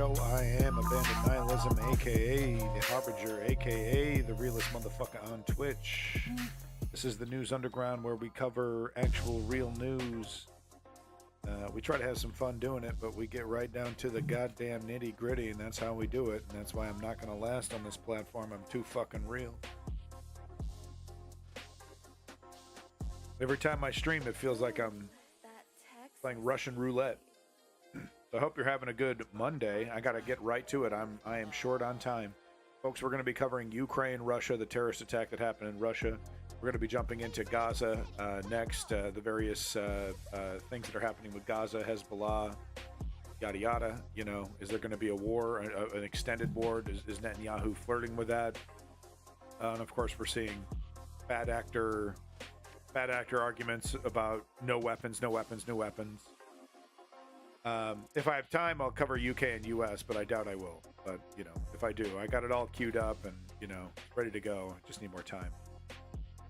show. I am Abandoned Nihilism, aka The Harbinger, aka The Realest Motherfucker on Twitch. This is the News Underground where we cover actual real news. We try to have some fun doing it, but we get right down to the goddamn nitty gritty, and that's how we do it. And that's why I'm not going to last on this platform. I'm too fucking real. Every time I stream, it feels like I'm playing Russian roulette. So I hope you're having a good Monday. I got to get right to it. I am short on time. Folks, we're going to be covering Ukraine, Russia, the terrorist attack that happened in Russia. We're going to be jumping into Gaza next, the various things that are happening with Gaza, Hezbollah, yada yada. You know, is there going to be a war, an extended war? Is Netanyahu flirting with that? And of course, we're seeing bad actor arguments about no weapons, no weapons, no weapons. If I have time, I'll cover UK and US, but I doubt I will. But, you know, if I do, I got it all queued up and, you know, ready to go. I just need more time.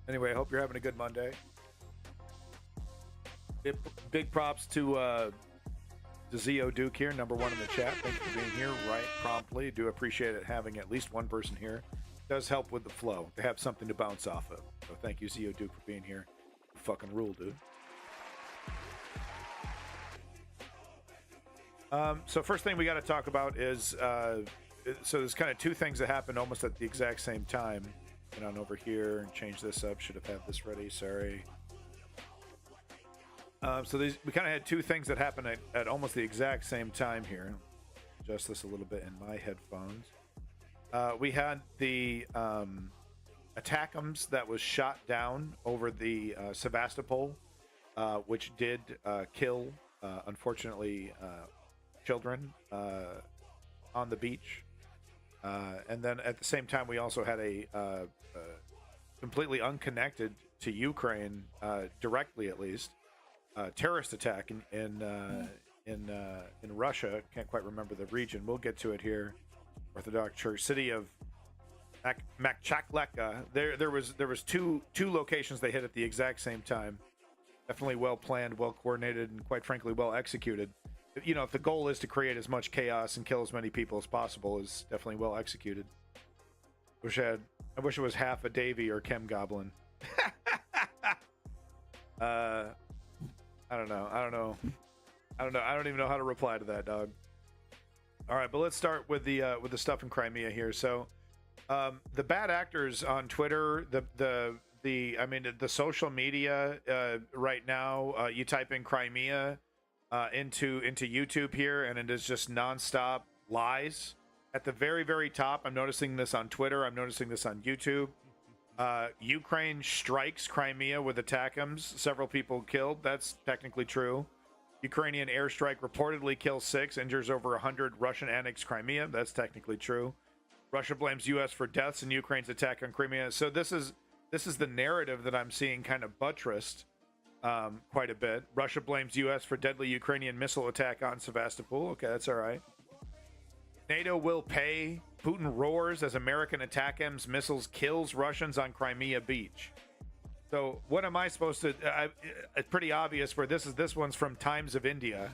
Anyway, I hope you're having a good Monday. Big props to Zio Duke here, number one in the chat. Thank you for being here right promptly. Do appreciate it having at least one person here. Does help with the flow to have something to bounce off of. So thank you, Zio Duke, for being here. Fucking rule, dude. So first thing we got to talk about is so there's kind of two things that happened almost at the exact same time. Get on over here and change this up. Should have had this ready. Sorry. So we kind of had two things that happened at almost the exact same time here. Adjust this a little bit in my headphones. We had the ATACMS that was shot down over the Sevastopol, which did kill, unfortunately, children on the beach. And then at the same time, we also had a completely unconnected to Ukraine, directly at least, terrorist attack in Russia. Can't quite remember the region. We'll get to it here. Orthodox Church, city of Makchakleka. There was two locations they hit at the exact same time. Definitely well planned, well coordinated, and quite frankly well executed. You know, if the goal is to create as much chaos and kill as many people as possible, is definitely well executed. I wish it was half a Davy or Chem Goblin. I don't know. I don't even know how to reply to that, dog. All right, but let's start with the stuff in Crimea here. So, the bad actors on Twitter, the social media right now. You type in Crimea into YouTube here, and it is just nonstop lies. At the very, very top, I'm noticing this on Twitter. I'm noticing this on YouTube. Ukraine strikes Crimea with ATACMS. Several people killed. That's technically true. Ukrainian airstrike reportedly kills 6, injures over 100. Russian annexed Crimea. That's technically true. Russia blames U.S. for deaths in Ukraine's attack on Crimea. So this is the narrative that I'm seeing kind of buttressed quite a bit. Russia blames U.S. for deadly Ukrainian missile attack on Sevastopol. Okay, that's all right. NATO will pay. Putin roars as American ATACMS missiles kills Russians on Crimea beach. So what am I supposed to... it's pretty obvious where this one's from Times of India.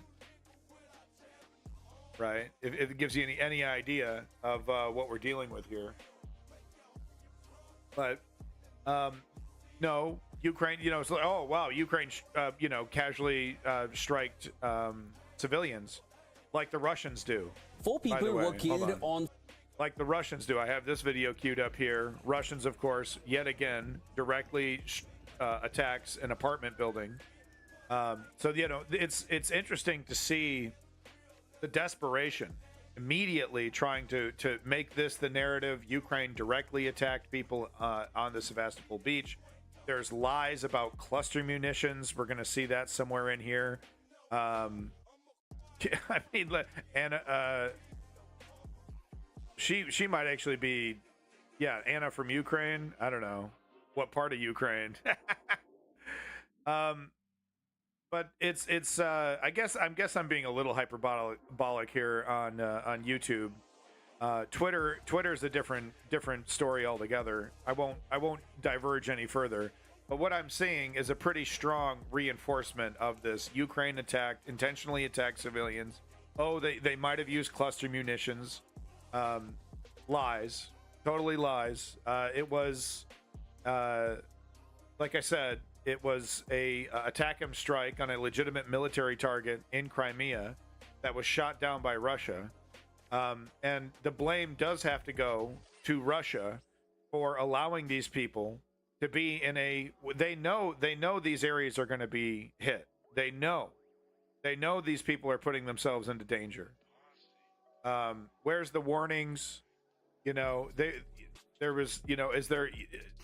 Right? If it gives you any idea of what we're dealing with here. But, no, Ukraine, you know, it's like, oh, wow, Ukraine, casually striked civilians like the Russians do. 4 people were killed on... Like the Russians do. I have this video queued up here. Russians, of course, yet again, directly attacks an apartment building. So, you know, it's interesting to see the desperation immediately trying to make this the narrative. Ukraine directly attacked people on the Sevastopol beach. There's lies about cluster munitions. We're going to see that somewhere in here. I mean, Anna, she might actually be, yeah, Anna from Ukraine. I don't know what part of Ukraine. But it's I guess I'm being a little hyperbolic here on YouTube. Twitter is a different story altogether. I won't diverge any further. But what I'm seeing is a pretty strong reinforcement of this. Ukraine intentionally attacked civilians. oh, they might have used cluster munitions. Lies, totally lies. It was, like I said, it was a attack and strike on a legitimate military target in Crimea that was shot down by Russia. And the blame does have to go to Russia for allowing these people to be in a, they know these areas are going to be hit. They know these people are putting themselves into danger. Where's the warnings? You know, there was, you know, is there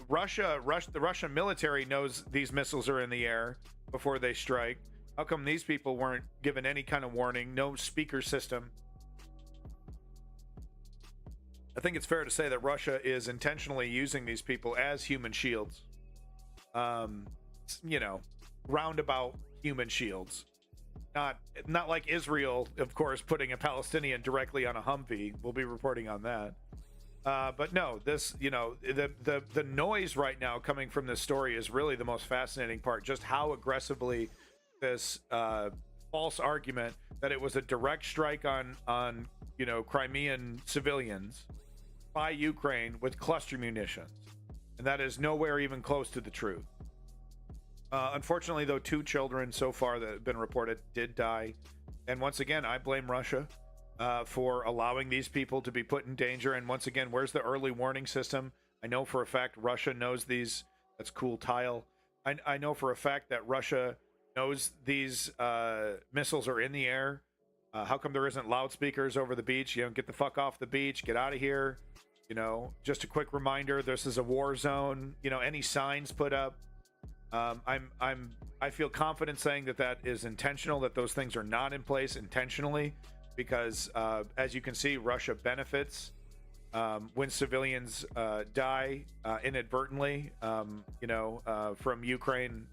the Russian military knows these missiles are in the air before they strike. How come these people weren't given any kind of warning? No speaker system. I think it's fair to say that Russia is intentionally using these people as human shields. You know, roundabout human shields. Not like Israel, of course, putting a Palestinian directly on a Humvee. We'll be reporting on that. But no, this, you know, the noise right now coming from this story is really the most fascinating part. Just how aggressively this false argument that it was a direct strike on you know, Crimean civilians by Ukraine with cluster munitions, and that is nowhere even close to the truth. Unfortunately, though, 2 children so far that have been reported did die, and once again, I blame Russia for allowing these people to be put in danger. And once again, where's the early warning system? I know for a fact Russia knows these. That's cool tile. I know for a fact that Russia knows these missiles are in the air. How come there isn't loudspeakers over the beach? You know, get the fuck off the beach, get out of here. You know, just a quick reminder, this is a war zone. You know, any signs put up. I feel confident saying that is intentional, that those things are not in place intentionally, because as you can see, Russia benefits when civilians die inadvertently, you know, from Ukraine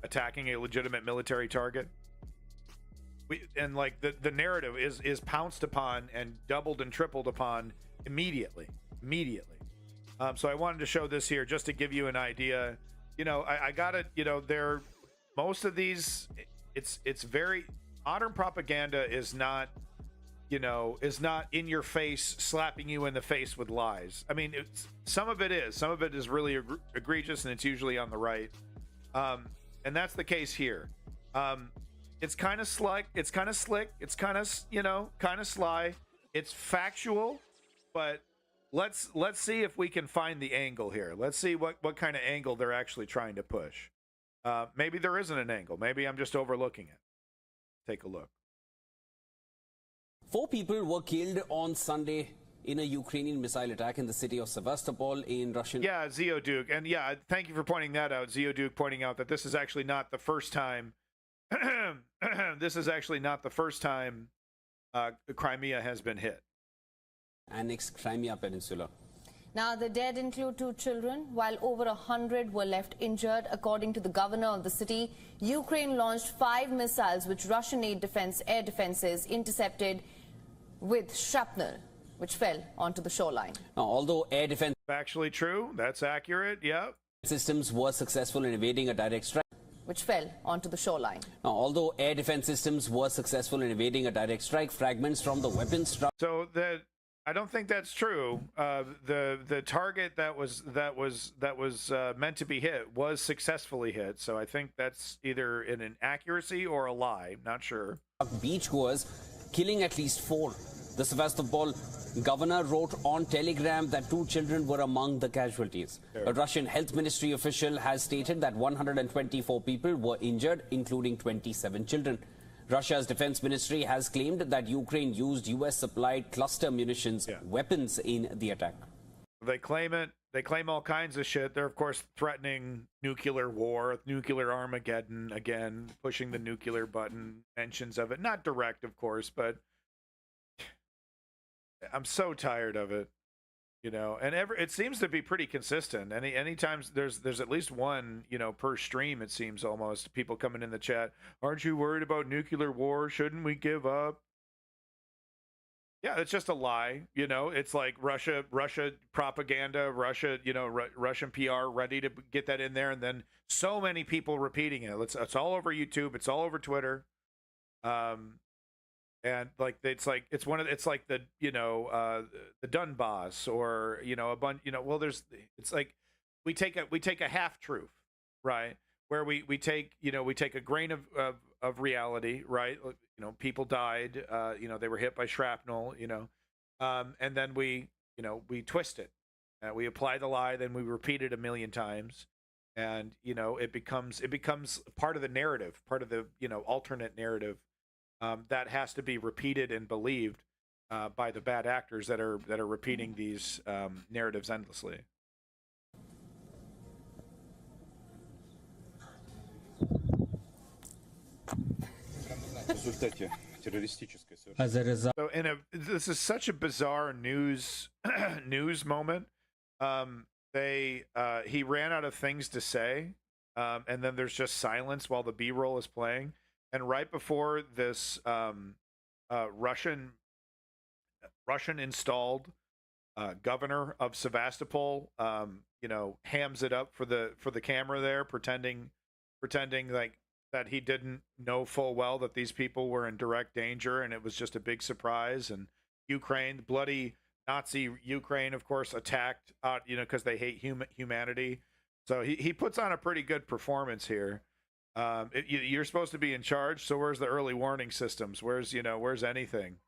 attacking a legitimate military target. And like the narrative is pounced upon and doubled and tripled upon immediately. So I wanted to show this here just to give you an idea. You know, I gotta, you know, most of these, it's very, modern propaganda is not, you know, is not in your face, slapping you in the face with lies. I mean, some of it is really egregious, and it's usually on the right. And that's the case here. It's kind of slick, it's kind of slick, it's kind of, you know, kind of sly. It's factual, but let's see if we can find the angle here. Let's see what kind of angle they're actually trying to push. Maybe there isn't an angle. Maybe I'm just overlooking it. Take a look. 4 people were killed on Sunday in a Ukrainian missile attack in the city of Sevastopol in Russian... Yeah, Zeoduke. And yeah, thank you for pointing that out, Zeoduke, pointing out that this is actually not the first time... this is actually not the first time Crimea has been hit. Annexed Crimea Peninsula. Now, the dead include 2 children, while over 100 were left injured. According to the governor of the city, Ukraine launched 5 missiles which Russian air defenses intercepted with shrapnel, which fell onto the shoreline. Now, although air defense... Actually true. That's accurate. Yep. Systems were successful in evading a direct strike. Which fell onto the shoreline. Now, although air defense systems were successful in evading a direct strike, fragments from the weapons struck... So that... I don't think that's true. The target that was meant to be hit was successfully hit. So I think that's either an inaccuracy or a lie. Not sure. Beachgoers, killing at least 4. The Sevastopol governor wrote on Telegram that 2 children were among the casualties. A Russian health ministry official has stated that 124 people were injured, including 27 children. Russia's defense ministry has claimed that Ukraine used U.S.-supplied cluster munitions weapons in the attack. They claim it. They claim all kinds of shit. They're, of course, threatening nuclear war, nuclear Armageddon, again, pushing the nuclear button, mentions of it. Not direct, of course, but I'm so tired of it. You know, and it seems to be pretty consistent. Anytime there's at least one, you know, per stream, it seems almost, people coming in the chat. Aren't you worried about nuclear war? Shouldn't we give up? Yeah, it's just a lie. You know, it's like Russia propaganda, Russia, you know, Russian PR ready to get that in there. And then so many people repeating it. It's all over YouTube. It's all over Twitter. and like it's like the the Donbass, or a bunch, well, it's like we take a half truth, right, where we take a grain of reality, right, people died, they were hit by shrapnel, and then we twist it, we apply the lie, then we repeat it a million times, and it becomes part of the narrative, part of the alternate narrative, that has to be repeated and believed by the bad actors that are repeating these narratives endlessly. As a result, So this is such a bizarre news moment. He ran out of things to say, and then there's just silence while the B-roll is playing. And right before this, Russian installed governor of Sevastopol, hams it up for the camera there, pretending like that he didn't know full well that these people were in direct danger, and it was just a big surprise. And Ukraine, bloody Nazi Ukraine, of course, attacked, because they hate humanity. So he puts on a pretty good performance here. You're supposed to be in charge, so where's the early warning systems? Where's anything?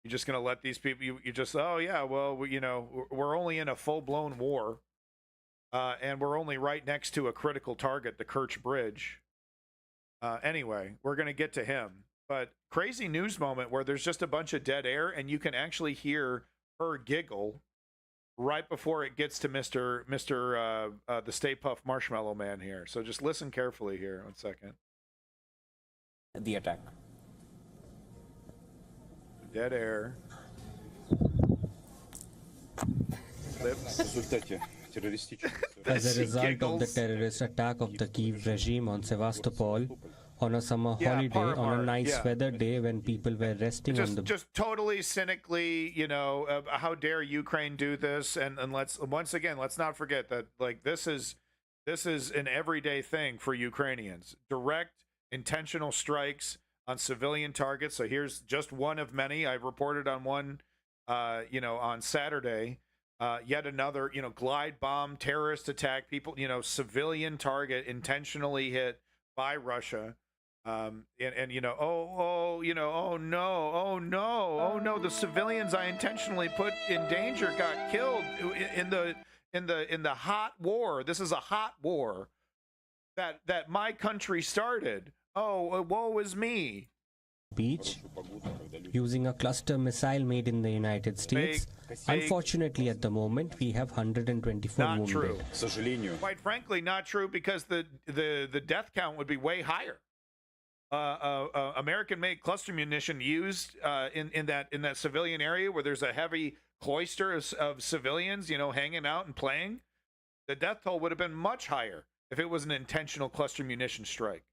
You're just gonna let these people? You just, oh yeah, well, we're only in a full-blown war, and we're only right next to a critical target, the Kerch Bridge. Anyway, we're gonna get to him, but crazy news moment where there's just a bunch of dead air, and you can actually hear her giggle right before it gets to Mr. The Stay Puft Marshmallow Man here. So just listen carefully here. 1 second. The attack. Dead air. as a result of the terrorist attack of the Kiev regime on Sevastopol on a summer holiday, on a nice weather day when people were resting on the... Just totally cynically, how dare Ukraine do this? And let's not forget that, like, this is an everyday thing for Ukrainians. Direct, intentional strikes on civilian targets. So here's just one of many. I reported on one, on Saturday. Yet another, glide bomb terrorist attack. People, civilian target intentionally hit by Russia. Oh no, the civilians I intentionally put in danger got killed in the hot war. This is a hot war that my country started. Oh, woe is me. Beach using a cluster missile made in the United States. Unfortunately, at the moment, we have 124 not wounded. True. Quite frankly, not true, because the death count would be way higher. American-made cluster munition used in that civilian area where there's a heavy cloister of civilians, hanging out and playing. The death toll would have been much higher if it was an intentional cluster munition strike.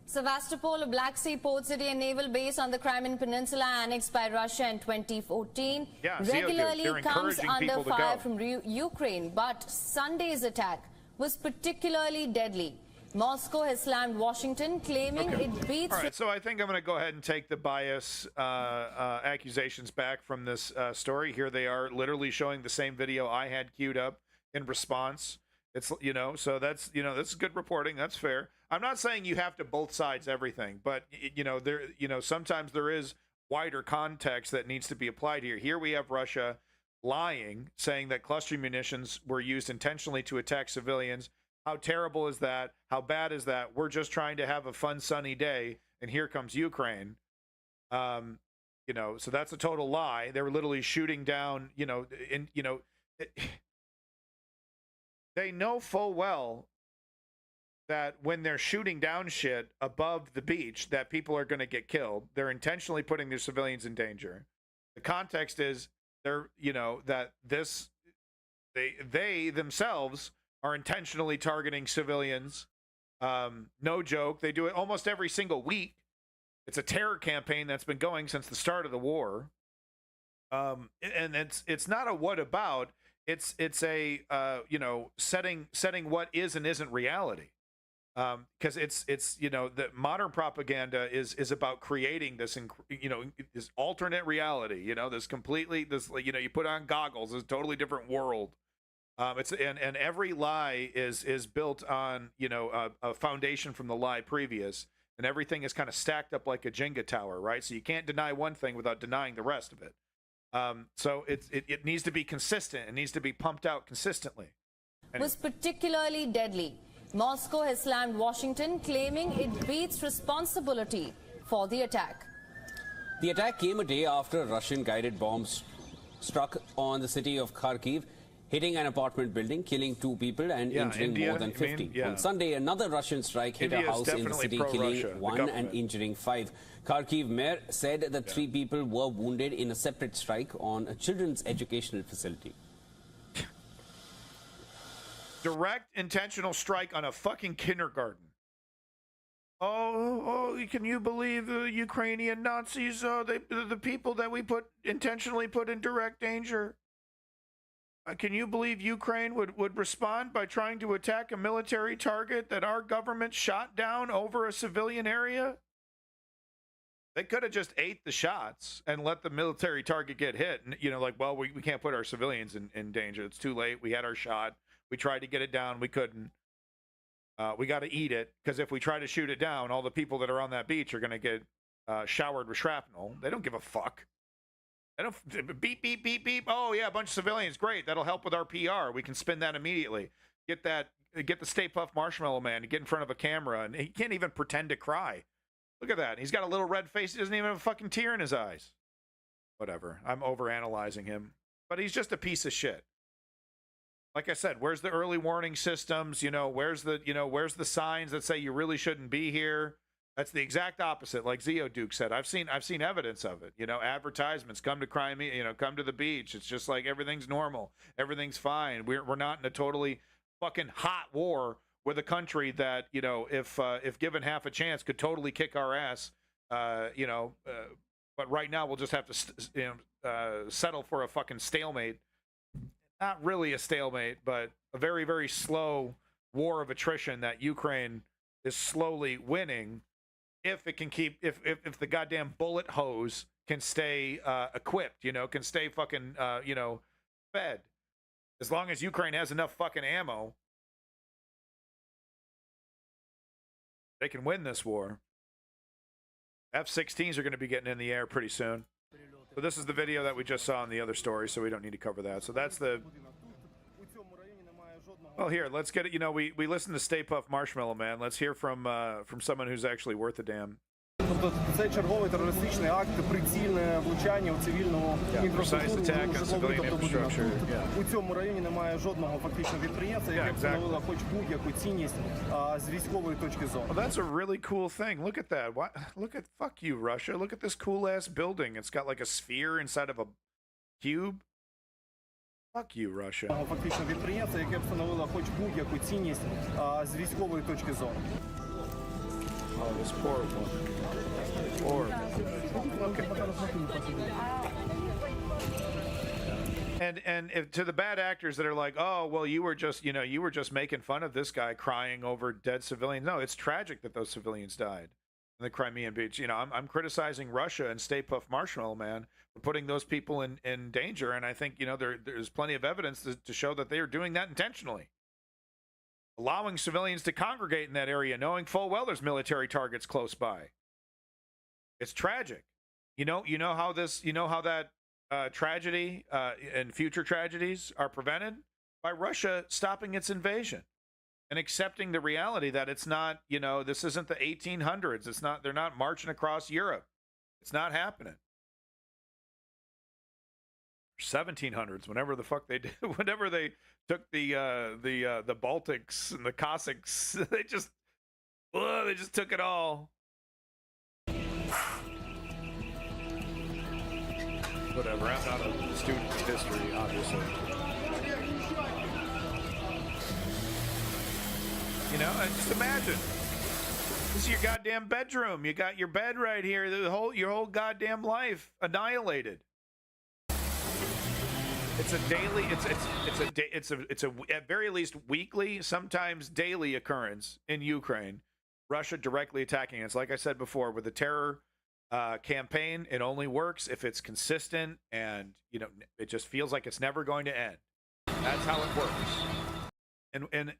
Sevastopol, a Black Sea port city and naval base on the Crimean Peninsula annexed by Russia in 2014, regularly comes under fire from Ukraine. But Sunday's attack was particularly deadly. Moscow has slammed Washington, claiming it beats... All right, so I think I'm going to go ahead and take the bias accusations back from this story. Here they are, literally showing the same video I had queued up in response. It's, so that's, that's good reporting. That's fair. I'm not saying you have to both sides everything, but, sometimes there is wider context that needs to be applied here. Here we have Russia lying, saying that cluster munitions were used intentionally to attack civilians. How terrible is that? How bad is that? We're just trying to have a fun, sunny day, and here comes Ukraine. So that's a total lie. They were literally shooting down, they know full well that when they're shooting down shit above the beach, that people are going to get killed. They're intentionally putting their civilians in danger. The context is they're, that this, they themselves are intentionally targeting civilians. No joke. They do it almost every single week. It's a terror campaign that's been going since the start of the war. And it's not a what about. It's a setting what is and isn't reality. because it's you know, the modern propaganda is about creating this you know, this alternate reality, you know, this completely, this, you know, you put on goggles, it's a totally different world. It's and every lie is built on, you know, a foundation from the lie previous, and everything is kind of stacked up like a Jenga tower, right? So you can't deny one thing without denying the rest of it. So it needs to be consistent. It needs to be pumped out consistently. Was particularly deadly. Moscow has slammed Washington, claiming it beats responsibility for the attack. The attack came a day after Russian-guided bombs struck on the city of Kharkiv, hitting an apartment building, killing 2 people and injuring more than 50. On Sunday, another Russian strike hit a house in the city, killing 1 and injuring 5. Kharkiv mayor said that 3 people were wounded in a separate strike on a children's educational facility. Direct intentional strike on a fucking kindergarten. Oh, can you believe the Ukrainian Nazis? The people that we intentionally put in direct danger. Can you believe Ukraine would respond by trying to attack a military target that our government shot down over a civilian area? They could have just ate the shots and let the military target get hit. And, you know, like, well, we can't put our civilians in danger. It's too late. We had our shot. We tried to get it down. We couldn't. We got to eat it, because if we try to shoot it down, all the people that are on that beach are going to get showered with shrapnel. They don't give a fuck. They don't beep, beep, beep, beep. Oh, yeah, a bunch of civilians. Great. That'll help with our PR. We can spin that immediately. Get the Stay Puft Marshmallow Man to get in front of a camera, and he can't even pretend to cry. Look at that. He's got a little red face. He doesn't even have a fucking tear in his eyes. Whatever. I'm overanalyzing him. But he's just a piece of shit. Like I said, where's the early warning systems? You know, where's the signs that say you really shouldn't be here? That's the exact opposite. Like Zeoduke said, I've seen evidence of it. You know, advertisements, come to Crimea, you know, come to the beach. It's just like everything's normal, everything's fine. We're not in a totally fucking hot war with a country that, you know, if given half a chance, could totally kick our ass. You know, but right now we'll just have to settle for a fucking stalemate. Not really a stalemate, but a very, very slow war of attrition that Ukraine is slowly winning, if it can keep, if the goddamn bullet hose can stay equipped, you know, can stay fucking, you know, fed. As long as Ukraine has enough fucking ammo, they can win this war. F-16s are going to be getting in the air pretty soon. So this is the video that we just saw in the other story, so we don't need to cover that. So that's the... Well, here, let's get it. You know, we listened to Stay Puft Marshmallow Man. Let's hear from someone who's actually worth a damn. Тобто це черговий терористичний акт, прицільне влучання у цивільну інфраструктуру, житлову. Тобто у цьому районі немає жодного фактично підприємства, яке встановило хоч будь-яку цінність з військової точки зору. Well, that's a really cool thing. Look at that. What? Look at, fuck you, Russia. Look at this cool ass building. It's got like a sphere inside of a cube. Fuck you, Russia. Фактично підприємства, яке встановило хоч будь-яку цінність з військової точки зору. Oh, this poor woman. Poor. Look at that. And if, to the bad actors that are like, oh, well, you were just making fun of this guy crying over dead civilians. No, it's tragic that those civilians died in the Crimean beach. You know, I'm criticizing Russia and Stay Puft Marshmallow Man for putting those people in danger. And I think, you know, there's plenty of evidence to show that they are doing that intentionally. Allowing civilians to congregate in that area, knowing full well there's military targets close by. It's tragic. You know how that tragedy and future tragedies are prevented? By Russia stopping its invasion and accepting the reality that it's not, you know, this isn't the 1800s. It's not, they're not marching across Europe. It's not happening. 1700s, whenever the fuck they did, whenever they took the Baltics and the Cossacks, they just took it all. Whatever, I'm not a student of history, obviously. You know, just imagine. This is your goddamn bedroom. You got your bed right here. Your whole goddamn life annihilated. It's a daily. It's a at very least weekly, sometimes daily occurrence in Ukraine. Russia directly attacking us. Like I said before, with the terror campaign, it only works if it's consistent and it just feels like it's never going to end. That's how it works.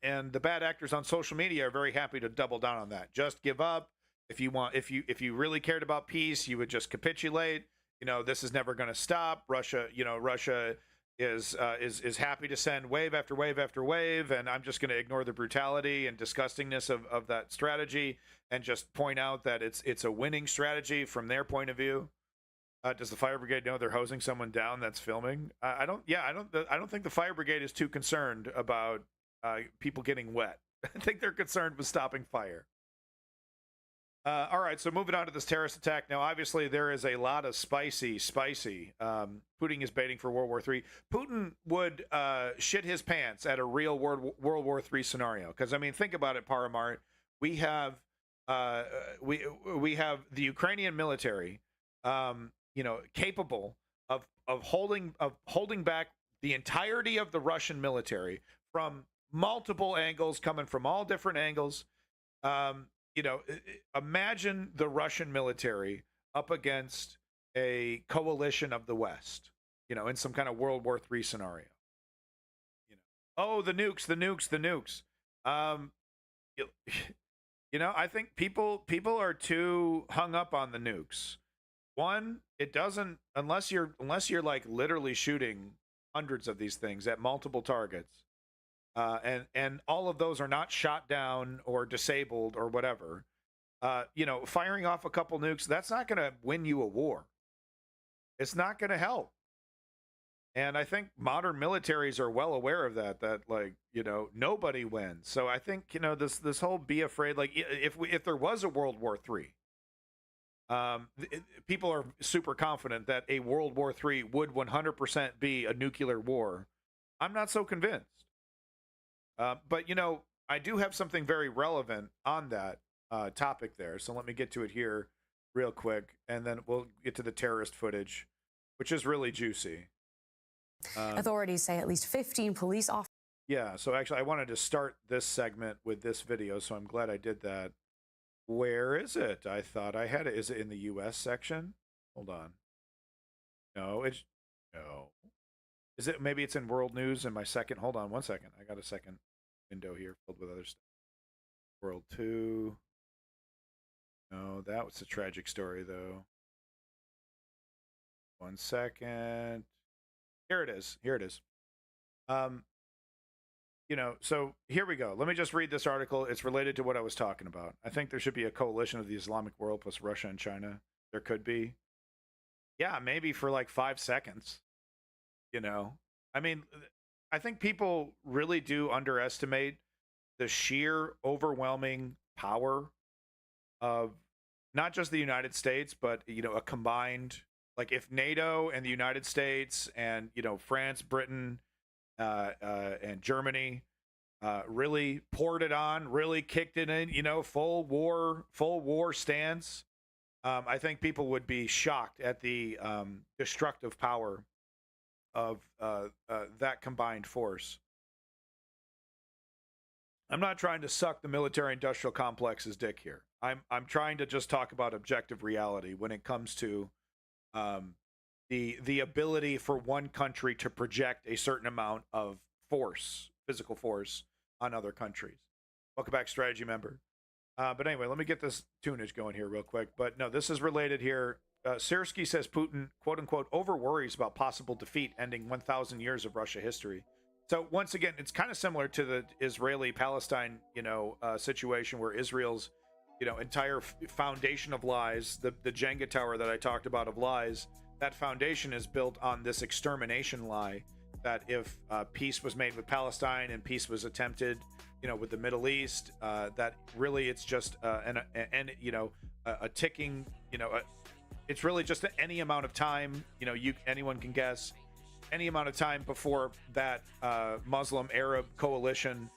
And the bad actors on social media are very happy to double down on that. Just give up. If you really cared about peace, you would just capitulate. This is never going to stop. Russia is happy to send wave after wave after wave, and I'm just going to ignore the brutality and disgustingness of that strategy and just point out that it's a winning strategy from their point of view. Does the fire brigade know they're hosing someone down that's filming? I don't think the fire brigade is too concerned about people getting wet. I think they're concerned with stopping fire. All right, so moving on to this terrorist attack. Now, obviously, there is a lot of spicy. Putin is baiting for World War III. Putin would shit his pants at a real World War III scenario. Because, I mean, think about it, Paramart. We have we have the Ukrainian military, capable of holding back the entirety of the Russian military from multiple angles, coming from all different angles. Imagine the Russian military up against a coalition of the West, in some kind of World War III scenario. Oh, the nukes. I think people are too hung up on the nukes. One, it doesn't, unless you're like literally shooting hundreds of these things at multiple targets. And all of those are not shot down or disabled or whatever. Firing off a couple nukes, that's not going to win you a war. It's not going to help. And I think modern militaries are well aware of that nobody wins. So I think, this whole be afraid, like if there was a World War III, people are super confident that a World War III would 100% be a nuclear war. I'm not so convinced. But, I do have something very relevant on that topic there. So let me get to it here real quick, and then we'll get to the terrorist footage, which is really juicy. Authorities say at least 15 police officers. Yeah, so actually I wanted to start this segment with this video, so I'm glad I did that. Where is it? I thought I had it. Is it in the U.S. section? Hold on. No. Is it? Maybe it's in World News in my second. Hold on 1 second. I got a second window here filled with other stuff. World 2. No, that was a tragic story, though. 1 second. Here it is. So here we go. Let me just read this article. It's related to what I was talking about. I think there should be a coalition of the Islamic world plus Russia and China. There could be. Yeah, maybe for like 5 seconds. I mean, I think people really do underestimate the sheer overwhelming power of not just the United States, but, a combined, like if NATO and the United States and, France, Britain, and Germany really poured it on, really kicked it in, full war stance. I think people would be shocked at the destructive power of that combined force. I'm not trying to suck the military-industrial complex's dick here. I'm trying to just talk about objective reality when it comes to the ability for one country to project a certain amount of force, physical force, on other countries. Welcome back, strategy member. But anyway, let me get this tunage going here real quick. But no, this is related here. Sirski says Putin, quote unquote, over worries about possible defeat ending 1,000 years of Russia history. So once again, it's kind of similar to the Israeli-Palestine, situation where Israel's, entire foundation of lies, the Jenga tower that I talked about of lies, that foundation is built on this extermination lie that if peace was made with Palestine and peace was attempted, with the Middle East, that really it's just a ticking, it's really just any amount of time, anyone can guess, any amount of time before that Muslim Arab coalition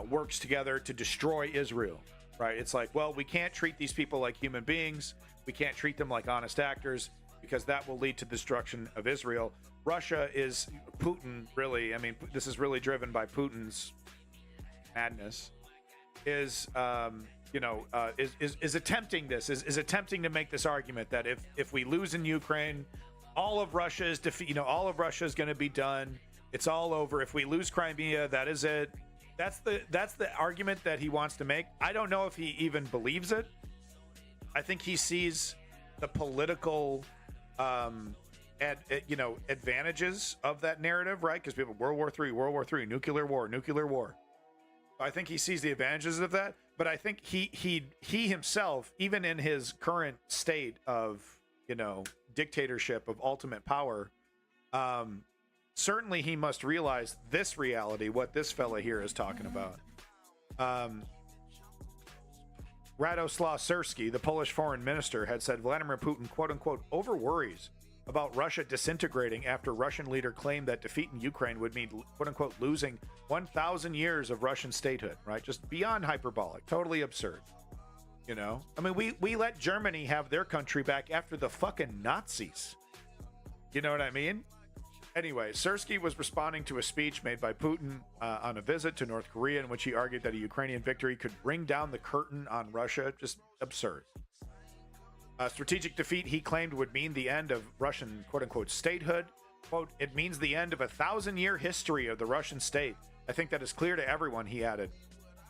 works together to destroy Israel, right? It's like, well, we can't treat these people like human beings. We can't treat them like honest actors because that will lead to destruction of Israel. Russia is Putin really, I mean, this is really driven by Putin's madness, is attempting this, is attempting to make this argument that if we lose in Ukraine, all of Russia is all of Russia is going to be done. It's all over. If we lose Crimea, that is it. That's the argument that he wants to make. I don't know if he even believes it. I think he sees the political advantages of that narrative, right? Because people, World War III, nuclear war. I think he sees the advantages of that, but I think he himself, even in his current state of dictatorship, of ultimate power, certainly he must realize this reality, what this fella here is talking about. Radoslaw Sirsky, the Polish foreign minister, had said Vladimir Putin, quote unquote, over worries about Russia disintegrating after Russian leader claimed that defeat in Ukraine would mean, quote unquote, losing 1,000 years of Russian statehood, right? Just beyond hyperbolic, totally absurd. I mean, we let Germany have their country back after the fucking Nazis. You know what I mean? Anyway, Sirsky was responding to a speech made by Putin on a visit to North Korea in which he argued that a Ukrainian victory could bring down the curtain on Russia. Just absurd. Strategic defeat, he claimed, would mean the end of Russian, quote-unquote, statehood. Quote, it means the end of a 1,000-year history of the Russian state. I think that is clear to everyone, he added.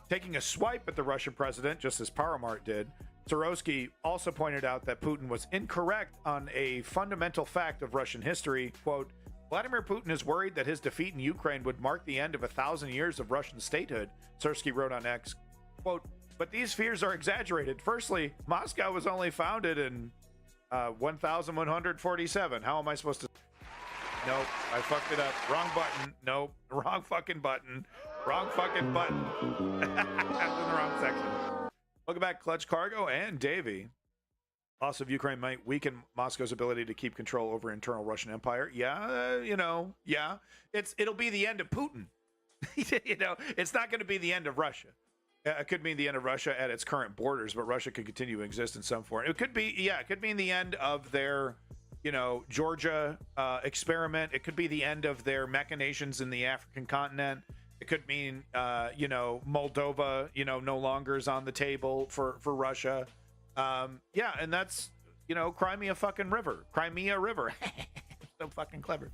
Taking a swipe at the Russian president, just as Paramart did, Sirsky also pointed out that Putin was incorrect on a fundamental fact of Russian history. Quote, Vladimir Putin is worried that his defeat in Ukraine would mark the end of 1,000 years of Russian statehood, Sirsky wrote on X. Quote, but these fears are exaggerated. Firstly, Moscow was only founded in 1147. How am I supposed to... Nope, I fucked it up. Wrong button. Nope, wrong fucking button. Wrong fucking button. I'm in the wrong section. Welcome back, Clutch Cargo and Davey. Loss of Ukraine might weaken Moscow's ability to keep control over internal Russian empire. Yeah, yeah. It'll be the end of Putin. It's not going to be the end of Russia. It could mean the end of Russia at its current borders, but Russia could continue to exist in some form. It could mean the end of their, Georgia experiment. It could be the end of their machinations in the African continent. It could mean, Moldova, no longer is on the table for Russia. And that's, Crimea River. So fucking clever.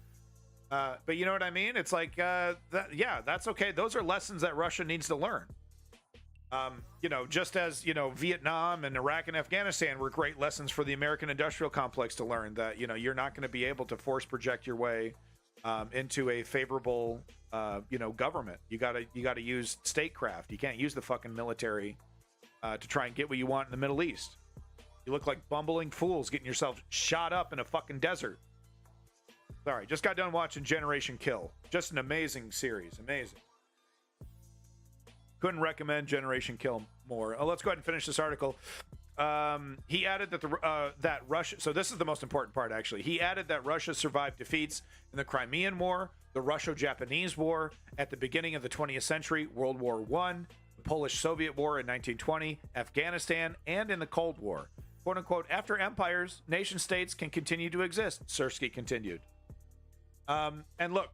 But you know what I mean? It's like, that's okay. Those are lessons that Russia needs to learn. Just as, Vietnam and Iraq and Afghanistan were great lessons for the American industrial complex to learn that, you're not going to be able to force project your way into a favorable, government. You gotta use statecraft. You can't use the fucking military to try and get what you want in the Middle East. You look like bumbling fools getting yourself shot up in a fucking desert. Sorry, just got done watching Generation Kill. Just an amazing series. Amazing. Couldn't recommend Generation Kill more. Let's go ahead and finish this article. He added that that Russia. So this is the most important part, actually. He added that Russia survived defeats in the Crimean War, the Russo-Japanese War at the beginning of the 20th century, World War I, the Polish-Soviet War in 1920, Afghanistan, and in the Cold War. "Quote unquote, after empires, nation states can continue to exist," Sirsky continued. And look,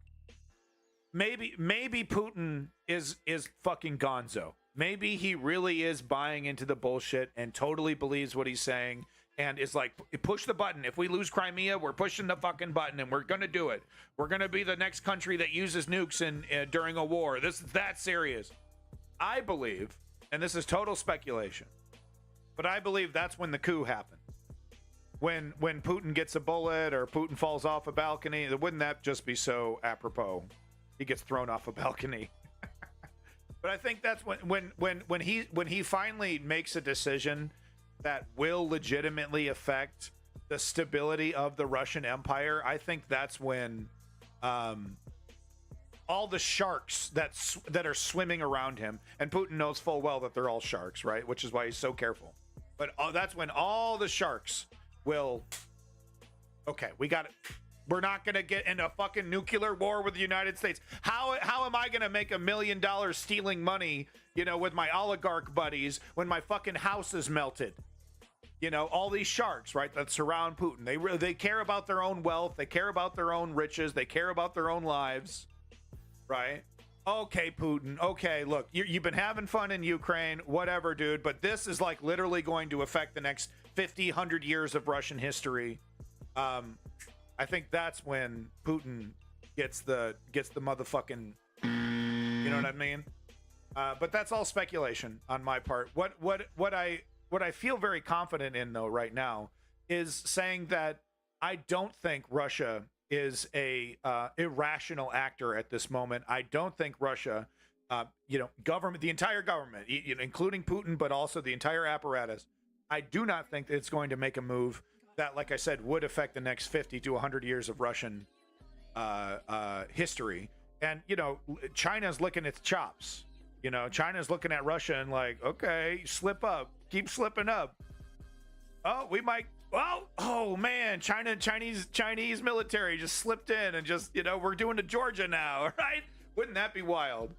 maybe Putin is fucking gonzo. Maybe he really is buying into the bullshit and totally believes what he's saying and is like, push the button. If we lose Crimea, we're pushing the fucking button and we're going to do it. We're going to be the next country that uses nukes during a war. This is that serious. I believe, and this is total speculation, but I believe that's when the coup happened. When Putin gets a bullet or Putin falls off a balcony, wouldn't that just be so apropos? He gets thrown off a balcony. But I think that's when he finally makes a decision that will legitimately affect the stability of the Russian Empire. I think that's when all the sharks that are swimming around him, and Putin knows full well that they're all sharks, right? Which is why he's so careful. But that's when all the sharks will. Okay, we got it. We're not going to get in a fucking nuclear war with the United States. How am I going to make $1 million stealing money, with my oligarch buddies when my fucking house is melted? all these sharks, right, that surround Putin. They care about their own wealth. They care about their own riches. They care about their own lives, right? Okay, Putin. Okay, look, you've been having fun in Ukraine, whatever, dude. But this is like literally going to affect the next 50, 100 years of Russian history. I think that's when Putin gets the motherfucking, you know what I mean? But that's all speculation on my part. What I feel very confident in, though, right now is saying that I don't think Russia is a irrational actor at this moment. I don't think Russia, government, the entire government, including Putin, but also the entire apparatus, I do not think that it's going to make a move that, like I said, would affect the next 50 to 100 years of Russian history. And, China's licking its chops. China's looking at Russia and like, okay, slip up, keep slipping up. Oh, we might. Oh man, Chinese military just slipped in and just, we're doing to Georgia now, right? Wouldn't that be wild?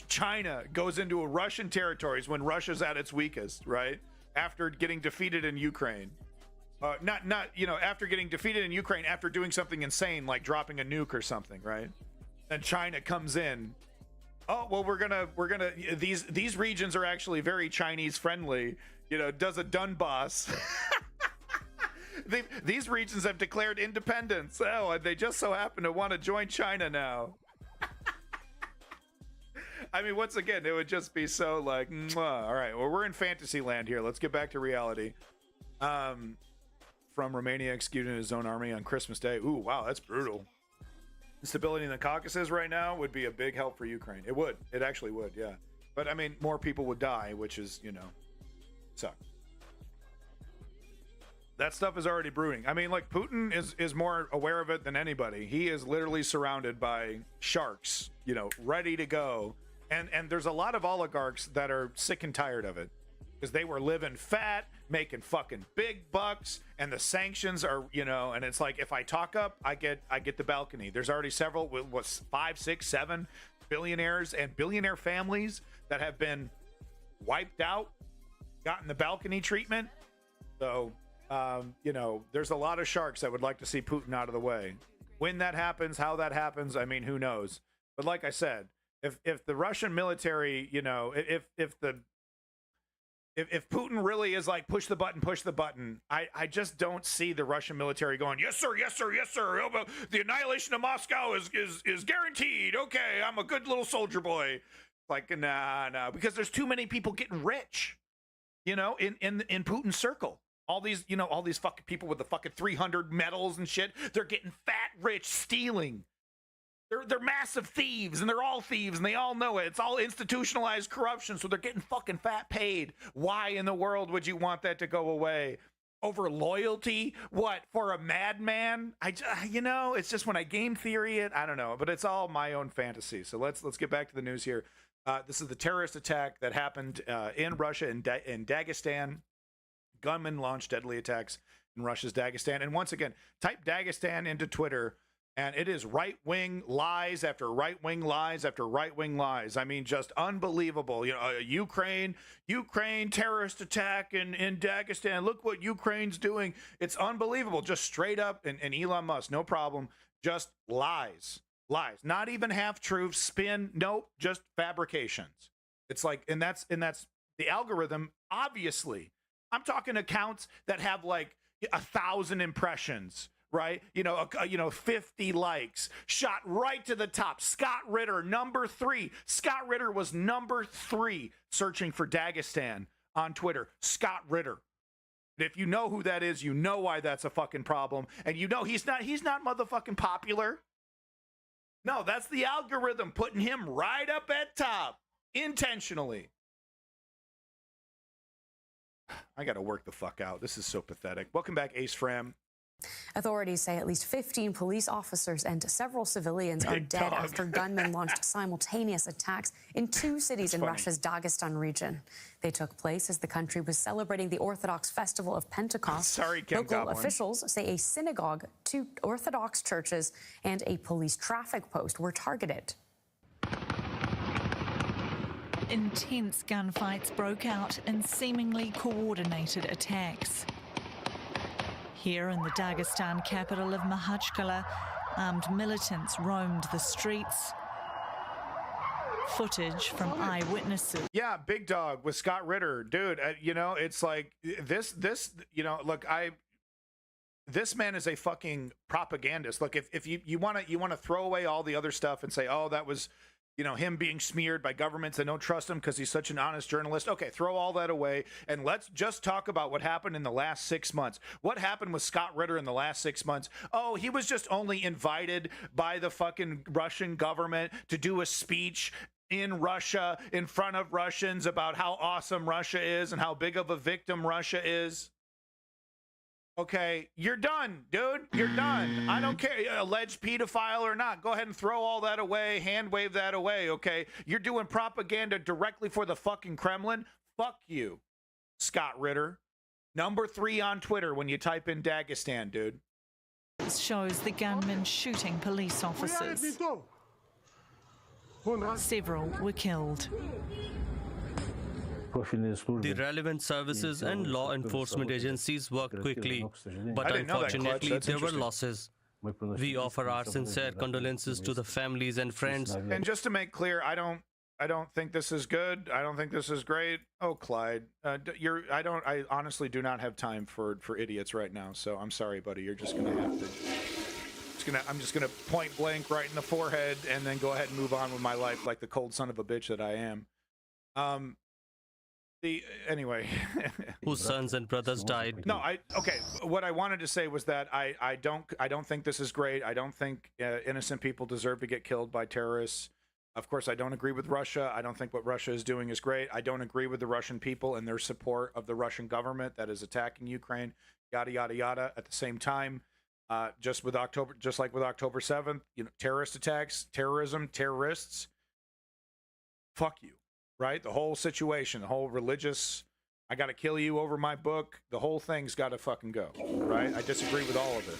China goes into Russian territories when Russia's at its weakest, right? After getting defeated in Ukraine. After getting defeated in Ukraine, after doing something insane like dropping a nuke or something, right? Then China comes in. Oh, well, we're gonna these regions are actually very Chinese friendly, does a Donbass. These regions have declared independence. Oh, and they just so happen to want to join China now. I mean, once again, it would just be so like, mwah. All right, well, we're in fantasy land here. Let's get back to reality. From Romania executing his own army on Christmas Day. Ooh, wow, that's brutal. Stability in the Caucasus right now would be a big help for Ukraine. It would. It actually would, yeah. But, I mean, more people would die, which is, suck. That stuff is already brewing. I mean, like, Putin is more aware of it than anybody. He is literally surrounded by sharks, ready to go. And there's a lot of oligarchs that are sick and tired of it. Because they were living fat, making fucking big bucks, and the sanctions are, and it's like, if I talk up, I get the balcony. There's already several, 5, 6, 7 billionaires and billionaire families that have been wiped out, gotten the balcony treatment. So, there's a lot of sharks that would like to see Putin out of the way. When that happens, how that happens, I mean, who knows? But like I said, if the Russian military, if Putin really is like, push the button, I just don't see the Russian military going, yes, sir, yes, sir, yes, sir. The annihilation of Moscow is guaranteed. Okay, I'm a good little soldier boy. Like, nah, because there's too many people getting rich, in Putin's circle. All these fucking people with the fucking 300 medals and shit, they're getting fat rich, stealing. They're massive thieves, and they're all thieves, and they all know it. It's all institutionalized corruption, so they're getting fucking fat paid. Why in the world would you want that to go away? Over loyalty? What, for a madman? It's just when I game theory it, I don't know, but it's all my own fantasy. So let's get back to the news here. This is the terrorist attack that happened in Russia, in Dagestan. Gunmen launched deadly attacks in Russia's Dagestan. And once again, type Dagestan into Twitter, and it is right-wing lies after right-wing lies after right-wing lies. I mean, just unbelievable. Ukraine terrorist attack in Dagestan. Look what Ukraine's doing. It's unbelievable. Just straight up, and Elon Musk, no problem. Just lies. Not even half-truths, spin. Nope, just fabrications. It's like, and that's the algorithm, obviously. I'm talking accounts that have like 1,000 impressions. Right? 50 likes, shot right to the top. Scott Ritter, number 3. Scott Ritter was number 3 searching for Dagestan on Twitter. Scott Ritter. If you know who that is, you know why that's a fucking problem. And he's not motherfucking popular. No, that's the algorithm putting him right up at top intentionally. I got to work the fuck out. This is so pathetic. Welcome back, Ace Fram. Authorities say at least 15 police officers and several civilians are dead after gunmen launched simultaneous attacks in 2 cities in Russia's Dagestan region. They took place as the country was celebrating the Orthodox festival of Pentecost. Local officials say a synagogue, 2 Orthodox churches, and a police traffic post were targeted. intense gunfights broke out in seemingly coordinated attacks. Here in the Dagestan capital of Makhachkala, armed militants roamed the streets. Footage from eyewitnesses. Yeah, Big Dog with Scott Ritter, dude. You know, it's like this. You know, look, this man is a fucking propagandist. Look, if you want to throw away all the other stuff and say, oh, that was, you know, him being smeared by governments that don't trust him because he's such an honest journalist. Okay, throw all that away and let's just talk about what happened in the last 6 months. What happened with Scott Ritter in the last 6 months? Oh, he was just only invited by the fucking Russian government to do a speech in Russia in front of Russians about how awesome Russia is and how big of a victim Russia is. Okay, you're done, dude. You're done. I don't care, alleged pedophile or not. Go ahead and throw all that away, hand wave that away, okay? You're doing propaganda directly for the fucking Kremlin. Fuck you, Scott Ritter. Number 3 on Twitter when you type in Dagestan, dude. Shows the gunman shooting police officers. Several were killed. The relevant services and law enforcement agencies worked quickly, but unfortunately there were losses. We offer our sincere condolences to the families and friends. And just to make clear, I don't think this is good. I don't think this is great. Oh, Clyde, I honestly do not have time for idiots right now. So I'm sorry, buddy. You're just gonna have to. I'm just gonna point blank right in the forehead and then go ahead and move on with my life like the cold son of a bitch that I am. Anyway, whose sons and brothers died. No, okay. What I wanted to say was that I don't think this is great. I don't think innocent people deserve to get killed by terrorists. Of course, I don't agree with Russia. I don't think what Russia is doing is great. I don't agree with the Russian people and their support of the Russian government that is attacking Ukraine. Yada yada yada. At the same time, just like with October 7th, you know, terrorist attacks, terrorism, terrorists. Fuck you. Right? The whole situation, the whole religious, I got to kill you over my book, the whole thing's got to fucking go. Right? I disagree with all of it.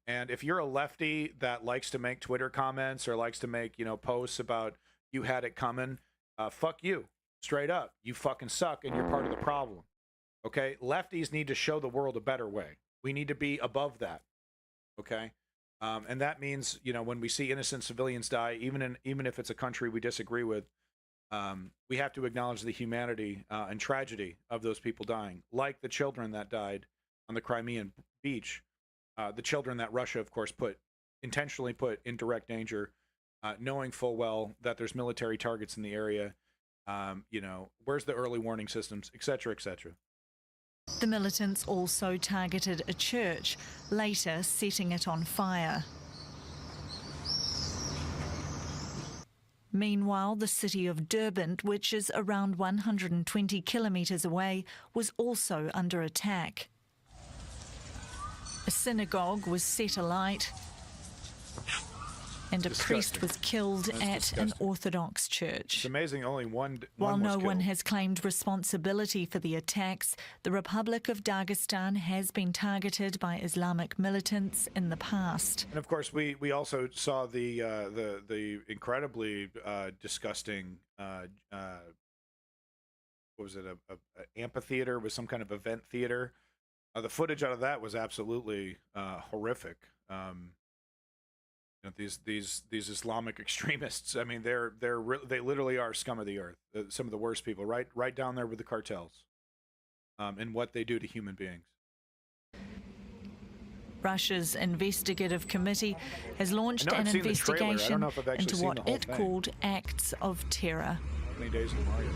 And if you're a lefty that likes to make Twitter comments or likes to make, you know, posts about you had it coming, fuck you. Straight up. You fucking suck and you're part of the problem. Okay? Lefties need to show the world a better way. We need to be above that. Okay? And that means, you know, when we see innocent civilians die, even if it's a country we disagree with, we have to acknowledge the humanity and tragedy of those people dying, like the children that died on the Crimean beach, the children that Russia, of course, intentionally put in direct danger, knowing full well that there's military targets in the area. You know, where's the early warning systems, etc., etc. The militants also targeted a church, later setting it on fire. Meanwhile, the city of Durban, which is around 120 kilometres away, was also under attack. A synagogue was set alight and a priest was killed at an Orthodox church. It's amazing only one While no was one killed. has claimed responsibility for the attacks, the Republic of Dagestan has been targeted by Islamic militants in the past. And of course, we also saw the incredibly disgusting what was it, a amphitheater with some kind of event theater. The footage out of that was absolutely horrific. You know, these Islamic extremists. I mean, they literally are scum of the earth. Some of the worst people, right down there with the cartels, and what they do to human beings. Russia's investigative committee has launched an investigation into what it called acts of terror. How many days in Mario?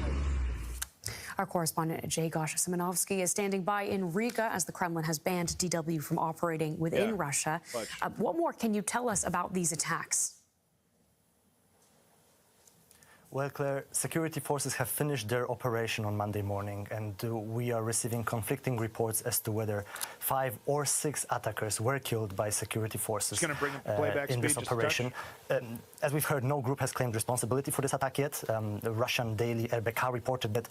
Our correspondent Jay Gosha-Simonovsky is standing by in Riga as the Kremlin has banned DW from operating within Russia. What more can you tell us about these attacks? Well, Claire, security forces have finished their operation on Monday morning, and we are receiving conflicting reports as to whether 5 or 6 attackers were killed by security forces It's going to bring playback in this operation. As we've heard, no group has claimed responsibility for this attack yet. The Russian daily RBK reported that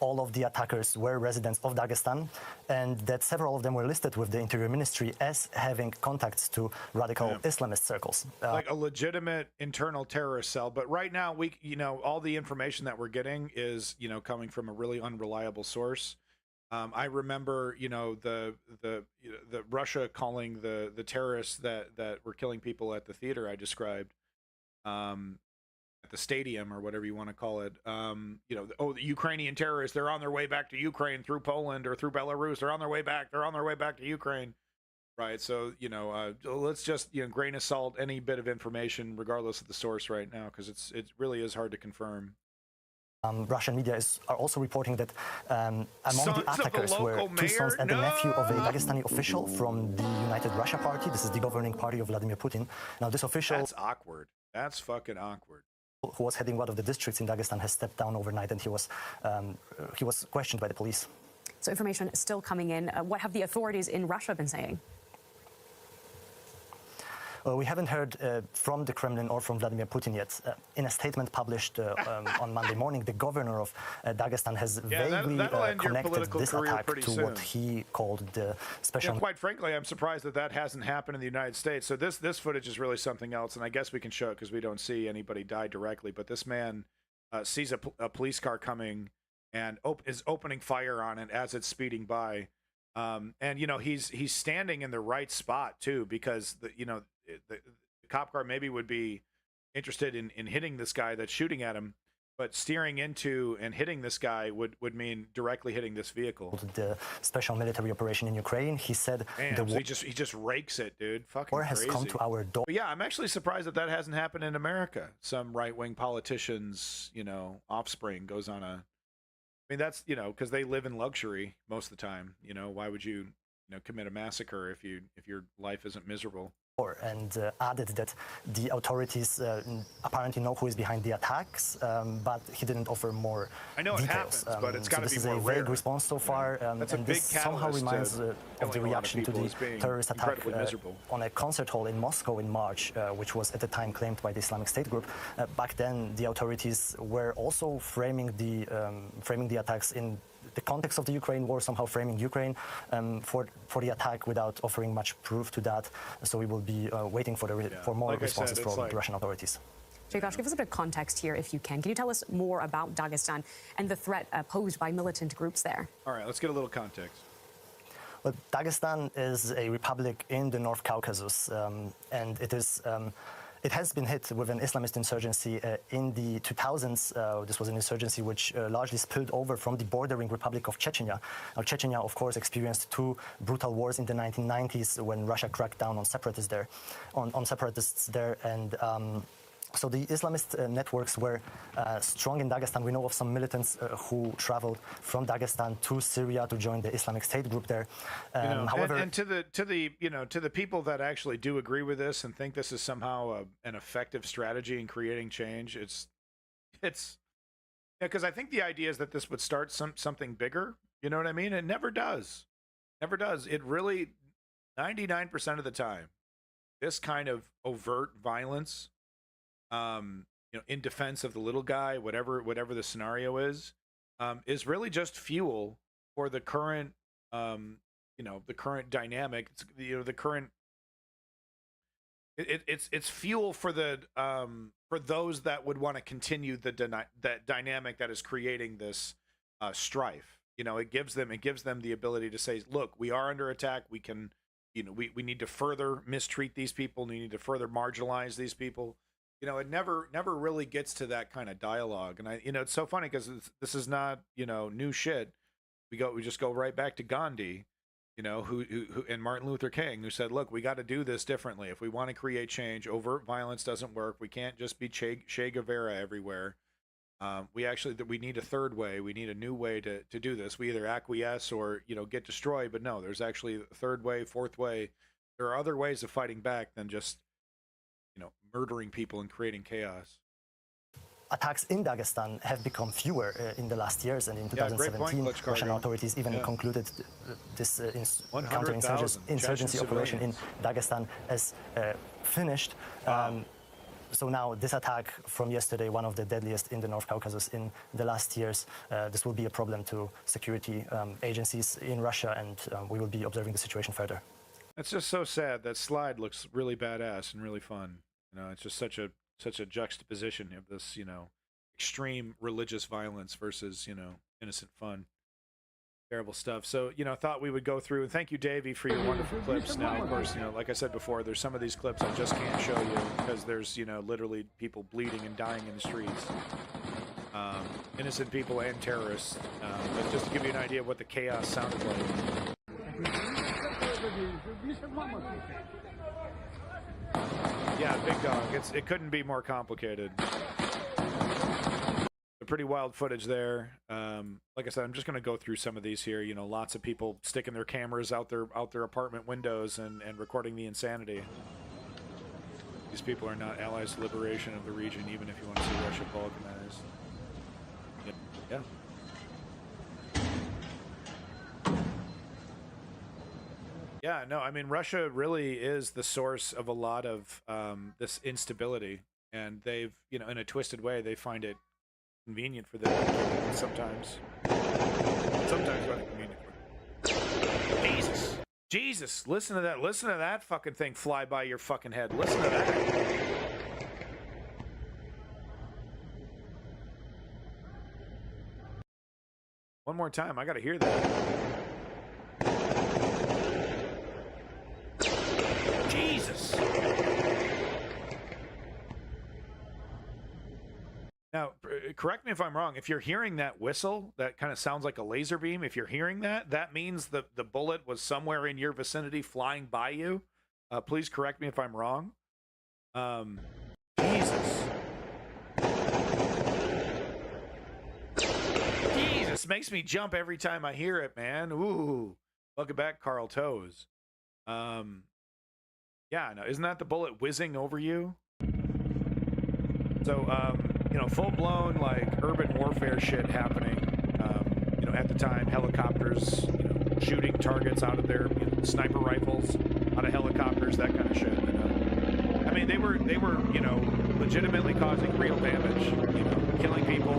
all of the attackers were residents of Dagestan and that several of them were listed with the Interior Ministry as having contacts to radical Islamist circles. Like a legitimate internal terrorist cell. But right now, all the information that we're getting is, coming from a really unreliable source. I remember, the Russia calling the terrorists that were killing people at the theater I described, at the stadium or whatever you want to call it. The Ukrainian terrorists, they're on their way back to Ukraine through Poland or through Belarus. They're on their way back. They're on their way back to Ukraine. Right. So, let's just, grain of salt any bit of information, regardless of the source right now, because it really is hard to confirm. Russian media are also reporting that among the attackers were two sons and the nephew of a Dagestani official from the United Russia Party. This is the governing party of Vladimir Putin. Now, this official... That's awkward. That's fucking awkward. ...who was heading one of the districts in Dagestan has stepped down overnight, and he was questioned by the police. So information is still coming in. What have the authorities in Russia been saying? We haven't heard from the Kremlin or from Vladimir Putin yet. In a statement published on Monday morning, the governor of Dagestan has vaguely connected this attack to what he called the special... Yeah, quite frankly, I'm surprised that hasn't happened in the United States. So this footage is really something else, and I guess we can show it because we don't see anybody die directly. But this man sees a police car coming and is opening fire on it as it's speeding by. And, he's standing in the right spot, too, because, the cop car maybe would be interested in hitting this guy that's shooting at him, but steering into and hitting this guy would mean directly hitting this vehicle. The special military operation in Ukraine, he said... Damn, so he just rakes it, dude. Fucking war has come to our door. But yeah, I'm actually surprised that hasn't happened in America. Some right-wing politician's, offspring goes on a... I mean, that's, because they live in luxury most of the time. Why would you, commit a massacre if your life isn't miserable? And added that the authorities apparently know who is behind the attacks, but he didn't offer more I know details. It happens, but it's got to be more rare. This is a vague response so far, and this somehow reminds of the reaction to the terrorist attack on a concert hall in Moscow in March, which was at the time claimed by the Islamic State group. Back then, the authorities were also framing the attacks in the context of the Ukraine war, somehow framing Ukraine for the attack without offering much proof to that. So we will be waiting for more responses from the Russian authorities. Jaygosh, give us a bit of context here, if you can. Can you tell us more about Dagestan and the threat posed by militant groups there? All right, let's get a little context. Well, Dagestan is a republic in the North Caucasus, and it is... It has been hit with an Islamist insurgency in the 2000s. This was an insurgency which largely spilled over from the bordering Republic of Chechnya. Now, Chechnya, of course, experienced two brutal wars in the 1990s when Russia cracked down on separatists there, and so the Islamist networks were strong in Dagestan. We know of some militants who traveled from Dagestan to Syria to join the Islamic State group there. However, and to the people that actually do agree with this and think this is somehow an effective strategy in creating change, it's because I think the idea is that this would start something bigger. You know what I mean? It never does. Never does. It really, 99% of the time, this kind of overt violence, in defense of the little guy, whatever the scenario is really just fuel for the current, the current dynamic. It's fuel for for those that would want to continue that dynamic that is creating this strife. It gives them the ability to say, look, we are under attack. We can, we need to further mistreat these people. We need to further marginalize these people. It never really gets to that kind of dialogue. And it's so funny because this is not, new shit. We just go right back to Gandhi, who and Martin Luther King, who said, look, we got to do this differently. If we want to create change, overt violence doesn't work. We can't just be Che Guevara everywhere. We need a third way. We need a new way to do this. We either acquiesce or, get destroyed. But no, there's actually a third way, fourth way. There are other ways of fighting back than just, murdering people and creating chaos. Attacks in Dagestan have become fewer in the last years, and in 2017, Russian authorities even concluded this counterinsurgency operation in Dagestan as finished. So now this attack from yesterday, one of the deadliest in the North Caucasus in the last years, this will be a problem to security agencies in Russia, and we will be observing the situation further. It's just so sad. That slide looks really badass and really fun. You know, it's just such a juxtaposition of this, you know, extreme religious violence versus, you know, innocent fun. Terrible stuff. So, you know, thought we would go through, and thank you, Davey, for your wonderful clips. Now, of course, you know, like I said before, there's some of these clips I just can't show you because there's, you know, literally people bleeding and dying in the streets. Innocent people and terrorists. But just to give you an idea of what the chaos sounded like. Yeah, big dog. It couldn't be more complicated. Pretty wild footage there. Like I said, I'm just going to go through some of these here. You know, lots of people sticking their cameras out their apartment windows and recording the insanity. These people are not allies to liberation of the region, even if you want to see Russia balkanized. Yeah, no, I mean, Russia really is the source of a lot of this instability, and they've, you know, in a twisted way, they find it convenient for them sometimes. Sometimes not convenient for them. Jesus, listen to that fucking thing fly by your fucking head. Listen to that. One more time, I gotta hear that. Jesus. Now, correct me if I'm wrong. If you're hearing that whistle, that kind of sounds like a laser beam. If you're hearing that, that means the bullet was somewhere in your vicinity flying by you. Please correct me if I'm wrong. Jesus. Jesus, makes me jump every time I hear it, man. Ooh. Welcome back, Carl Toes. Yeah, no, isn't that the bullet whizzing over you? So, you know, full-blown, like, urban warfare shit happening. You know, at the time, helicopters, you know, shooting targets out of their, you know, sniper rifles, out of helicopters, that kind of shit, you know. I mean, they were, you know, legitimately causing real damage, you know, killing people.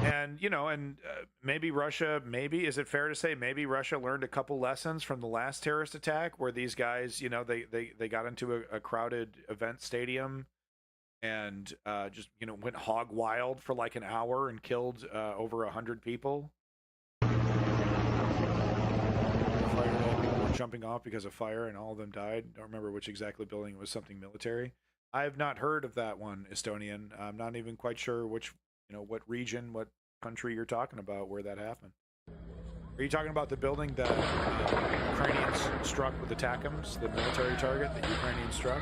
And, you know, and maybe Russia, is it fair to say, maybe Russia learned a couple lessons from the last terrorist attack where these guys, you know, they got into a crowded event stadium and just, you know, went hog wild for like an hour and killed over 100 people. People were jumping off because of fire and all of them died. Don't remember which exactly building. It was something military. I have not heard of that one, Estonian. I'm not even quite sure which, you know, what region, what country you're talking about where that happened. Are you talking about the building that Ukrainians struck with the ATACMS, the military target that Ukrainians struck?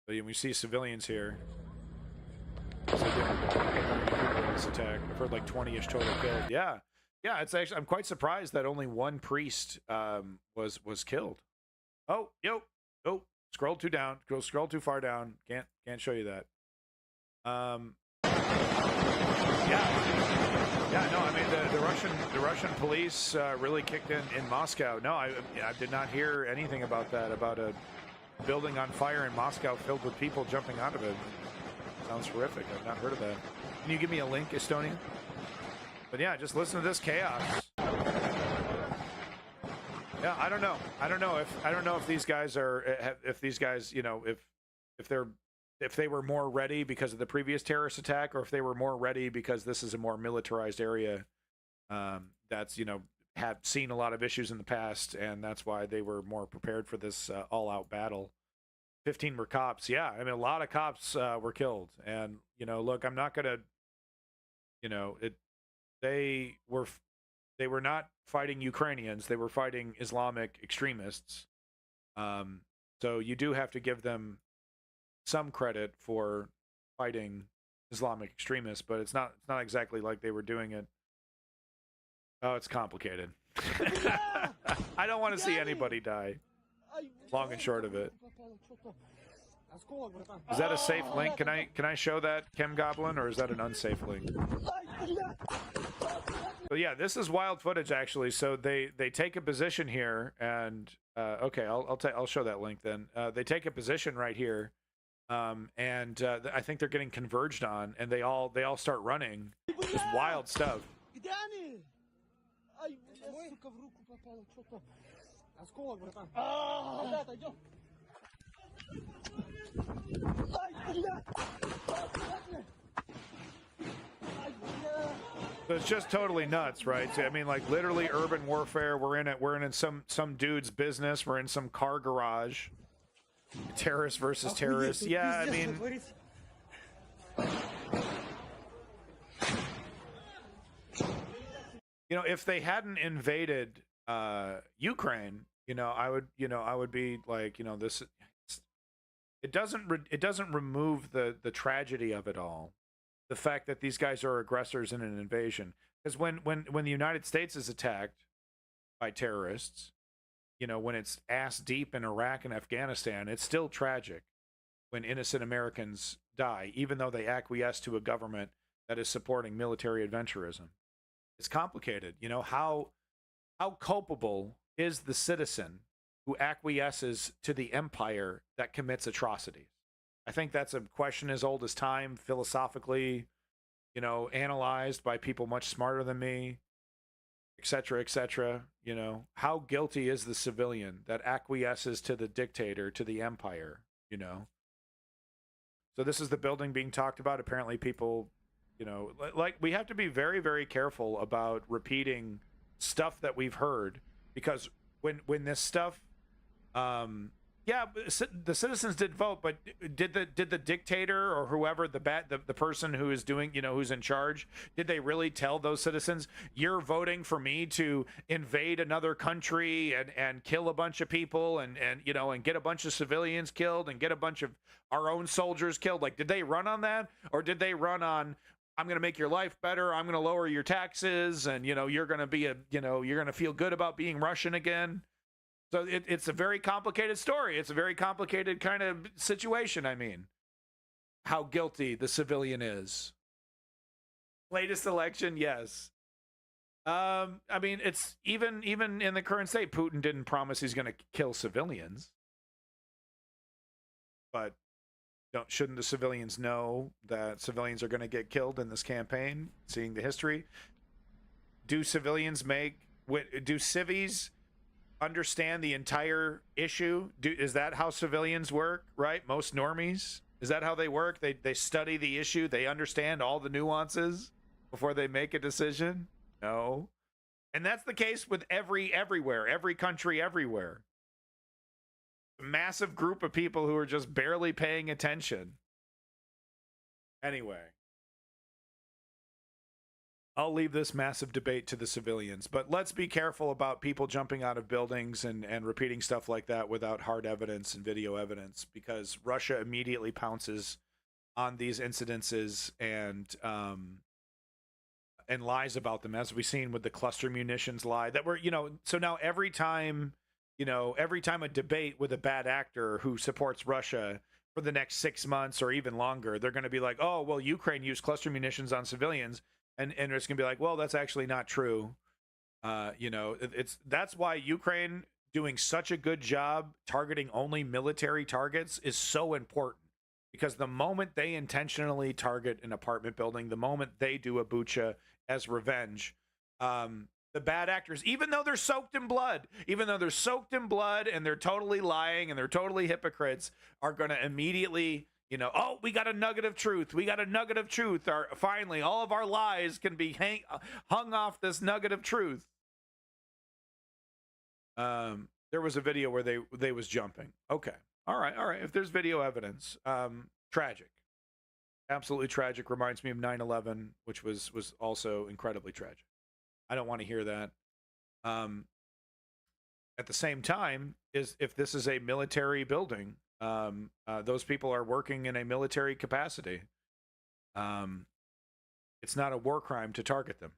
So we see civilians here. So this attack. I've heard like 20-ish total killed. Yeah, it's actually. I'm quite surprised that only one priest was killed. Oh, scroll too down. Scroll too far down. Can't show you that. Yeah. No, I mean the Russian police really kicked in Moscow. No, I did not hear anything about that. About a building on fire in Moscow filled with people jumping out of it. Sounds horrific. I've not heard of that. Can you give me a link, Estonia? But yeah, just listen to this chaos. Yeah, I don't know if these guys are, if these guys, you know, if they were more ready because of the previous terrorist attack, or if they were more ready because this is a more militarized area that's, you know, have seen a lot of issues in the past, and that's why they were more prepared for this all-out battle. 15 were cops. Yeah, I mean, a lot of cops were killed. And, you know, look, I'm not going to, you know, they were not fighting Ukrainians. They were fighting Islamic extremists. So you do have to give them some credit for fighting Islamic extremists, but it's not exactly like they were doing it. Oh, it's complicated. I don't want to see anybody die. Long and short of it. Is that a safe link? Can I show that, Chem Goblin, or is that an unsafe link? So yeah, this is wild footage actually. So they take a position here, and okay, I'll show that link then. They take a position right here, and I think they're getting converged on, and they all start running. Just wild stuff. So it's just totally nuts, right? So, I mean, like literally urban warfare. We're in some dude's business. We're in some car garage. Terrorists versus terrorists. Yeah, I mean, you know, if they hadn't invaded Ukraine, I would be like, this. It doesn't remove the tragedy of it all. The fact that these guys are aggressors in an invasion, because when the United States is attacked by terrorists, when it's ass deep in Iraq and Afghanistan, it's still tragic when innocent Americans die, even though they acquiesce to a government that is supporting military adventurism. It's complicated. How culpable is the citizen who acquiesces to the empire that commits atrocities? I think that's a question as old as time, philosophically, analyzed by people much smarter than me, et cetera, et cetera. How guilty is the civilian that acquiesces to the dictator, to the empire, So this is the building being talked about. Apparently people, like we have to be very, very careful about repeating stuff that we've heard, because when this stuff, yeah, the citizens did vote, but did the dictator or whoever, the person who is doing, who's in charge, did they really tell those citizens, you're voting for me to invade another country and kill a bunch of people and get a bunch of civilians killed and get a bunch of our own soldiers killed? Like, did they run on that, or did they run on, I'm going to make your life better, I'm going to lower your taxes, and you're going to be you're going to feel good about being Russian again? So it's a very complicated story. It's a very complicated kind of situation. I mean, how guilty the civilian is. Latest election, yes. I mean, it's even in the current state, Putin didn't promise he's going to kill civilians. But shouldn't the civilians know that civilians are going to get killed in this campaign, seeing the history? Do civvies understand the entire issue? Is that how civilians work, right? Most normies, is that how they work? They study the issue, they understand all the nuances before they make a decision? No. And that's the case with everywhere, every country, everywhere. A massive group of people who are just barely paying attention. Anyway, I'll leave this massive debate to the civilians, but let's be careful about people jumping out of buildings and repeating stuff like that without hard evidence and video evidence, because Russia immediately pounces on these incidences and lies about them, as we've seen with the cluster munitions lie that were, so now every time a debate with a bad actor who supports Russia for the next 6 months or even longer, they're going to be like, oh, well, Ukraine used cluster munitions on civilians. And it's going to be like, well, that's actually not true. That's why Ukraine doing such a good job targeting only military targets is so important, because the moment they intentionally target an apartment building, the moment they do a bucha as revenge, the bad actors, even though they're soaked in blood and they're totally lying and they're totally hypocrites, are going to immediately, oh, we got a nugget of truth. Finally, all of our lies can be hung off this nugget of truth. There was a video where they was jumping. Okay. All right. If there's video evidence, tragic. Absolutely tragic. Reminds me of 9/11, which was also incredibly tragic. I don't want to hear that. At the same time, if this is a military building, those people are working in a military capacity. It's not a war crime to target them.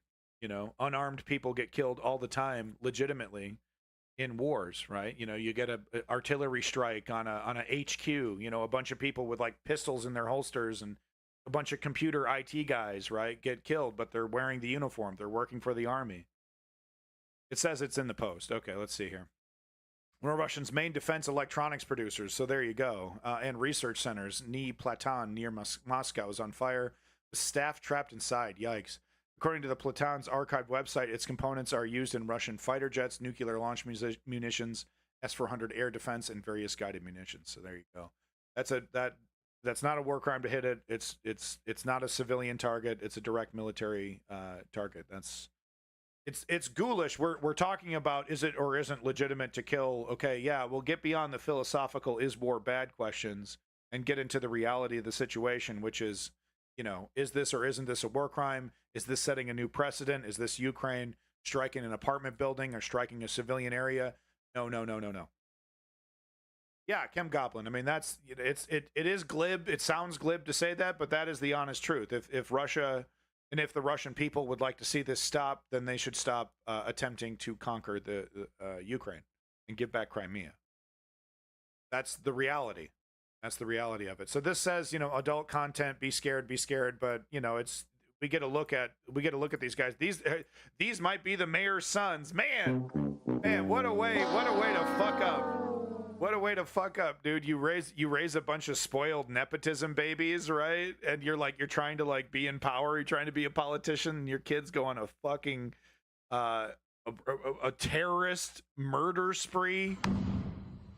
Unarmed people get killed all the time, legitimately, in wars, right? You get a artillery strike on a HQ. A bunch of people with like pistols in their holsters and a bunch of computer IT guys, right, get killed, but they're wearing the uniform. They're working for the army. It says it's in the post. Okay, let's see here. One of Russia's main defense electronics producers, so there you go, and research centers, Ni Platan near Moscow, is on fire, with staff trapped inside. Yikes. According to the Platan's archive website, its components are used in Russian fighter jets, nuclear launch munitions, S-400 air defense, and various guided munitions. So there you go. That's not a war crime to hit it. It's not a civilian target. It's a direct military target. It's ghoulish. We're talking about, is it or isn't legitimate to kill? Okay, yeah, we'll get beyond the philosophical is war bad questions and get into the reality of the situation, which is, you know, is this or isn't this a war crime? Is this setting a new precedent? Is this Ukraine striking an apartment building or striking a civilian area? No. Yeah, Kim Goblin. I mean, it is glib. It sounds glib to say that, but that is the honest truth. If Russia and if the Russian people would like to see this stop, then they should stop attempting to conquer the Ukraine and give back Crimea. That's the reality. That's the reality of it. So this says, you know, adult content, be scared, but you know, we get a look at these guys. These might be the mayor's sons. Man, what a way to fuck up. What a way to fuck up, dude. You raise a bunch of spoiled nepotism babies, right? And you're trying to like be in power, you're trying to be a politician, and your kids go on a fucking a terrorist murder spree.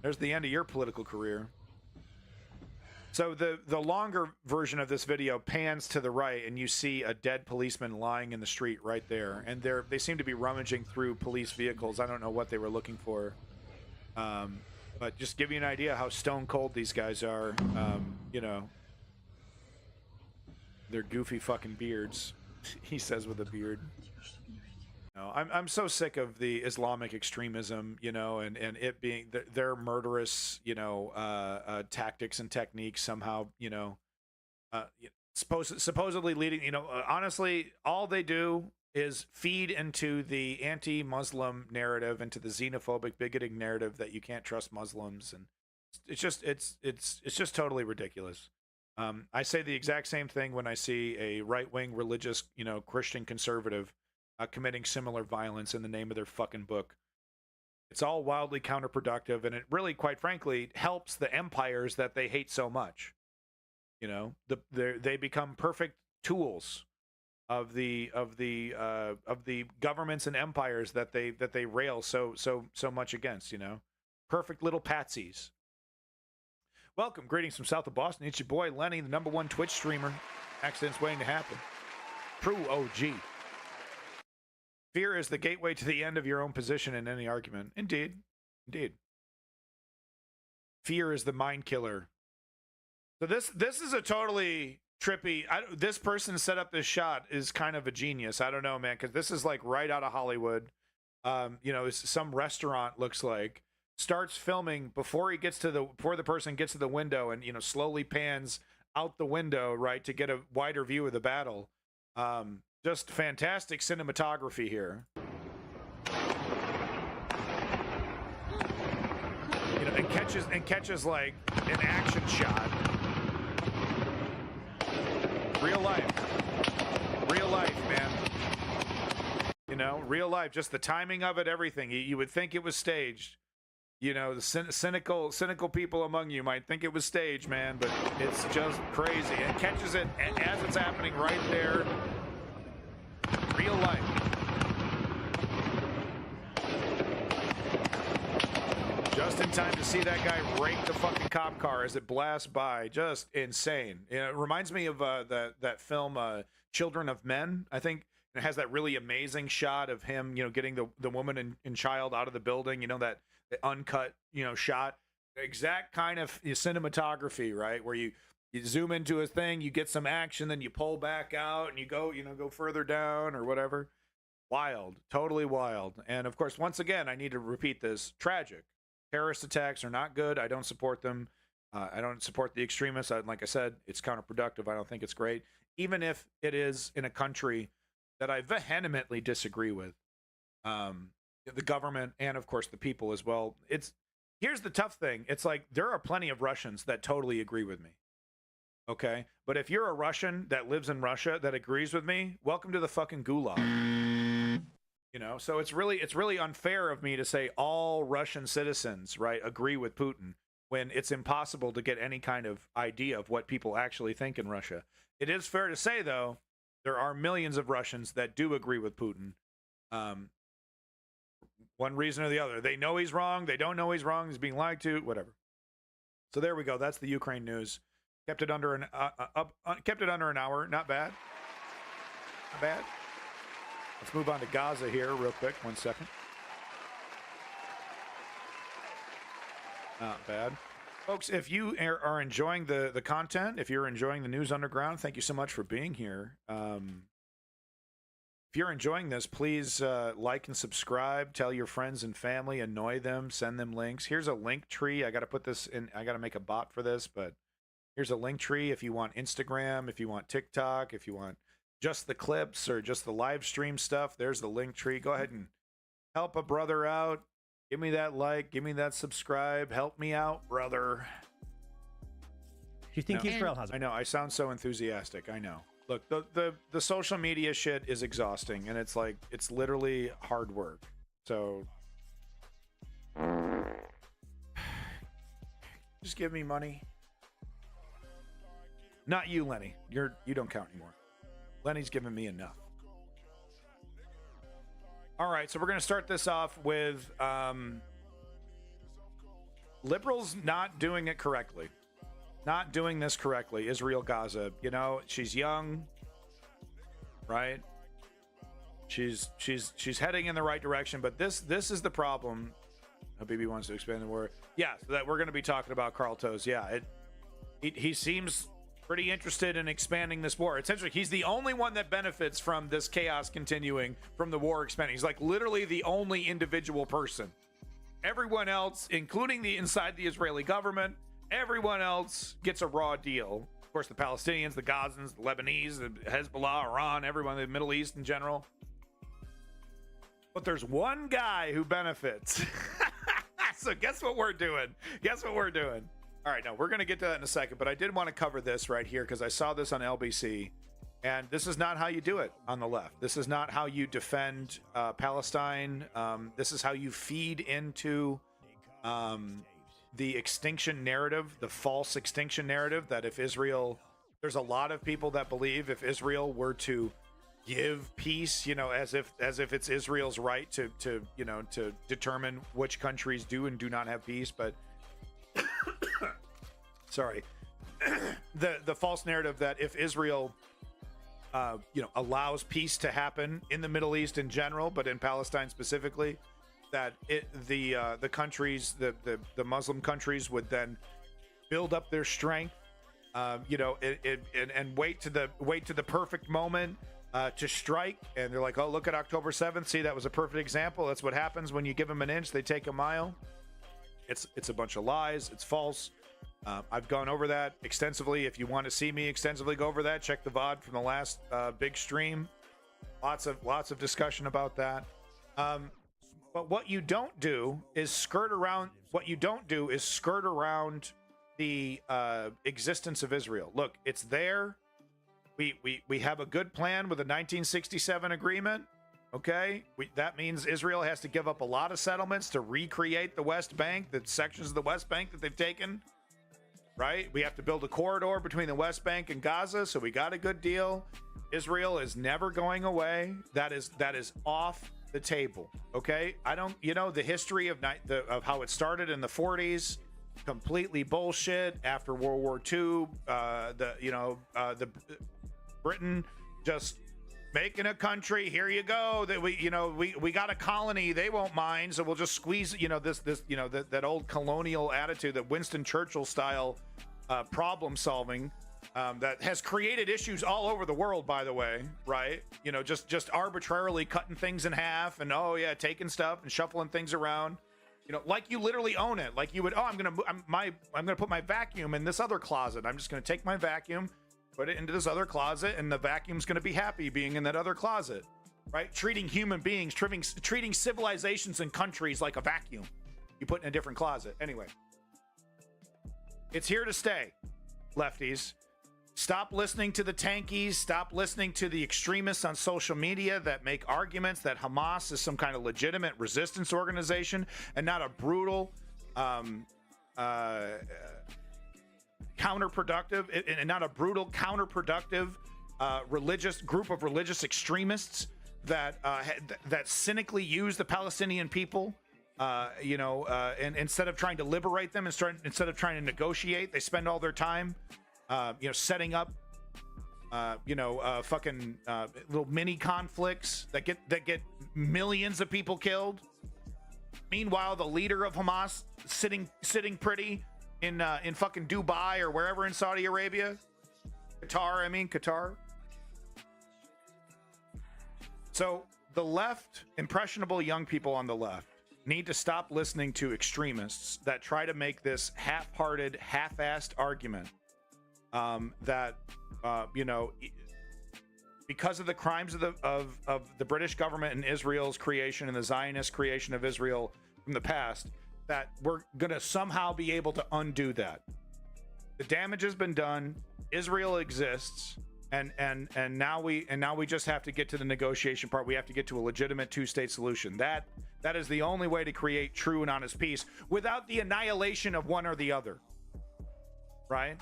There's the end of your political career. So the longer version of this video pans to the right, and you see a dead policeman lying in the street right there. And they seem to be rummaging through police vehicles. I don't know what they were looking for. But just give you an idea how stone cold these guys are. You know, their goofy fucking beards. He says with a beard. No, I'm so sick of the Islamic extremism, you know, and it being their murderous, you know, tactics and techniques somehow, you know, supposedly leading, you know, honestly, all they do is feed into the anti-Muslim narrative, into the xenophobic, bigoted narrative that you can't trust Muslims, and it's just totally ridiculous. I say the exact same thing when I see a right-wing religious, you know, Christian conservative committing similar violence in the name of their fucking book. It's all wildly counterproductive, and it really, quite frankly, helps the empires that they hate so much. You know, they become perfect tools of the governments and empires that they rail so much against, you know. Perfect little patsies. Welcome, greetings from south of Boston. It's your boy Lenny, the #1 Twitch streamer. Accidents waiting to happen. True OG. Fear is the gateway to the end of your own position in any argument. Indeed. Fear is the mind killer. So this is a totally trippy. This person set up this shot is kind of a genius. I don't know, man, because this is like right out of Hollywood. You know, some restaurant looks like starts filming before the person gets to the window, and you know, slowly pans out the window, right, to get a wider view of the battle. Just fantastic cinematography here. You know, and catches like an action shot. Real life, man. You know, real life. Just the timing of it, everything. You would think it was staged. You know, the cynical people among you might think it was staged, man, but it's just crazy. And catches it as it's happening right there. Real life. Just in time to see that guy rake the fucking cop car as it blasts by. Just insane. You know, it reminds me of that film Children of Men. I think it has that really amazing shot of him, you know, getting the woman and child out of the building. You know, that uncut, you know, shot. Exact kind of cinematography, right? Where you zoom into a thing, you get some action, then you pull back out and you go further down or whatever. Wild, totally wild. And of course, once again, I need to repeat this, tragic. Terrorist attacks are not good. I don't support them. I don't support the extremists. Like I said, it's counterproductive. I don't think it's great. Even if it is in a country that I vehemently disagree with. The government and of course the people as well. Here's the tough thing. It's like there are plenty of Russians that totally agree with me. Okay, but if you're a Russian that lives in Russia that agrees with me, welcome to the fucking gulag. You know, so it's really unfair of me to say all Russian citizens, right, agree with Putin when it's impossible to get any kind of idea of what people actually think in Russia. It is fair to say, though, there are millions of Russians that do agree with Putin. One reason or the other. They know he's wrong. They don't know he's wrong. He's being lied to. Whatever. So there we go. That's the Ukraine news. Kept it under an hour. Not bad. Not bad. Let's move on to Gaza here real quick. 1 second. Not bad. Folks, if you are enjoying the content, if you're enjoying the News Underground, thank you so much for being here. If you're enjoying this, please like and subscribe. Tell your friends and family. Annoy them. Send them links. Here's a link tree. I got to put this in. I got to make a bot for this, but here's a link tree if you want Instagram, if you want TikTok, if you want just the clips or just the live stream stuff. There's the link tree. Go ahead and help a brother out. Give me that like. Give me that subscribe. Help me out, brother. Do you think Israel has? I know. I sound so enthusiastic. I know. Look, the social media shit is exhausting, and it's like it's literally hard work. So just give me money. Not you, Lenny. You don't count anymore. Lenny's giving me enough. All right, so we're going to start this off with liberals not doing it correctly. Not doing this correctly. Israel, Gaza. You know, she's young, right? She's heading in the right direction, but this is the problem. Habibi wants to expand the word. Yeah, so that we're going to be talking about Karl Toes. Yeah, he seems pretty interested in expanding this war. Essentially, he's the only one that benefits from this chaos continuing, from the war expanding. He's like literally the only individual person. Everyone else, including inside the Israeli government, everyone else gets a raw deal. Of course, the Palestinians, the Gazans, the Lebanese, the Hezbollah, Iran, everyone in the Middle East in general. But there's one guy who benefits. So guess what we're doing? Guess what we're doing? All right, now we're going to get to that in a second, but I did want to cover this right here because I saw this on LBC, and this is not how you do it on the left. This is not how you defend Palestine. This is how you feed into the extinction narrative, the false extinction narrative that if Israel, there's a lot of people that believe if Israel were to give peace, you know, as if it's Israel's right to determine which countries do and do not have peace, but sorry, the false narrative that if Israel allows peace to happen in the Middle East in general, but in Palestine specifically, that the countries, the Muslim countries would then build up their strength, and wait to the perfect moment to strike. And they're like, oh, look at October 7th. See, that was a perfect example. That's what happens when you give them an inch, they take a mile. It's a bunch of lies. It's false. I've gone over that extensively. If you want to see me extensively go over that, check the VOD from the last big stream. Lots of discussion about that. But what you don't do is skirt around. What you don't do is skirt around the existence of Israel. Look, it's there. We have a good plan with the 1967 agreement. Okay, that means Israel has to give up a lot of settlements to recreate the West Bank, the sections of the West Bank that they've taken. Right? We have to build a corridor between the West Bank and Gaza, so we got a good deal. Israel is never going away. That is off the table. Okay, I don't. The history of how it started in the 40s, completely bullshit. After World War II, the Britain just making a country. Here you go. That we got a colony. They won't mind, so we'll just squeeze. That old colonial attitude, that Winston Churchill style problem solving. That has created issues all over the world, by the way, right? Just arbitrarily cutting things in half and taking stuff and shuffling things around. Like you literally own it. Like you would, I'm gonna put my vacuum in this other closet. I'm just gonna take my vacuum, put it into this other closet, and the vacuum's gonna be happy being in that other closet, right? Treating human beings, treating civilizations and countries like a vacuum. You put in a different closet. Anyway, it's here to stay, lefties. Stop listening to the tankies. Stop listening to the extremists on social media that make arguments that Hamas is some kind of legitimate resistance organization and not a brutal, counterproductive, and not a brutal, counterproductive religious group of religious extremists that that cynically use the Palestinian people. And instead of trying to liberate them, instead of trying to negotiate, they spend all their time, setting up, fucking little mini conflicts that get millions of people killed. Meanwhile, the leader of Hamas sitting pretty in fucking Dubai or wherever in Saudi Arabia, Qatar. So the left, impressionable young people on the left, need to stop listening to extremists that try to make this half-hearted, half-assed argument that because of the crimes of the British government and Israel's creation and the Zionist creation of Israel from the past, that we're gonna somehow be able to undo that. The damage has been done. Israel exists, and now we just have to get to the negotiation part. We have to get to a legitimate two-state solution. That is the only way to create true and honest peace without the annihilation of one or the other. Right?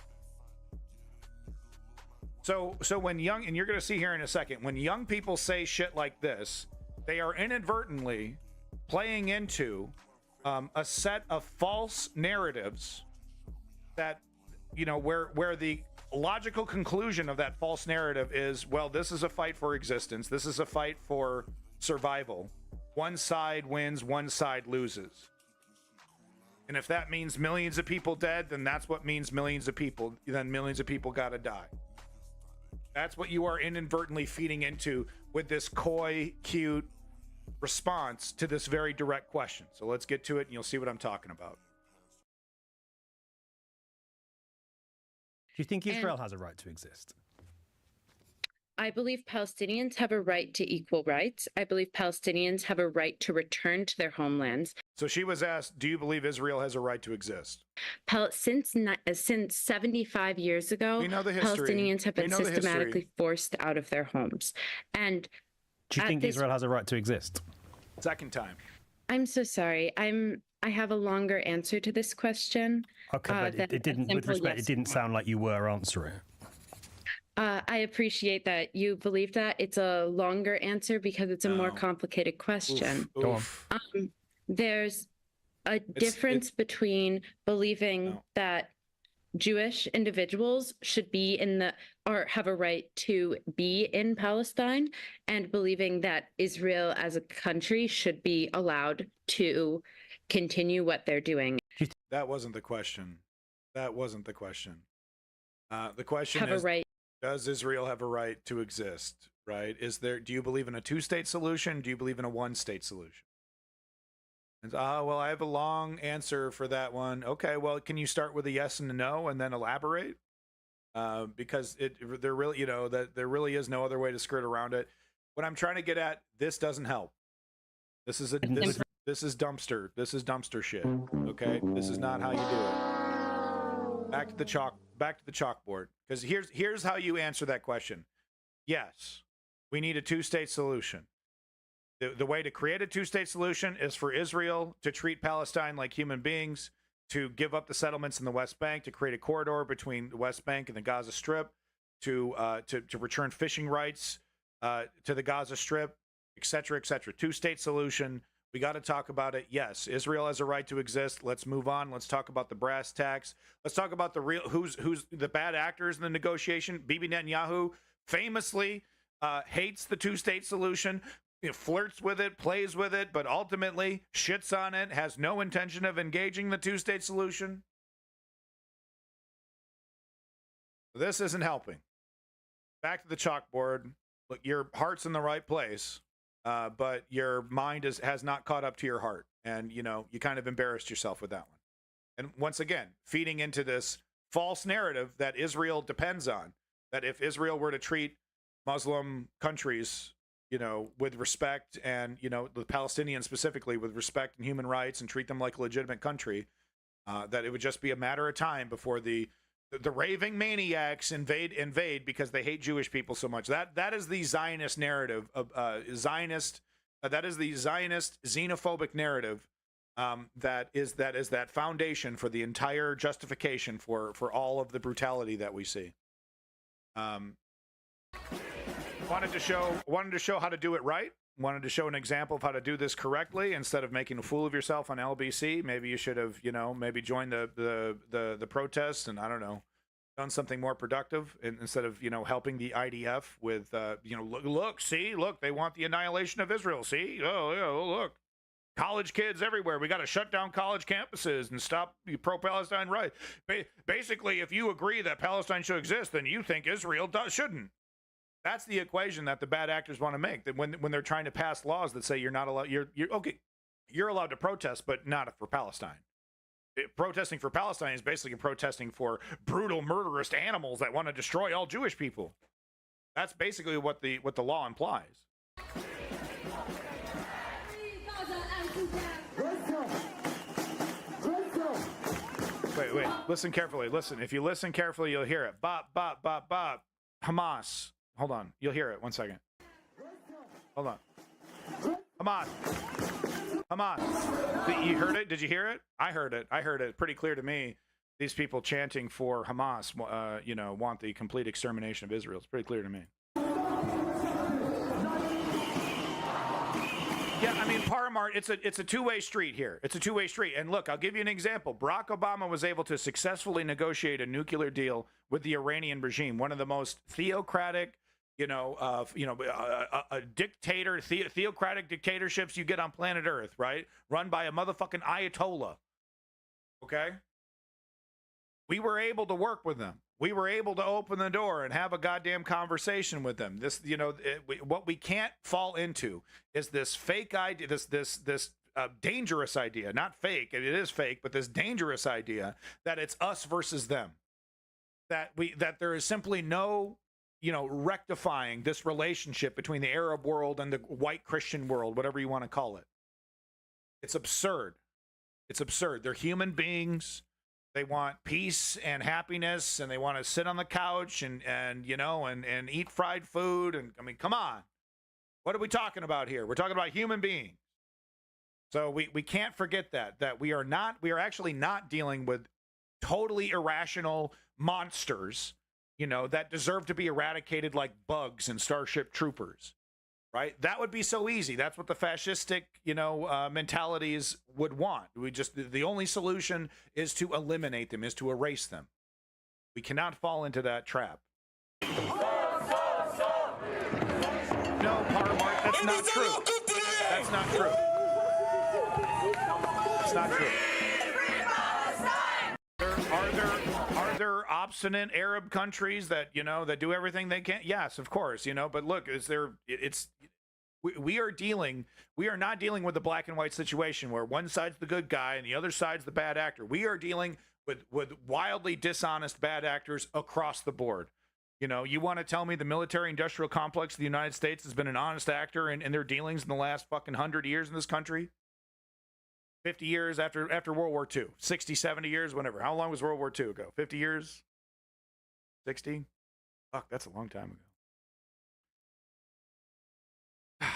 So when young, and you're going to see here in a second, when young people say shit like this, they are inadvertently playing into a set of false narratives that, where the logical conclusion of that false narrative is, well, this is a fight for existence. This is a fight for survival. One side wins, one side loses. And if that means millions of people dead, then that's what means millions of people. Then millions of people got to die. That's what you are inadvertently feeding into with this coy, cute response to this very direct question. So let's get to it and you'll see what I'm talking about. Do you think Israel has a right to exist? I believe Palestinians have a right to equal rights. I believe Palestinians have a right to return to their homelands. So she was asked, do you believe Israel has a right to exist? Since 75 years ago, we know the history. Palestinians have been systematically forced out of their homes. And do you think Israel has a right to exist? Second time. I'm so sorry. I have a longer answer to this question. Okay, but it didn't, with respect, it didn't sound like you were answering. I appreciate that you believe that. It's a longer answer because it's a more complicated question. Go on. There's a difference between believing that Jewish individuals should be or have a right to be in Palestine and believing that Israel as a country should be allowed to continue what they're doing. That wasn't the question. The question is, does Israel have a right to exist? Right? Do you believe in a two-state solution? Do you believe in a one-state solution? And well, I have a long answer for that one. Okay, well, can you start with a yes and a no and then elaborate? Because there really is no other way to skirt around it. What I'm trying to get at, this doesn't help. This is dumpster. This is dumpster shit. Okay, this is not how you do it. Back to the chalkboard. Because here's how you answer that question. Yes, we need a two-state solution. The way to create a two-state solution is for Israel to treat Palestine like human beings, to give up the settlements in the West Bank, to create a corridor between the West Bank and the Gaza Strip, to return fishing rights to the Gaza Strip, etc., etc. Two-state solution. We got to talk about it. Yes, Israel has a right to exist. Let's move on. Let's talk about the brass tacks. Let's talk about the real who's the bad actors in the negotiation. Bibi Netanyahu famously hates the two-state solution. Flirts with it, plays with it, but ultimately shits on it, has no intention of engaging the two-state solution. This isn't helping. Back to the chalkboard. Look, your heart's in the right place, but your mind has not caught up to your heart. And, you kind of embarrassed yourself with that one. And once again, feeding into this false narrative that Israel depends on, that if Israel were to treat Muslim countries with respect, and, the Palestinians specifically with respect and human rights, and treat them like a legitimate country, that it would just be a matter of time before the the raving maniacs invade because they hate Jewish people so much. That is the Zionist narrative of Zionist. That is the Zionist xenophobic narrative. That is that foundation for the entire justification for all of the brutality that we see. Wanted to show how to do it right. Wanted to show an example of how to do this correctly instead of making a fool of yourself on LBC. Maybe you should have, maybe joined the protests and I don't know, done something more productive instead of, helping the IDF with, look, they want the annihilation of Israel. See, look, college kids everywhere. We got to shut down college campuses and stop pro-Palestine right. Basically, if you agree that Palestine should exist, then you think Israel shouldn't. That's the equation that the bad actors want to make. That when they're trying to pass laws that say you're not allowed, you're okay, you're allowed to protest, but not for Palestine. Protesting for Palestine is basically protesting for brutal, murderous animals that want to destroy all Jewish people. That's basically what the law implies. Wait. Listen carefully. Listen. If you listen carefully, you'll hear it. Bop, bop, bop, bop. Hamas. Hold on. You'll hear it. 1 second. Hold on. Hamas. Hamas. You heard it? Did you hear it? I heard it. I heard it. Pretty clear to me. These people chanting for Hamas, want the complete extermination of Israel. It's pretty clear to me. Yeah, I mean, Paramart, it's a two-way street here. It's a two-way street. And look, I'll give you an example. Barack Obama was able to successfully negotiate a nuclear deal with the Iranian regime, one of the most theocratic, theocratic dictatorships you get on planet Earth, right? Run by a motherfucking Ayatollah. Okay? We were able to work with them. We were able to open the door and have a goddamn conversation with them. This, what we can't fall into is this fake idea, this dangerous idea, not fake, it is fake, but this dangerous idea that it's us versus them. That there is simply no, rectifying this relationship between the Arab world and the white Christian world, whatever you want to call it. It's absurd. It's absurd. They're human beings. They want peace and happiness, and they want to sit on the couch and eat fried food. And I mean, come on. What are we talking about here? We're talking about human beings. So we can't forget that we are actually not dealing with totally irrational monsters, that deserve to be eradicated like bugs and Starship Troopers. Right? That would be so easy. That's what the fascistic, mentalities would want. The only solution is to eliminate them, is to erase them. We cannot fall into that trap. No, Paramart, that's not true. That's not true. It's not true. Are there obstinate Arab countries that that do everything they can? Yes, of course, but look, we are not dealing with a black and white situation where one side's the good guy and the other side's the bad actor. We are dealing with wildly dishonest bad actors across the board. You want to tell me the military industrial complex of the United States has been an honest actor in their dealings in the last fucking 100 years in this country? 50 years after World War II, 60, 70 years, whatever. How long was World War II ago? 50 years? 60? Fuck, that's a long time ago.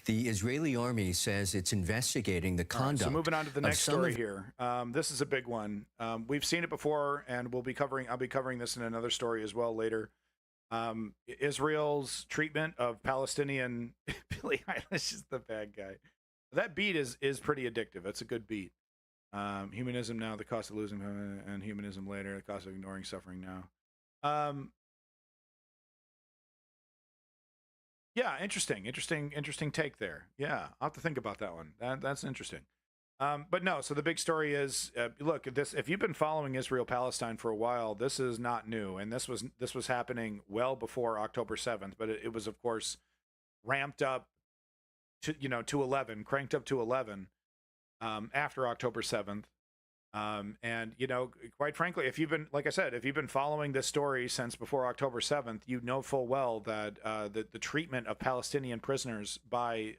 The Israeli army says it's investigating the conduct. So moving on to the next story here. This is a big one. We've seen it before, and I'll be covering this in another story as well later. Israel's treatment of Palestinian Billie Eilish is the bad guy. That beat is pretty addictive. It's a good beat. Humanism now, the cost of losing, and humanism later, the cost of ignoring suffering now. Yeah, interesting take there. Yeah, I'll have to think about that one. That's interesting. But no, so the big story is, look, if you've been following Israel-Palestine for a while, this is not new, and this was happening well before October 7th, but it was, of course, ramped up to 11, cranked up to 11 after October 7th. And quite frankly, if you've been following this story since before October 7th, you know full well that the treatment of Palestinian prisoners by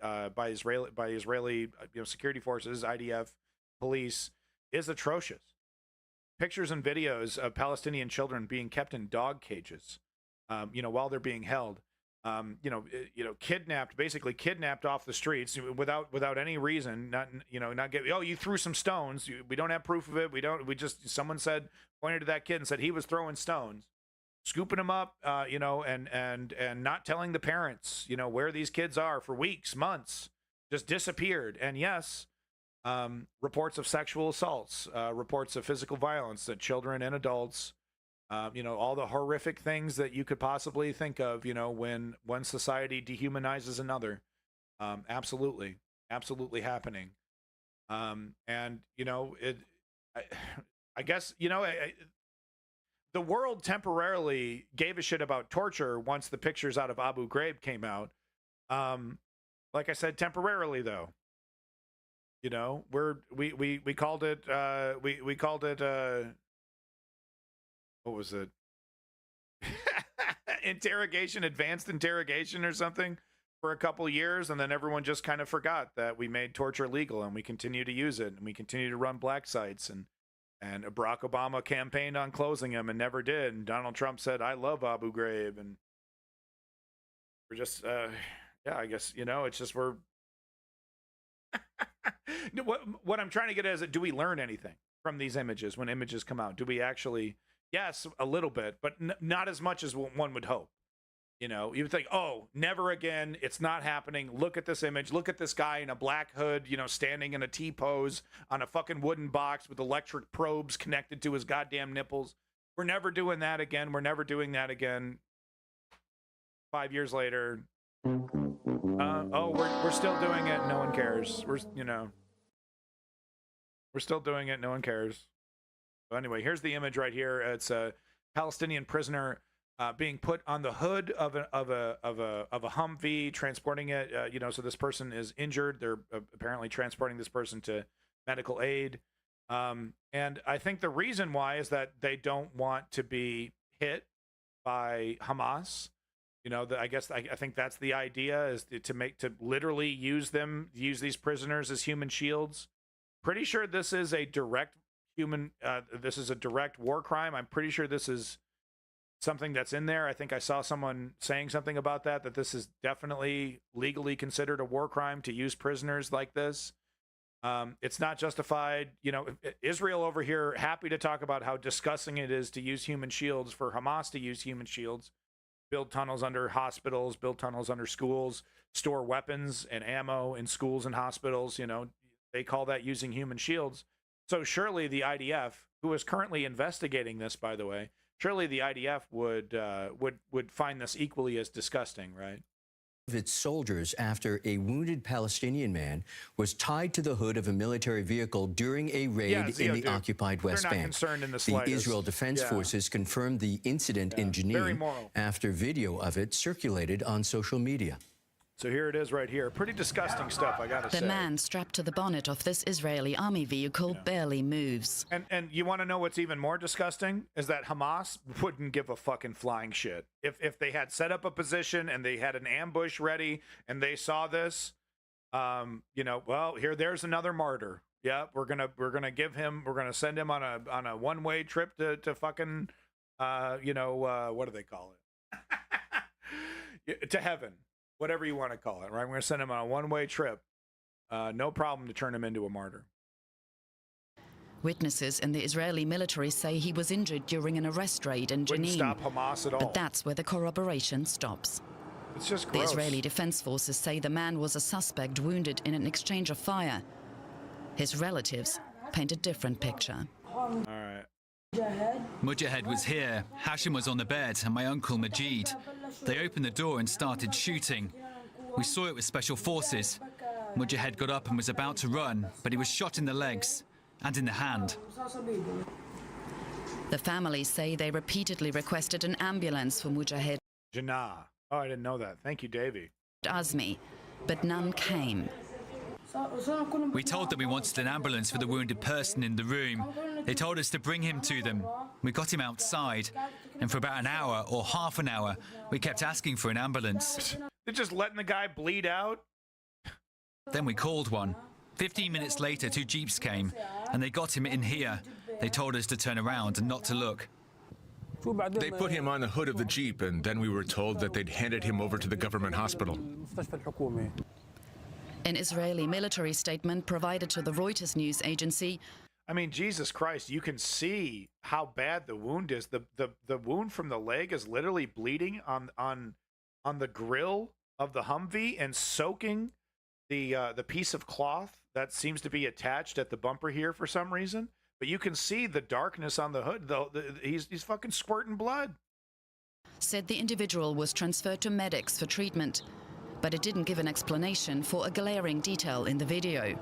Israeli security forces, IDF, police, is atrocious. pictures and videos of Palestinian children being kept in dog cages, while they're being held, basically kidnapped off the streets without any reason. You threw some stones. We don't have proof of it. Someone pointed to that kid and said he was throwing stones, scooping them up, and not telling the parents, where these kids are for weeks, months, just disappeared. And yes, reports of sexual assaults, reports of physical violence that children and adults, all the horrific things that you could possibly think of, when one society dehumanizes another. Absolutely happening. I guess, the world temporarily gave a shit about torture once the pictures out of Abu Ghraib came out. Like I said, temporarily though. We called it what was it? Advanced interrogation or something for a couple years, and then everyone just kind of forgot that we made torture legal, and we continue to use it, and we continue to run black sites, and Barack Obama campaigned on closing them and never did, and Donald Trump said, I love Abu Ghraib, and we're just I guess it's just we're what I'm trying to get at is, do we learn anything from these images when images come out? Do we actually? Yes, a little bit, but not as much as one would hope. You would think, oh, never again. It's not happening. Look at this image. Look at this guy in a black hood, standing in a T pose on a fucking wooden box with electric probes connected to his goddamn nipples. We're never doing that again. We're never doing that again. 5 years later, we're still doing it. No one cares. We're still doing it. No one cares. So anyway, here's the image right here. It's a Palestinian prisoner being put on the hood of a Humvee, transporting it. So this person is injured. They're apparently transporting this person to medical aid. And I think the reason why is that they don't want to be hit by Hamas. I think that's the idea, is to literally use these prisoners as human shields. Pretty sure this is a direct direct war crime. I'm pretty sure this is something that's in there. I think I saw someone saying something about that this is definitely legally considered a war crime to use prisoners like this. It's not justified. Israel over here, happy to talk about how disgusting it is to use human shields, for Hamas to use human shields, build tunnels under hospitals, build tunnels under schools, store weapons and ammo in schools and hospitals. They call that using human shields. So surely the IDF, who is currently investigating this, by the way, surely the IDF would find this equally as disgusting, right? Of its soldiers after a wounded Palestinian man was tied to the hood of a military vehicle during a raid in the occupied West Bank. The Israel Defense Forces confirmed the incident in Jenin after video of it circulated on social media. So here it is right here. Pretty disgusting stuff, I gotta say. The man strapped to the bonnet of this Israeli army vehicle barely moves. And you want to know what's even more disgusting? Is that Hamas wouldn't give a fucking flying shit. If they had set up a position and they had an ambush ready and they saw this, there's another martyr. Yeah, we're gonna send him on a one-way trip to fucking what do they call it? To heaven. Whatever you want to call it, right? We're going to send him on a one-way trip. No problem to turn him into a martyr. Witnesses in the Israeli military say he was injured during an arrest raid in Jenin. Wouldn't stop Hamas at all. But that's where the corroboration stops. It's just gross. The Israeli Defense Forces say the man was a suspect wounded in an exchange of fire. His relatives paint a different picture. All right. Mujahid was here, Hashim was on the bed, and my uncle Majid. They opened the door and started shooting. We saw it with special forces. Mujahid got up and was about to run, but he was shot in the legs and in the hand. The families say they repeatedly requested an ambulance for Mujahid Jinnah. Oh, I didn't know that. Thank you, Davey. Azmi, but none came. We told them we wanted an ambulance for the wounded person in the room. They told us to bring him to them. We got him outside, and for about an hour or half an hour, we kept asking for an ambulance. They're just letting the guy bleed out? Then we called one. 15 minutes later, 2 jeeps came, and they got him in here. They told us to turn around and not to look. They put him on the hood of the Jeep, and then we were told that they'd handed him over to the government hospital. An Israeli military statement provided to the Reuters news agency. I mean, Jesus Christ, you can see how bad the wound is. The wound from the leg is literally bleeding on the grill of the Humvee and soaking the piece of cloth that seems to be attached at the bumper here for some reason. But you can see the darkness on the hood, though. He's fucking squirting blood. Said the individual was transferred to medics for treatment, but it didn't give an explanation for a glaring detail in the video.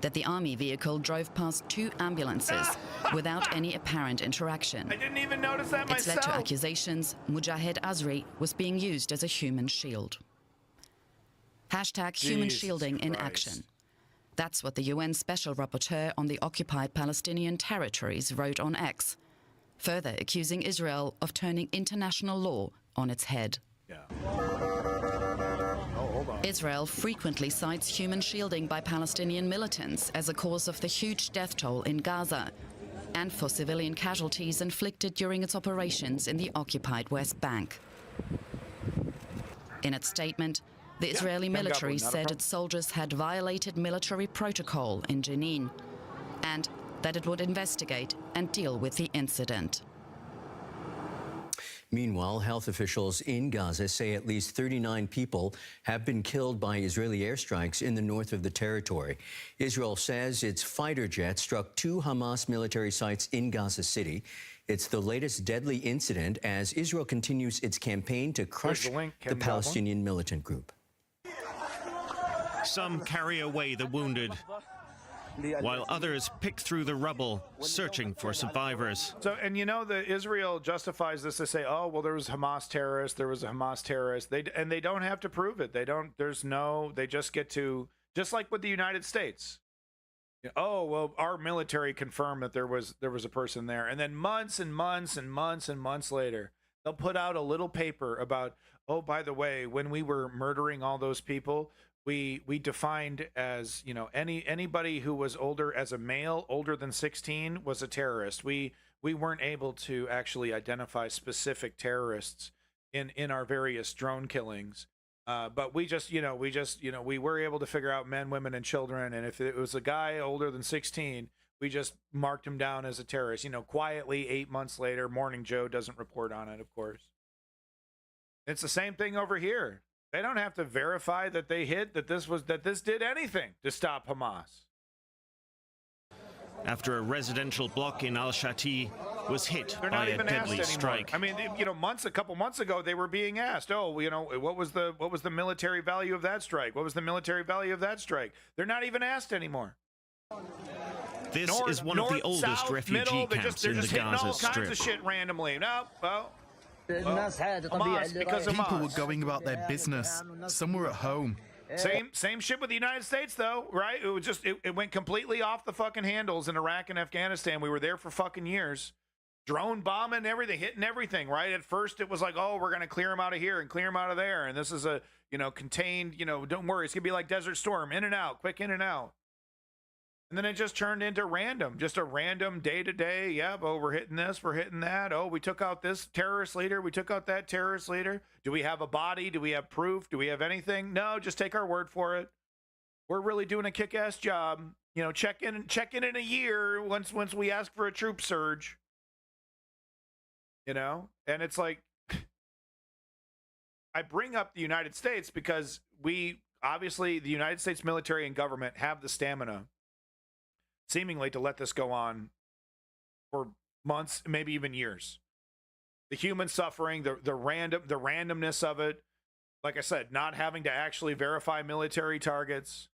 That the army vehicle drove past 2 ambulances without any apparent interaction. I didn't even notice that myself. It's led to accusations Mujahed Azri was being used as a human shield. Hashtag human shielding in action. That's what the UN Special Rapporteur on the occupied Palestinian territories wrote on X, further accusing Israel of turning international law on its head. Yeah. Israel frequently cites human shielding by Palestinian militants as a cause of the huge death toll in Gaza and for civilian casualties inflicted during its operations in the occupied West Bank. In its statement, the Israeli military said its soldiers had violated military protocol in Jenin and that it would investigate and deal with the incident. Meanwhile, health officials in Gaza say at least 39 people have been killed by Israeli airstrikes in the north of the territory. Israel says its fighter jet struck 2 Hamas military sites in Gaza City. It's the latest deadly incident as Israel continues its campaign to crush the Palestinian militant group. Some carry away the wounded, while others pick through the rubble, searching for survivors. So, and you know, Israel justifies this to say, oh, well, there was Hamas terrorist, there was a Hamas terrorist. They don't have to prove it. They just get to, just like with the United States. Oh, well, our military confirmed that there was a person there. And then months and months and months and months later, they'll put out a little paper about, oh, by the way, when we were murdering all those people, we defined as, you know, anybody who was older as a male, older than 16, was a terrorist. We weren't able to actually identify specific terrorists in our various drone killings. But we were able to figure out men, women, and children. And if it was a guy older than 16, we just marked him down as a terrorist. You know, quietly 8 months later, Morning Joe doesn't report on it, of course. It's the same thing over here. They don't have to verify that this did anything to stop Hamas. After a residential block in Al-Shati was hit by a deadly strike. I mean, you know, a couple months ago, they were being asked, oh, you know, what was the military value of that strike? What was the military value of that strike? They're not even asked anymore. This is one of the oldest refugee camps in the Gaza Strip. All kinds of shit randomly. No, well. People were going about their business. Some were at home. Same shit with the United States, though, right? It was just it went completely off the fucking handles in Iraq and Afghanistan. We were there for fucking years, drone bombing everything, hitting everything. Right? At first, it was like, oh, we're gonna clear them out of here and clear them out of there, and this is a contained. Don't worry, it's gonna be like Desert Storm, in and out, quick in and out. And then it just turned into just a random day-to-day. Yeah, oh, we're hitting this, we're hitting that. Oh, we took out this terrorist leader, we took out that terrorist leader. Do we have a body? Do we have proof? Do we have anything? No, just take our word for it. We're really doing a kick-ass job. You know, check in a year once we ask for a troop surge. You know, and it's like, I bring up the United States because the United States military and government have the stamina, seemingly, to let this go on for months, maybe even years. The human suffering, the randomness of it. Like I said, not having to actually verify military targets.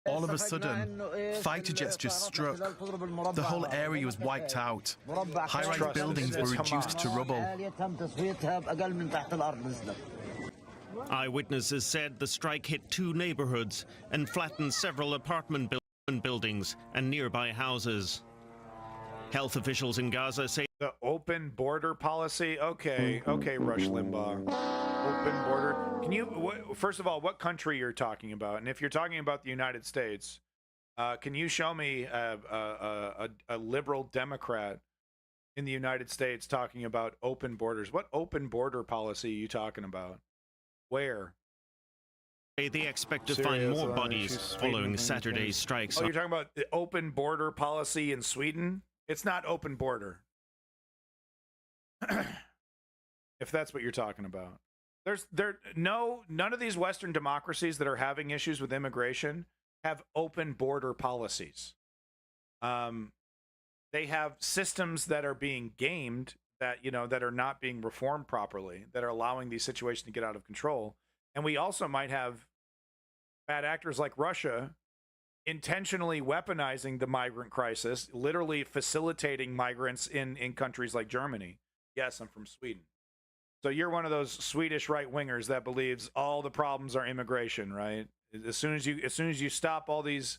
All of a sudden, fighter jets just struck. The whole area was wiped out. High-rise buildings were reduced to rubble. Eyewitnesses said the strike hit 2 neighborhoods and flattened several apartment buildings and nearby houses. Health officials in Gaza say the open border policy. Okay, Rush Limbaugh. Open border. Can you first of all, what country you're talking about? And if you're talking about the United States, Can you show me a liberal Democrat in the United States talking about open borders? What open border policy are you talking about? Where? They expect to find more bodies following Saturday's strikes. Oh, you're talking about the open border policy in Sweden? It's not open border. If that's what you're talking about. None of these Western democracies that are having issues with immigration have open border policies. They have systems that are being gamed, that that are not being reformed properly, that are allowing these situations to get out of control. And we also might have bad actors like Russia intentionally weaponizing the migrant crisis, literally facilitating migrants in countries like Germany. Yes, I'm from Sweden. So you're one of those Swedish right-wingers that believes all the problems are immigration, right? As soon as you stop all these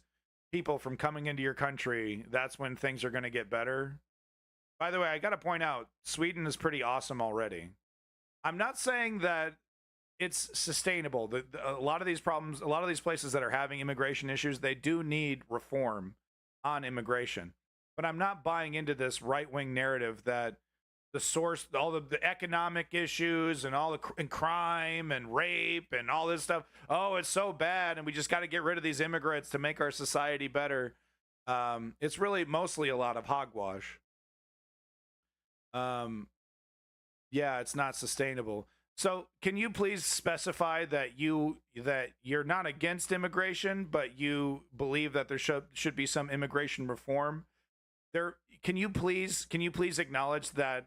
people from coming into your country, that's when things are going to get better. By the way, I got to point out, Sweden is pretty awesome already. I'm not saying that it's sustainable. A lot of these problems, a lot of these places that are having immigration issues, they do need reform on immigration. But I'm not buying into this right-wing narrative that the source, all the economic issues and all the crime and rape and all this stuff. Oh, it's so bad, and we just got to get rid of these immigrants to make our society better. It's really mostly a lot of hogwash. Yeah, it's not sustainable. So, can you please specify that you're not against immigration, but you believe that there should be some immigration reform? Can you please acknowledge that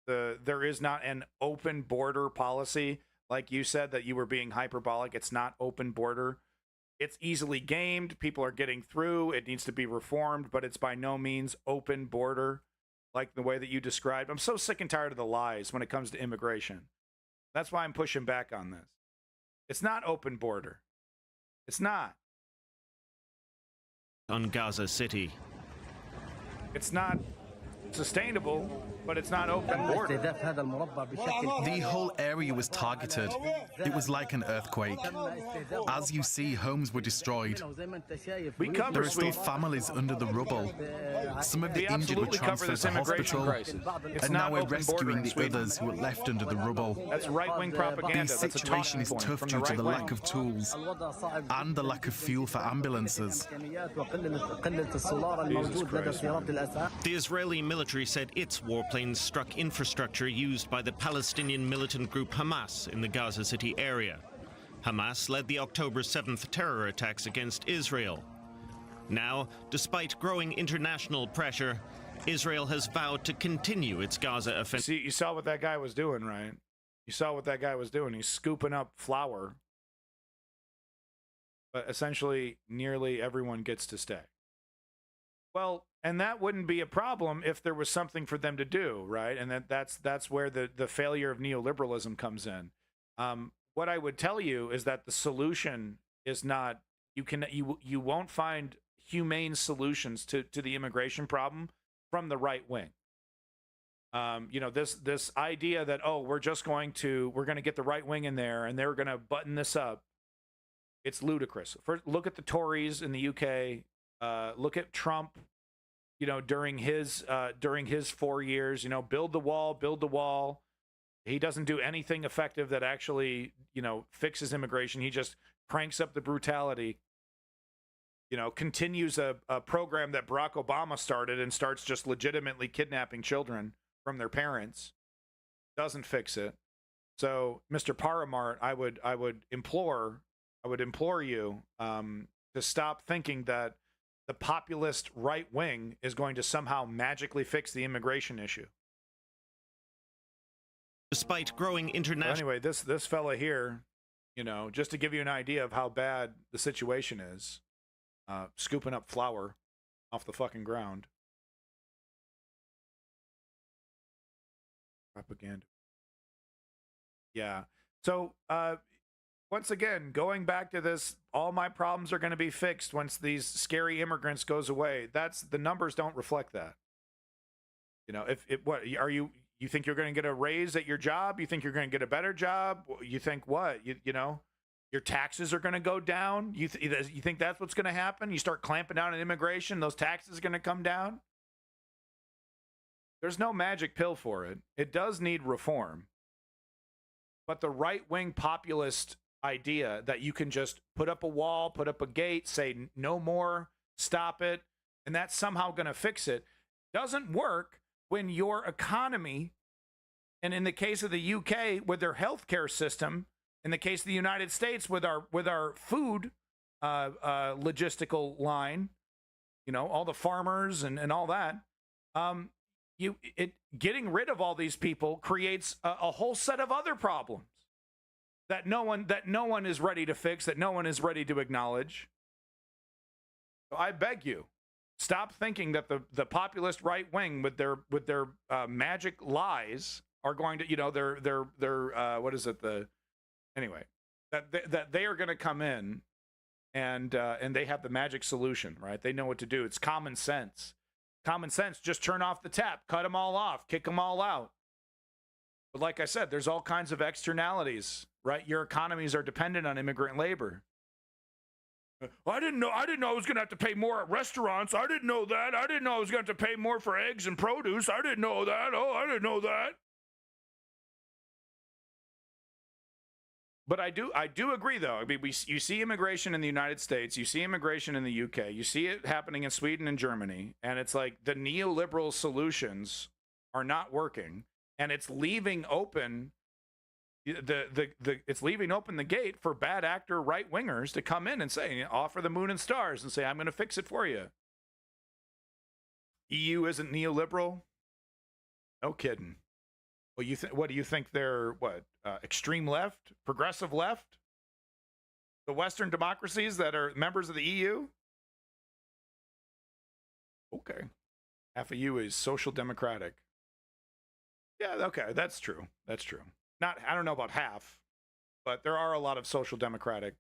there is not an open border policy, like you said, that you were being hyperbolic? It's not open border. It's easily gamed. People are getting through. It needs to be reformed, but it's by no means open border, like the way that you described. I'm so sick and tired of the lies when it comes to immigration. That's why I'm pushing back on this. It's not open border. It's not. On Gaza City. It's not sustainable, but it's not open border. The whole area was targeted. It was like an earthquake. As you see, homes were destroyed. There are still families under the rubble. Some of the injured were transferred to hospital, and now we're rescuing the others who were left under the rubble. That's right-wing propaganda. The situation is tough due to the lack of tools and the lack of fuel for ambulances. The Israeli military said its warplanes struck infrastructure used by the Palestinian militant group Hamas in the Gaza City area. Hamas led the October 7th terror attacks against Israel. Now, despite growing international pressure, Israel has vowed to continue its Gaza offensive. See, you saw what that guy was doing, right? You saw what that guy was doing. He's scooping up flour. But essentially, nearly everyone gets to stay. Well, and that wouldn't be a problem if there was something for them to do, right? And that's where the failure of neoliberalism comes in. What I would tell you is that the solution is not, you won't find humane solutions to the immigration problem from the right wing. This idea that, oh, we're going to get the right wing in there and they're going to button this up. It's ludicrous. First, look at the Tories in the UK. Look at Trump, during his 4 years, build the wall. He doesn't do anything effective that actually, fixes immigration. He just cranks up the brutality, continues a program that Barack Obama started and starts just legitimately kidnapping children from their parents. Doesn't fix it. So, Mr. Paramart, I would implore you to stop thinking that the populist right wing is going to somehow magically fix the immigration issue. Despite growing international... Anyway, this fella here, just to give you an idea of how bad the situation is, scooping up flour off the fucking ground. Propaganda. Yeah. So, once again, going back to this, all my problems are going to be fixed once these scary immigrants goes away. The numbers don't reflect that. You think you're going to get a raise at your job? You think you're going to get a better job? You think what? Your taxes are going to go down. You think that's what's going to happen? You start clamping down on immigration, those taxes are going to come down? There's no magic pill for it. It does need reform. But the right-wing populist idea that you can just put up a wall, put up a gate, say no more, stop it, and that's somehow going to fix it, doesn't work when your economy, and in the case of the UK with their healthcare system, in the case of the United States with our food logistical line, you know, all the farmers and all that, getting rid of all these people creates a whole set of other problems that no one is ready to fix, that no one is ready to acknowledge. So I beg you, stop thinking that the populist right wing with their magic lies are going to, you know, their what is it, anyway, that they are going to come in and they have the magic solution, right? They know what to do. It's common sense. Common sense, just turn off the tap, cut them all off, kick them all out. But like I said, there's all kinds of externalities, right? Your economies are dependent on immigrant labor. I didn't know I was going to have to pay more at restaurants. I didn't know that. I didn't know I was going to have to pay more for eggs and produce. I didn't know that. Oh, I didn't know that. But I do agree, though. I mean, you see immigration in the United States, you see immigration in the UK, you see it happening in Sweden and Germany, and it's like the neoliberal solutions are not working, and it's leaving open it's leaving open the gate for bad actor right wingers to come in and say, offer the moon and stars and say, I'm going to fix it for you. EU isn't neoliberal? No kidding. Well, what do you think they're, extreme left, progressive left? The Western democracies that are members of the EU? Okay. Half of you is social democratic. Yeah, okay, that's true. That's true. I don't know about half, but there are a lot of social democratic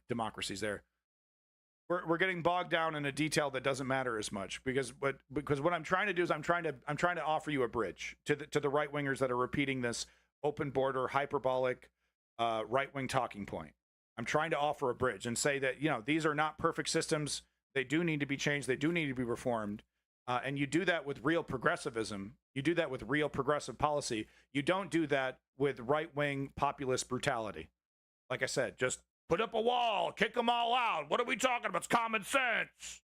democracies there. We're getting bogged down in a detail that doesn't matter as much because what I'm trying to do is I'm trying to offer you a bridge to the right wingers that are repeating this open border hyperbolic right wing talking point. I'm trying to offer a bridge and say that, you know, these are not perfect systems. They do need to be changed. They do need to be reformed. And you do that with real progressivism. You do that with real progressive policy. You don't do that with right wing populist brutality. Like I said, just put up a wall, kick them all out. What are we talking about? It's common sense.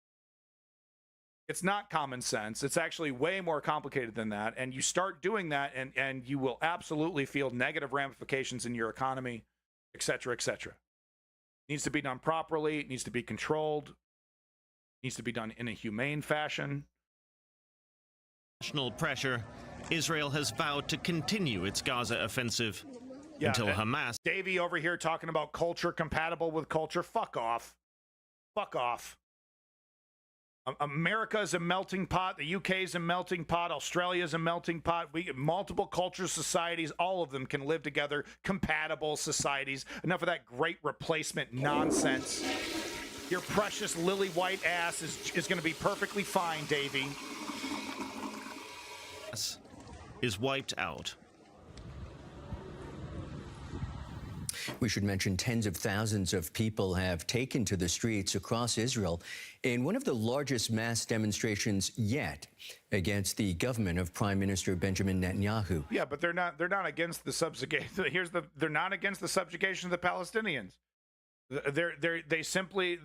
It's not common sense. It's actually way more complicated than that. And you start doing that, and you will absolutely feel negative ramifications in your economy, et cetera, et cetera. It needs to be done properly. It needs to be controlled. It needs to be done in a humane fashion. National pressure, Israel has vowed to continue its Gaza offensive until Hamas. Davey over here talking about culture compatible with culture. Fuck off. Fuck off. America is a melting pot. The UK is a melting pot. Australia is a melting pot. We multiple culture societies. All of them can live together. Compatible societies. Enough of that great replacement nonsense. Your precious lily white ass is going to be perfectly fine, Davey. Is wiped out. We should mention tens of thousands of people have taken to the streets across Israel in one of the largest mass demonstrations yet against the government of Prime Minister Benjamin Netanyahu. Yeah, but they're not against the subjugation. They're not against the subjugation of the Palestinians. They simply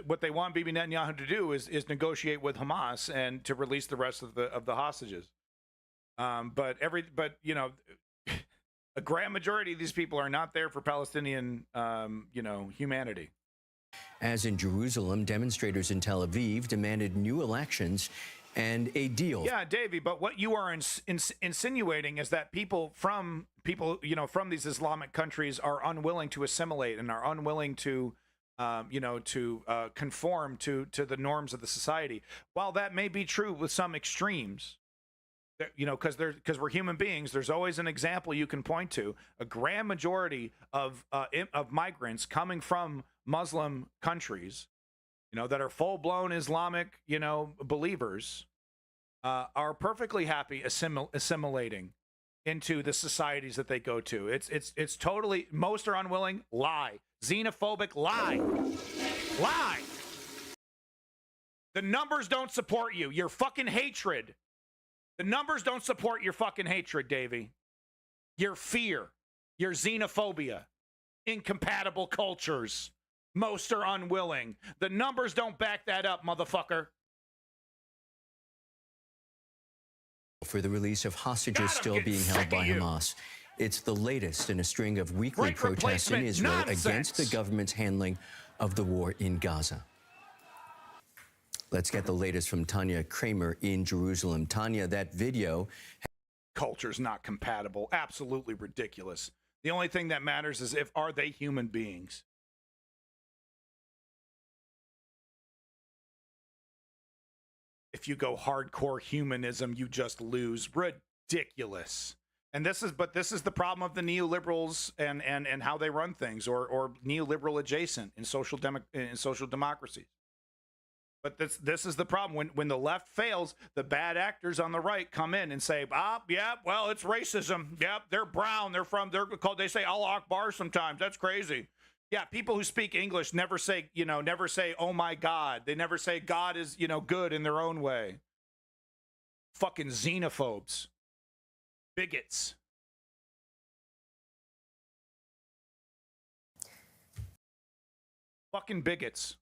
what they want Bibi Netanyahu to do is negotiate with Hamas and to release the rest of the hostages. But you know, a grand majority of these people are not there for Palestinian humanity. As in Jerusalem, demonstrators in Tel Aviv demanded new elections and a deal. Yeah, Davey, but what you are insinuating is that people from these Islamic countries are unwilling to assimilate and are unwilling to conform to the norms of the society. While that may be true with some extremes, you know, because we're human beings, there's always an example you can point to. A grand majority of migrants coming from Muslim countries, you know, that are full-blown Islamic, believers, are perfectly happy assimilating into the societies that they go to. It's totally, most are unwilling, lie. Xenophobic, lie. Lie. The numbers don't support you. Your fucking hatred. The numbers don't support your fucking hatred, Davey. Your fear. Your xenophobia. Incompatible cultures. Most are unwilling. The numbers don't back that up, motherfucker. For the release of hostages still being held by Hamas. It's the latest in a string of weekly protests in Israel against the government's handling of the war in Gaza. Let's get the latest from Tanya Kramer in Jerusalem. Tanya, that video... Culture's not compatible. Absolutely ridiculous. The only thing that matters is are they human beings? If you go hardcore humanism, you just lose. Ridiculous. And this is the problem of the neoliberals and how they run things, or neoliberal adjacent in social democracies. But this is the problem. When the left fails, the bad actors on the right come in and say, yeah, well, it's racism. Yeah, they're brown. They say Allah Akbar sometimes. That's crazy. Yeah, people who speak English never say, oh my God. They never say God is, good in their own way. Fucking xenophobes. Bigots. Fucking bigots.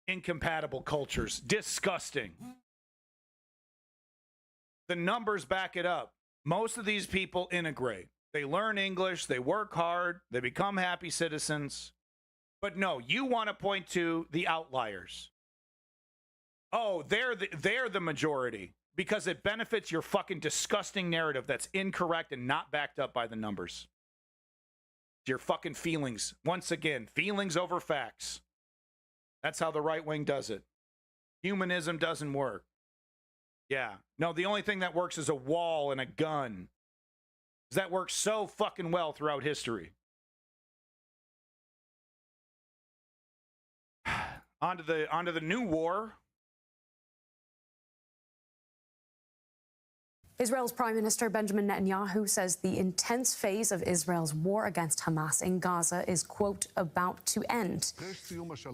Incompatible cultures. Disgusting. The numbers back it up. Most of these people integrate. They learn English, they work hard, they become happy citizens. But no, you want to point to the outliers. Oh, they're the majority because it benefits your fucking disgusting narrative that's incorrect and not backed up by the numbers. Your fucking feelings. Once again, feelings over facts. That's how the right wing does it. Humanism doesn't work. Yeah. No, the only thing that works is a wall and a gun. That works so fucking well throughout history. Onto the new war. Israel's Prime Minister Benjamin Netanyahu says the intense phase of Israel's war against Hamas in Gaza is, quote, about to end.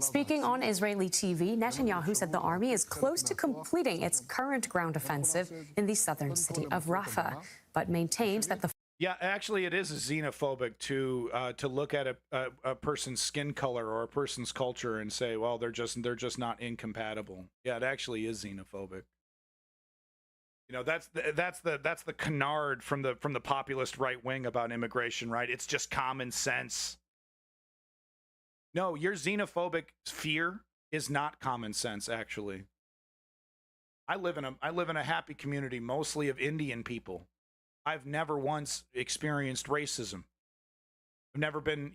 Speaking on Israeli TV, Netanyahu said the army is close to completing its current ground offensive in the southern city of Rafah, but maintains that the... Yeah, actually, it is xenophobic to look at a person's skin color or a person's culture and say, well, they're just not incompatible. Yeah, it actually is xenophobic. That's the canard from the populist right wing about immigration, right? It's just common sense. No, your xenophobic fear is not common sense. Actually, I live in a happy community, mostly of Indian people. I've never once experienced racism. I've never been,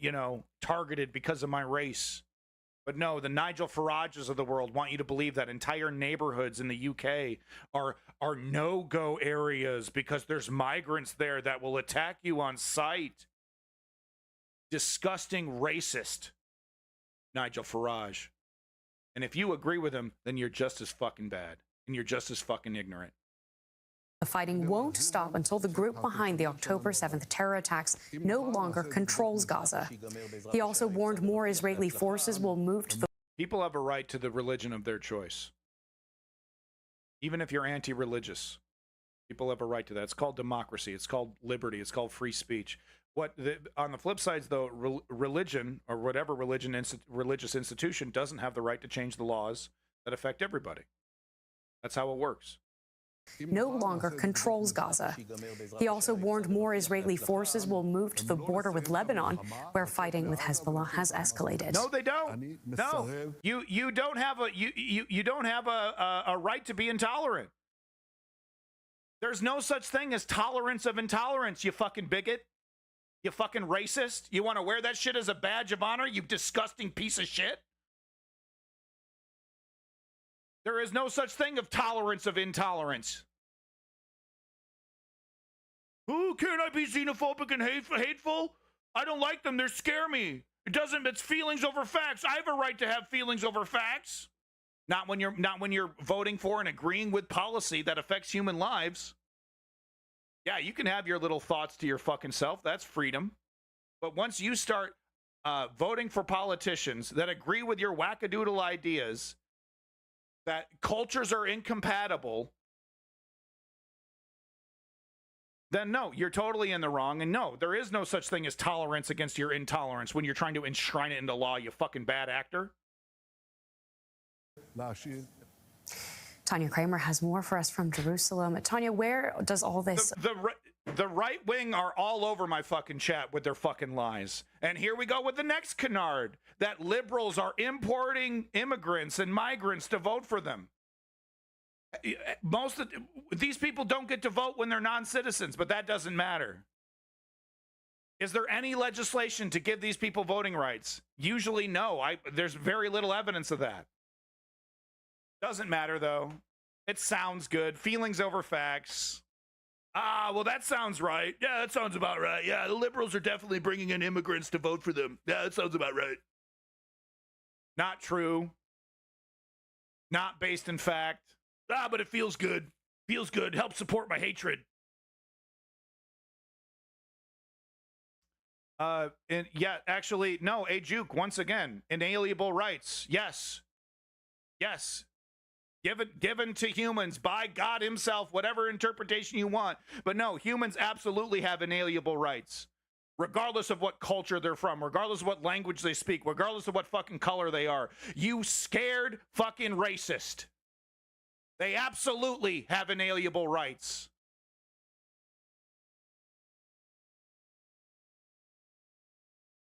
targeted because of my race. But no, the Nigel Farages of the world want you to believe that entire neighborhoods in the UK are no-go areas because there's migrants there that will attack you on sight. Disgusting racist, Nigel Farage. And if you agree with him, then you're just as fucking bad. And you're just as fucking ignorant. The fighting won't stop until the group behind the October 7th terror attacks no longer controls Gaza. He also warned more Israeli forces will move to the... People have a right to the religion of their choice. Even if you're anti-religious, people have a right to that. It's called democracy. It's called liberty. It's called free speech. On the flip side, though, religion or whatever religious institution doesn't have the right to change the laws that affect everybody. That's how it works. No longer controls Gaza. He also warned more Israeli forces will move to the border with Lebanon, where fighting with Hezbollah has escalated. No, they don't. No, you don't have a right to be intolerant. There's no such thing as tolerance of intolerance, you fucking bigot. You fucking racist. You want to wear that shit as a badge of honor, you disgusting piece of shit? There is no such thing of tolerance of intolerance. Oh, can't I be xenophobic and hateful? I don't like them. They scare me. It's feelings over facts. I have a right to have feelings over facts. Not when you're voting for and agreeing with policy that affects human lives. Yeah, you can have your little thoughts to your fucking self. That's freedom. But once you start voting for politicians that agree with your wackadoodle ideas, that cultures are incompatible, then no, you're totally in the wrong. And no, there is no such thing as tolerance against your intolerance when you're trying to enshrine it into law, you fucking bad actor. Tanya Kramer has more for us from Jerusalem. Tanya, where does all this... The right wing are all over my fucking chat with their fucking lies. And here we go with the next canard, that liberals are importing immigrants and migrants to vote for them. Most of these people don't get to vote when they're non-citizens, but that doesn't matter. Is there any legislation to give these people voting rights? Usually no. There's very little evidence of that. Doesn't matter, though. It sounds good. Feelings over facts. Ah, well, that sounds right. Yeah, that sounds about right. Yeah, the liberals are definitely bringing in immigrants to vote for them. Yeah, that sounds about right. Not true. Not based in fact. Ah, but it feels good. Feels good. Helps support my hatred. And yeah, actually, no, a juke, once again, inalienable rights. Yes. Yes. Given to humans by God himself, whatever interpretation you want. But no, humans absolutely have inalienable rights, regardless of what culture they're from, regardless of what language they speak, regardless of what fucking color they are. You scared fucking racist. They absolutely have inalienable rights.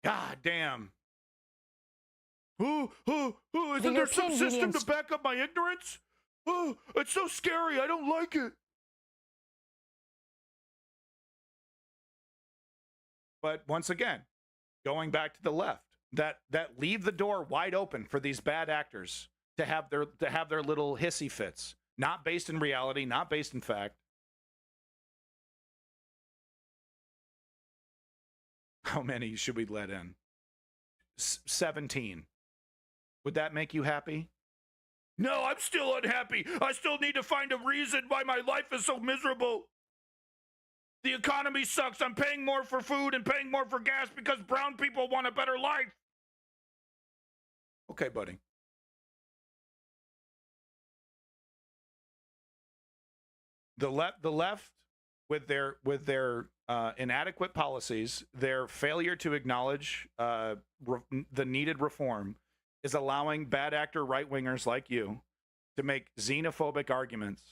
God damn. Isn't there some system to back up my ignorance? Oh, it's so scary. I don't like it. But once again, going back to the left, that leave the door wide open for these bad actors to have their little hissy fits, not based in reality, not based in fact. How many should we let in? 17. Would that make you happy? No, I'm still unhappy. I still need to find a reason why my life is so miserable. The economy sucks. I'm paying more for food and paying more for gas because brown people want a better life. Okay, buddy. The left with their inadequate policies, their failure to acknowledge the needed reform, is allowing bad actor right-wingers like you to make xenophobic arguments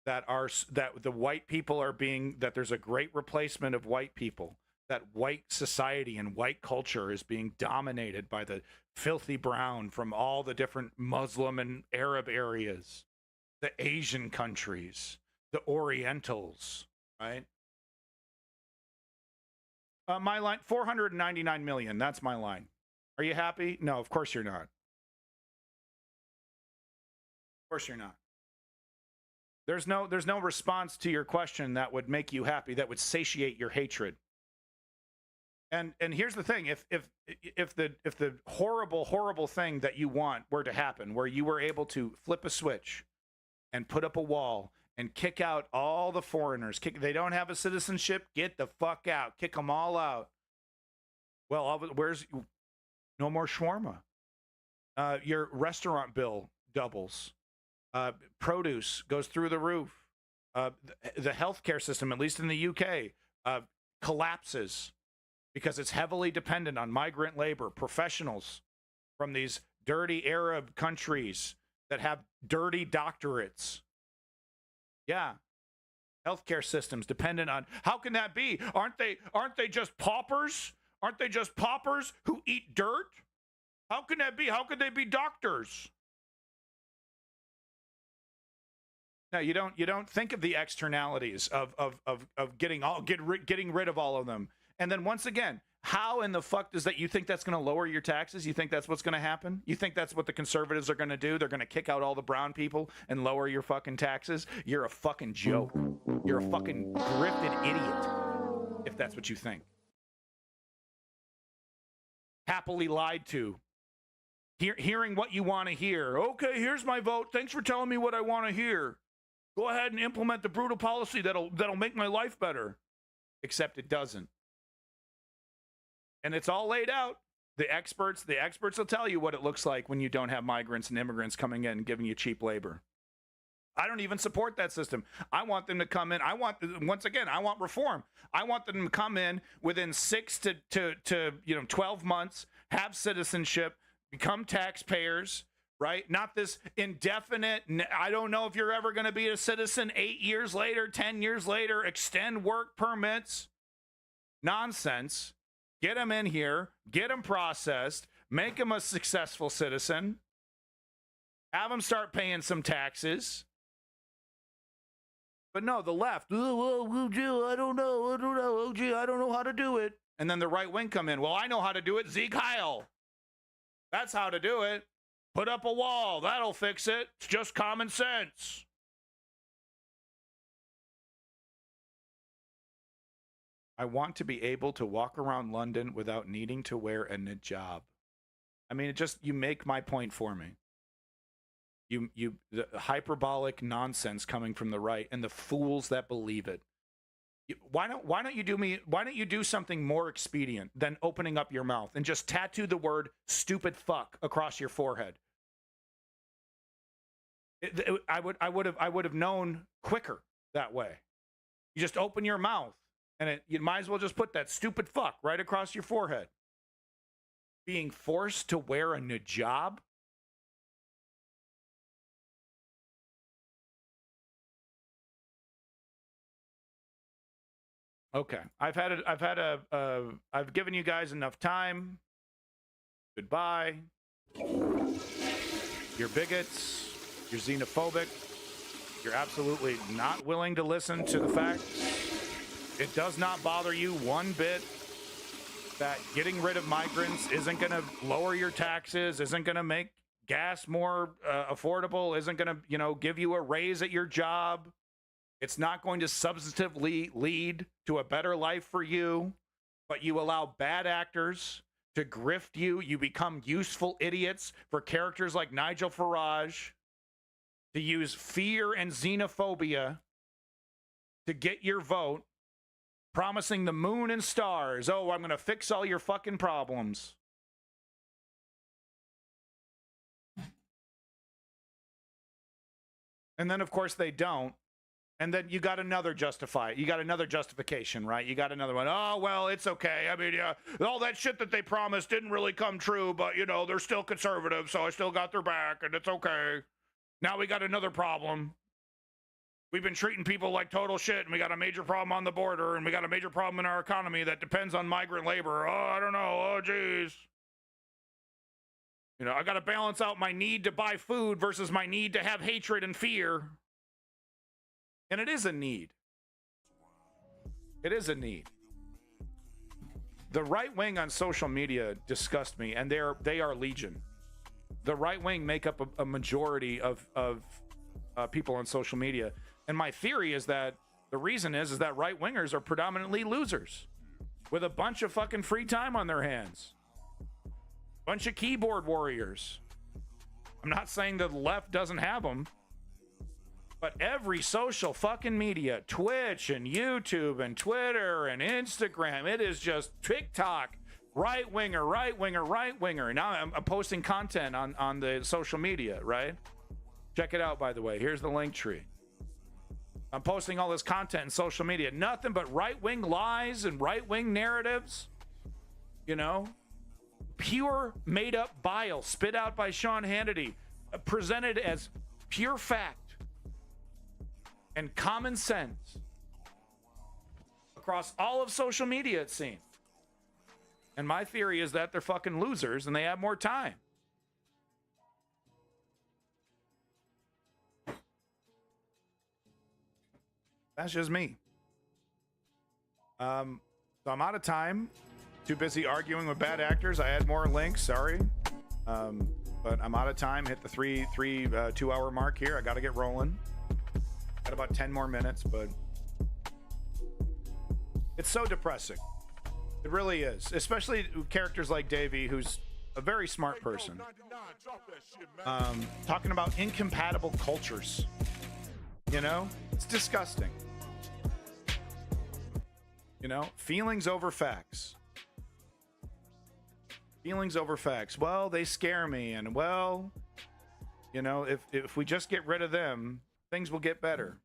that the white people are being, that there's a great replacement of white people, that white society and white culture is being dominated by the filthy brown from all the different Muslim and Arab areas, the Asian countries, the Orientals, right? My line, 499 million. That's my line. Are you happy? No, of course you're not. Of course you're not. There's no response to your question that would make you happy, that would satiate your hatred. And here's the thing: if the horrible thing that you want were to happen, where you were able to flip a switch and put up a wall and kick out all the foreigners, they don't have a citizenship, get the fuck out, kick them all out. Well, where's no more shawarma? Your restaurant bill doubles. Produce goes through the roof. The healthcare system, at least in the UK, collapses because it's heavily dependent on migrant labor, professionals from these dirty Arab countries that have dirty doctorates. Yeah. Healthcare systems dependent on, how can that be? Aren't they just paupers? Aren't they just paupers who eat dirt? How can that be? How could they be doctors? No, you don't think of the externalities of getting rid of all of them. And then once again, how in the fuck does that, you think that's going to lower your taxes? You think that's what's going to happen? You think that's what the conservatives are going to do? They're going to kick out all the brown people and lower your fucking taxes? You're a fucking joke. You're a fucking grifted idiot if that's what you think. Happily lied to. Hearing what you want to hear. Okay, here's my vote. Thanks for telling me what I want to hear. Go ahead and implement the brutal policy that'll make my life better. Except it doesn't. And it's all laid out. The experts will tell you what it looks like when you don't have migrants and immigrants coming in and giving you cheap labor. I don't even support that system. I want them to come in. I want reform. I want them to come in within 6 to 12 months, have citizenship, become taxpayers, right? Not this indefinite, I don't know if you're ever going to be a citizen 8 years later, 10 years later, extend work permits. Nonsense. Get them in here, get them processed, make them a successful citizen, have them start paying some taxes. But no, the left, I don't know how to do it. And then the right wing come in, well, I know how to do it, Zeke Heil. That's how to do it. Put up a wall, that'll fix it. It's just common sense. I want to be able to walk around London without needing to wear a hijab. I mean, you make my point for me. The hyperbolic nonsense coming from the right and the fools that believe it. Why don't you do something more expedient than opening up your mouth and just tattoo the word stupid fuck across your forehead? I would have known quicker that way. You just open your mouth. And you might as well just put that stupid fuck right across your forehead. Being forced to wear a hijab? Okay, I've given you guys enough time. Goodbye. You're bigots. You're xenophobic. You're absolutely not willing to listen to the facts. It does not bother you one bit that getting rid of migrants isn't going to lower your taxes, isn't going to make gas more affordable, isn't going to, give you a raise at your job. It's not going to substantively lead to a better life for you, but you allow bad actors to grift you. You become useful idiots for characters like Nigel Farage to use fear and xenophobia to get your vote. Promising the moon and stars. Oh, I'm going to fix all your fucking problems. And then, of course, they don't. And then you got another you got another justification, right? You got another one. Oh, well, it's okay. I mean, yeah, all that shit that they promised didn't really come true, but, they're still conservative, so I still got their back, and it's okay. Now we got another problem. We've been treating people like total shit, and we got a major problem on the border, and we got a major problem in our economy that depends on migrant labor. Oh, I don't know. Oh, geez. I got to balance out my need to buy food versus my need to have hatred and fear. And it is a need. It is a need. The right wing on social media disgust me, and they are legion. The right wing make up a majority of people on social media. And my theory is that the reason is that right wingers are predominantly losers with a bunch of fucking free time on their hands. Bunch of keyboard warriors. I'm not saying that the left doesn't have them, but every social fucking media, Twitch and YouTube and Twitter and Instagram, it is just TikTok, right winger, right winger, right winger. Now I'm posting content on the social media, right? Check it out, by the way. Here's the link tree. I'm posting all this content in social media. Nothing but right-wing lies and right-wing narratives. Pure made-up bile spit out by Sean Hannity, presented as pure fact and common sense across all of social media, it seems. And my theory is that they're fucking losers and they have more time. That's just me. So I'm out of time. Too busy arguing with bad actors. I had more links. Sorry. But I'm out of time. Hit the 2-hour mark here. I got to get rolling. Got about 10 more minutes, but it's so depressing. It really is. Especially characters like Davey, who's a very smart person. Talking about incompatible cultures. You know, it's disgusting. You know, feelings over facts. Feelings over facts. Well, they scare me, and well, you know, if we just get rid of them, things will get better.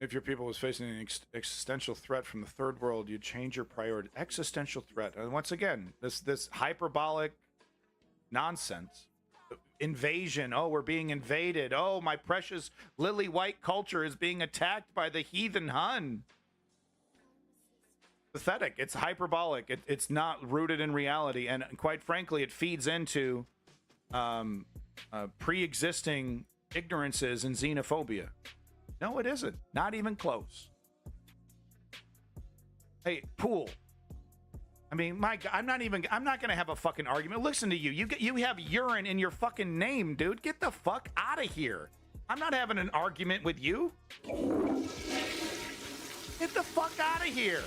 If your people was facing an existential threat from the third world, you'd change your priority. Existential threat. And once again, this hyperbolic nonsense. Invasion. Oh, we're being invaded. Oh, my precious lily white culture is being attacked by the heathen Hun. Pathetic. It's hyperbolic. It's not rooted in reality. And quite frankly, it feeds into pre-existing ignorances and xenophobia. No, it isn't. Not even close. Hey, Pool. I mean, my God, I'm not going to have a fucking argument. Listen to you. You have urine in your fucking name, dude. Get the fuck out of here. I'm not having an argument with you. Get the fuck out of here.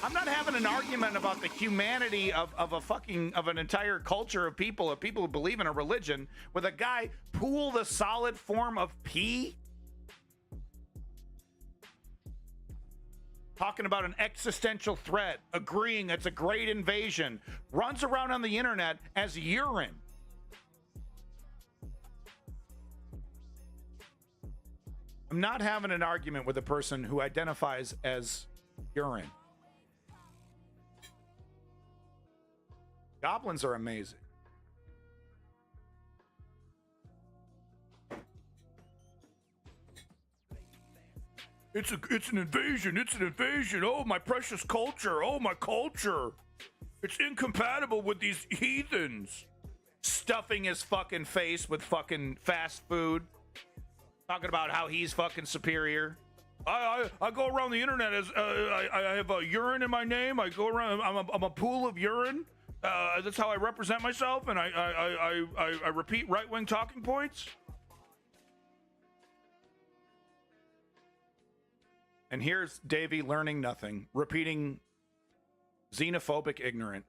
I'm not having an argument about the humanity of an entire culture of people who believe in a religion with a guy Pool, the solid form of P, talking about an existential threat, agreeing it's a great invasion, runs around on the internet as urine. I'm not having an argument with a person who identifies as urine. Goblins are amazing. It's an invasion. It's an invasion. Oh, my precious culture. Oh, my culture. It's incompatible with these heathens. Stuffing his fucking face with fucking fast food. Talking about how he's fucking superior. I go around the internet as I have a urine in my name. I go around. I'm a pool of urine. That's how I represent myself, and I repeat right-wing talking points. And here's Davey learning nothing, repeating xenophobic ignorance.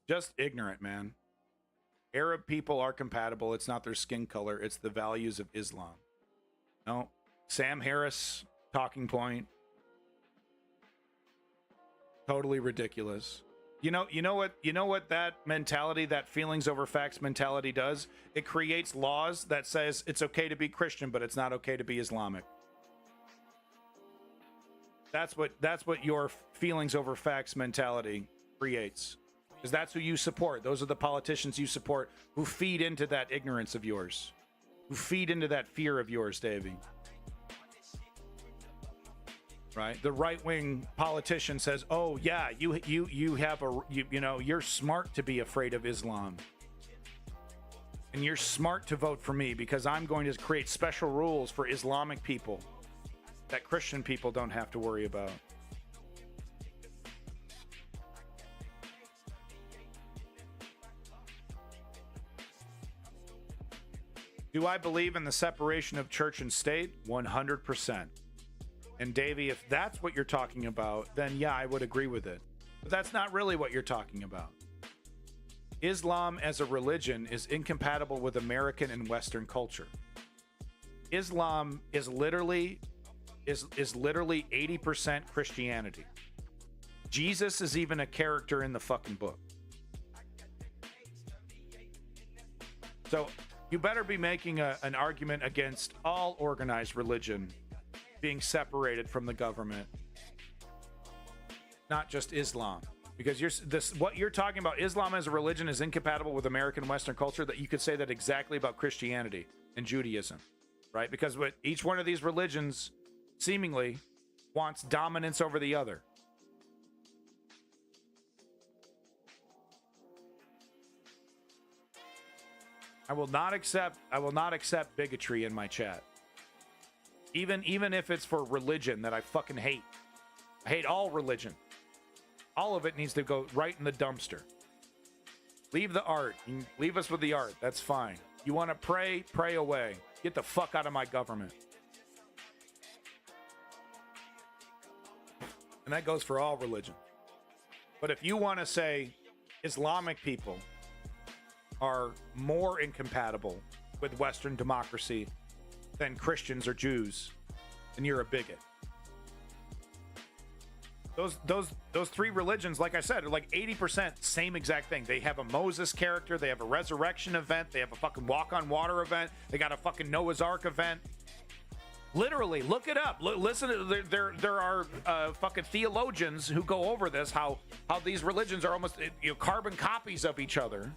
Just ignorant, man. Arab people are compatible. It's not their skin color. It's the values of Islam. No. Sam Harris talking point. Totally ridiculous. You know what that mentality, that feelings over facts mentality does? It creates laws that says it's okay to be Christian, but it's not okay to be Islamic. That's what your feelings over facts mentality creates. Because that's who you support. Those are the politicians you support who feed into that ignorance of yours. Who feed into that fear of yours, Davey. Right? The right-wing politician says, "Oh yeah, you're smart to be afraid of Islam. And you're smart to vote for me because I'm going to create special rules for Islamic people that Christian people don't have to worry about." Do I believe in the separation of church and state? 100%. And Davey, if that's what you're talking about, then yeah, I would agree with it. But that's not really what you're talking about. Islam as a religion is incompatible with American and Western culture. Islam is literally 80% Christianity. Jesus is even a character in the fucking book. So you better be making an argument against all organized religion being separated from the government, not just Islam, because what you're talking about, Islam as a religion, is incompatible with American and Western culture. That you could say that exactly about Christianity and Judaism, right? Because what each one of these religions seemingly wants dominance over the other. I will not accept bigotry in my chat. Even if it's for religion that I fucking hate. I hate all religion. All of it needs to go right in the dumpster. Leave the art. Leave us with the art. That's fine. You want to pray? Pray away. Get the fuck out of my government. And that goes for all religion. But if you want to say Islamic people are more incompatible with Western democracy than Christians or Jews, and you're a bigot. Those three religions, like I said, are like 80% same exact thing. They have a Moses character, they have a resurrection event, they have a fucking walk on water event, they got a fucking Noah's Ark event. Literally, look it up. Listen, there are fucking theologians who go over this, how these religions are almost carbon copies of each other.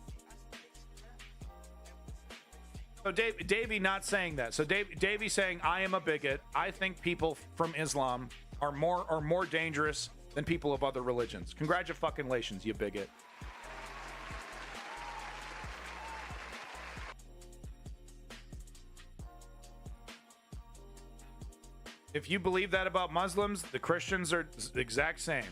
So Davey not saying that. So Davey saying, I am a bigot. I think people from Islam are more dangerous than people of other religions. Congratulations, you bigot. If you believe that about Muslims, the Christians are the exact same.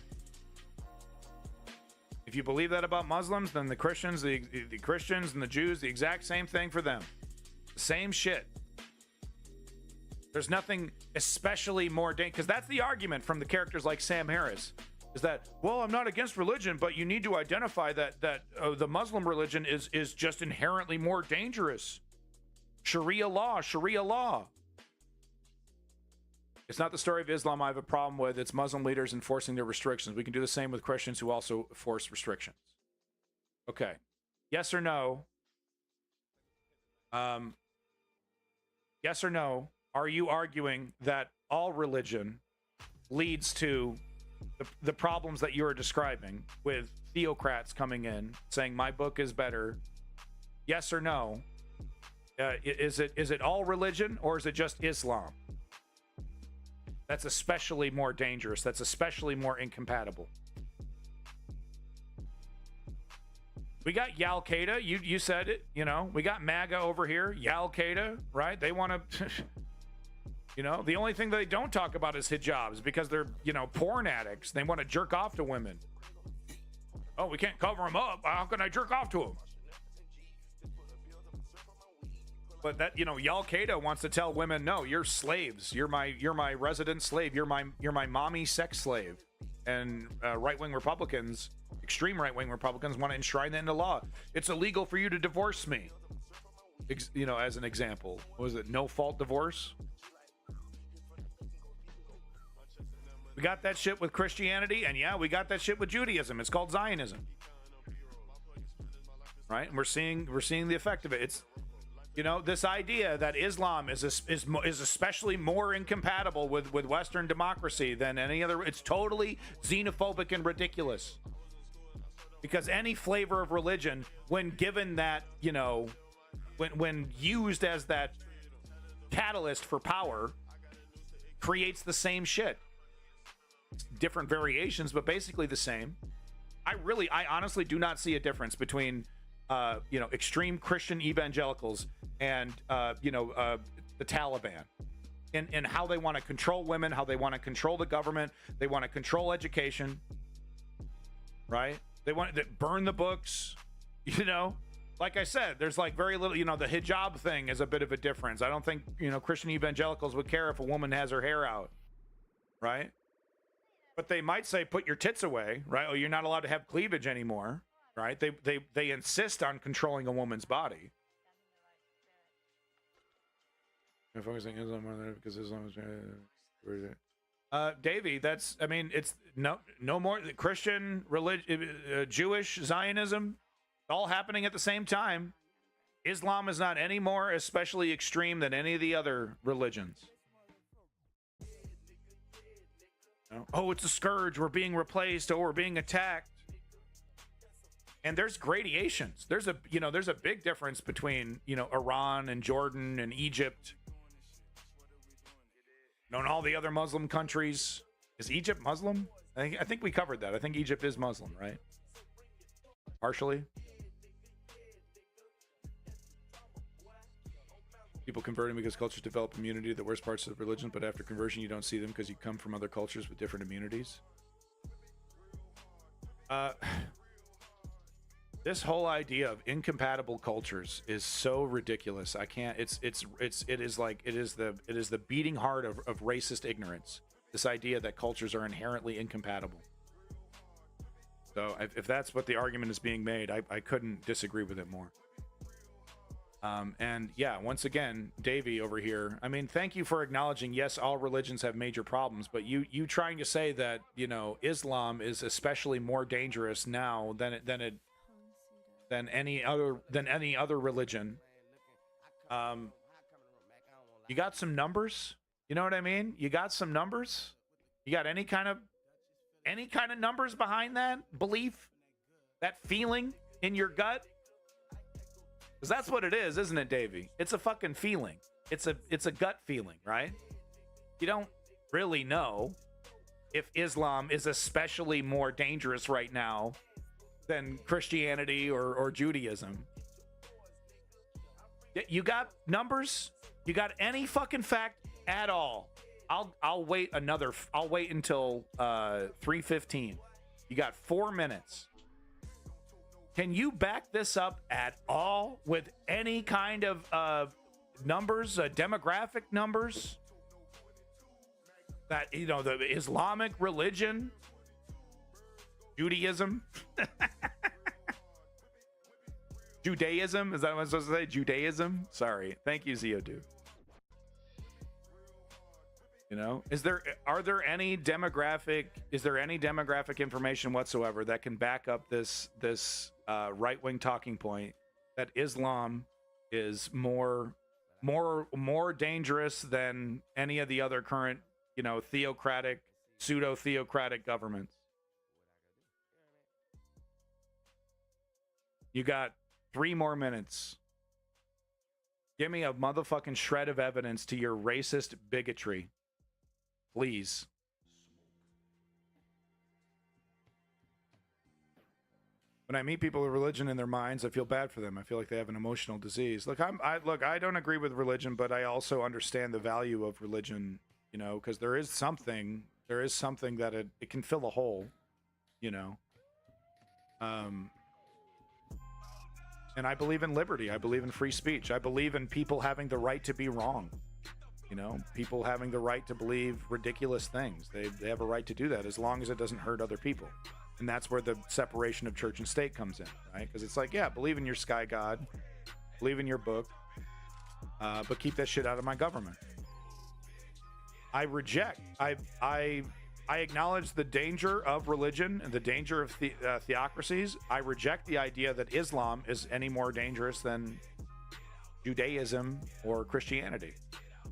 If you believe that about Muslims, then the Christians, the Christians and the Jews, the exact same thing for them. Same shit. There's nothing especially more dangerous, because that's the argument from the characters like Sam Harris, is that, well, I'm not against religion, but you need to identify that the Muslim religion is just inherently more dangerous. Sharia law. It's not the story of Islam I have a problem with. It's Muslim leaders enforcing their restrictions. We can do the same with Christians who also force restrictions. Okay. Yes or no? Yes or no? Are you arguing that all religion leads to the problems that you are describing, with theocrats coming in saying my book is better? Yes or no? Is it all religion, or is it just Islam? That's especially more dangerous. That's especially more incompatible. We got Al Qaeda. You said it. We got MAGA over here. Al Qaeda, right? They want to. The only thing they don't talk about is hijabs, because they're porn addicts. They want to jerk off to women. Oh, we can't cover them up. How can I jerk off to them? But that Al Qaeda wants to tell women, no, you're slaves. You're my resident slave. You're my mommy sex slave. And right-wing Republicans, extreme right-wing Republicans, want to enshrine that into law. It's illegal for you to divorce me. As an example, was it no-fault divorce? We got that shit with Christianity, and yeah, we got that shit with Judaism. It's called Zionism, right? And we're seeing the effect of it. It's this idea that Islam is especially more incompatible with Western democracy than any other. It's totally xenophobic and ridiculous. Because any flavor of religion, when given that, when used as that catalyst for power, creates the same shit. Different variations, but basically the same. I honestly do not see a difference between extreme Christian evangelicals and the Taliban in how they want to control women, how they want to control the government, they want to control education, right? They want to burn the books, like I said, there's like very little, the hijab thing is a bit of a difference. I don't think Christian evangelicals would care if a woman has her hair out, right? But they might say, put your tits away, right? Oh, you're not allowed to have cleavage anymore, right? They insist on controlling a woman's body. I'm focusing Islam on that because Islam is. Davey, it's no more Christian religion, Jewish Zionism, all happening at the same time. Islam is not any more especially extreme than any of the other religions. Oh, it's a scourge. We're being replaced. Oh, we're being attacked. And there's gradations. There's a big difference between, Iran and Jordan and Egypt. And all the other Muslim countries. Is Egypt Muslim? I think we covered that. I think Egypt is Muslim, right? Partially. People converting because cultures develop immunity to the worst parts of religion, but after conversion you don't see them because you come from other cultures with different immunities. This whole idea of incompatible cultures is so ridiculous. I can't. It is the beating heart of racist ignorance. This idea that cultures are inherently incompatible. So if that's what the argument is being made, I couldn't disagree with it more. And yeah, once again, Davey over here. I mean, thank you for acknowledging. Yes, all religions have major problems, but you trying to say that Islam is especially more dangerous now than any other religion. You got some numbers. You know what I mean? You got some numbers. You got any kind of numbers behind that belief, that feeling in your gut. Because that's what it is, isn't it, Davey? It's a fucking feeling. It's a gut feeling, right? You don't really know if Islam is especially more dangerous right now than Christianity or Judaism. You got numbers? You got any fucking fact at all? I'll wait until 3:15. You got 4 minutes. Can you back this up at all with any kind of numbers, demographic numbers? That, the Islamic religion, Judaism, Judaism, is that what I'm supposed to say? Judaism? Sorry. Thank you, Zio2. Is there any demographic information whatsoever that can back up this right-wing talking point that Islam is more dangerous than any of the other current, theocratic, pseudo-theocratic governments? You got 3 more minutes. Give me a motherfucking shred of evidence to your racist bigotry. Please. When I meet people with religion in their minds, I feel bad for them. I feel like they have an emotional disease. Look, I don't agree with religion, but I also understand the value of religion, because there is something that it can fill a hole, and I believe in liberty. I believe in free speech. I believe in people having the right to be wrong. People having the right to believe ridiculous things. They have a right to do that as long as it doesn't hurt other people. And that's where the separation of church and state comes in, right? Because it's like, yeah, believe in your sky god, believe in your book, but keep that shit out of my government. I acknowledge the danger of religion and the danger of theocracies. I reject the idea that Islam is any more dangerous than Judaism or Christianity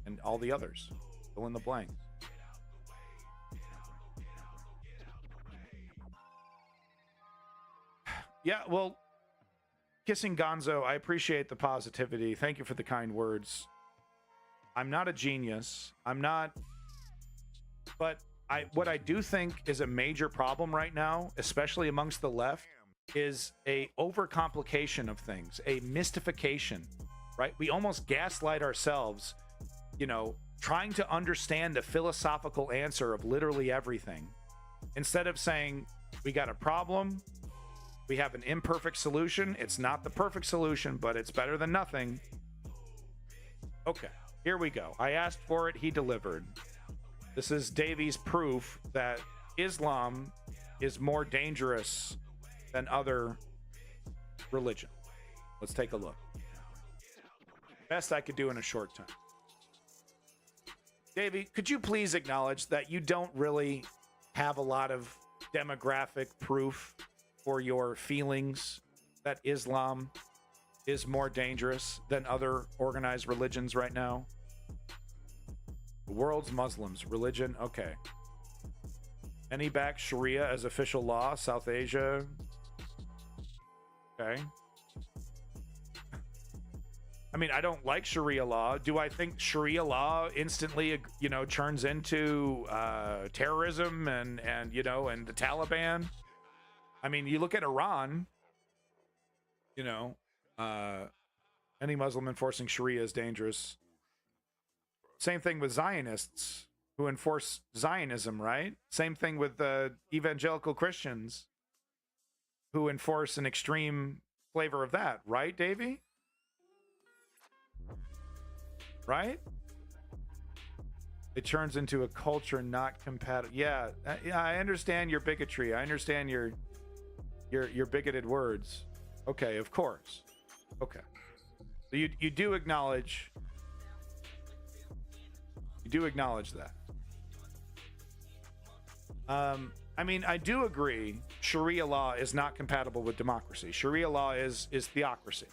and all the others. Fill in the blanks. Yeah, well, Kissing Gonzo, I appreciate the positivity. Thank you for the kind words. I'm not a genius. But what I do think is a major problem right now, especially amongst the left, is a overcomplication of things, a mystification, right? We almost gaslight ourselves, trying to understand the philosophical answer of literally everything. Instead of saying, we got a problem, we have an imperfect solution. It's not the perfect solution, but it's better than nothing. Okay, here we go. I asked for it, he delivered. This is Davies' proof that Islam is more dangerous than other religions. Let's take a look. Best I could do in a short time. Davey, could you please acknowledge that you don't really have a lot of demographic proof for your feelings that Islam is more dangerous than other organized religions right now? The world's Muslims, religion, okay. Any back Sharia as official law, South Asia? Okay. I mean, I don't like Sharia law. Do I think Sharia law instantly, turns into terrorism and the Taliban? I mean, you look at Iran, any Muslim enforcing Sharia is dangerous. Same thing with Zionists who enforce Zionism, right? Same thing with evangelical Christians who enforce an extreme flavor of that, right, Davey? Right? It turns into a culture not compatible. Yeah, I understand your bigotry. I understand your bigoted words. Okay, of course. Okay. You do acknowledge that. I mean, I do agree Sharia law is not compatible with democracy. Sharia law is theocracy.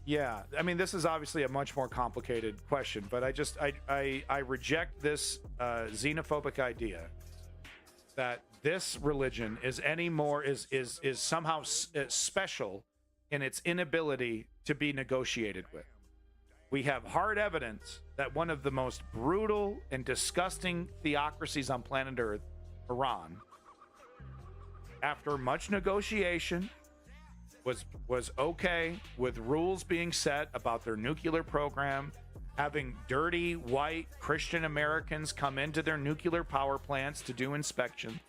Yeah, I mean, this is obviously a much more complicated question, but I reject this xenophobic idea that this religion is somehow special in its inability to be negotiated with. We have hard evidence that one of the most brutal and disgusting theocracies on planet Earth, Iran, after much negotiation, was okay with rules being set about their nuclear program, having dirty white Christian Americans come into their nuclear power plants to do inspection.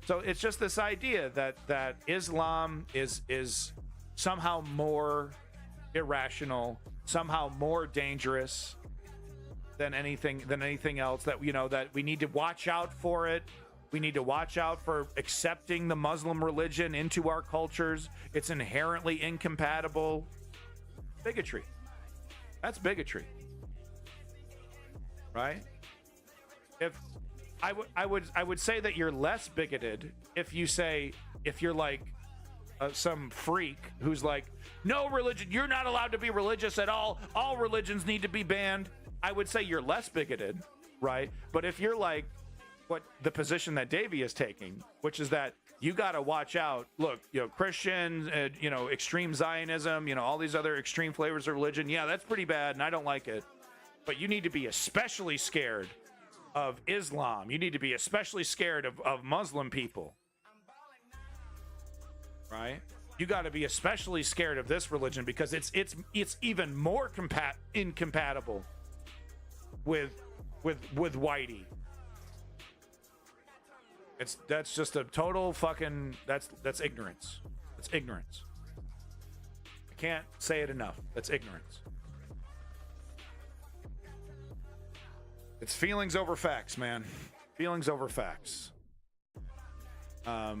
So it's just this idea that Islam is somehow more irrational, somehow more dangerous than anything else, that that we need to watch out for it. We need to watch out for accepting the Muslim religion into our cultures. It's inherently incompatible. Bigotry. That's bigotry. Right? If I would say that you're less bigoted if you're like some freak who's like, no religion, you're not allowed to be religious at all. All religions need to be banned. I would say you're less bigoted, right? But if you're like what the position that Davey is taking, which is that you got to watch out. Look, Christians, extreme Zionism, all these other extreme flavors of religion. Yeah, that's pretty bad, and I don't like it. But you need to be especially scared of Islam. You need to be especially scared of Muslim people, right? You got to be especially scared of this religion because it's even more incompatible with whitey. That's just a total fucking that's ignorance. That's ignorance. I can't say it enough. That's ignorance. It's feelings over facts, man. Feelings over facts. What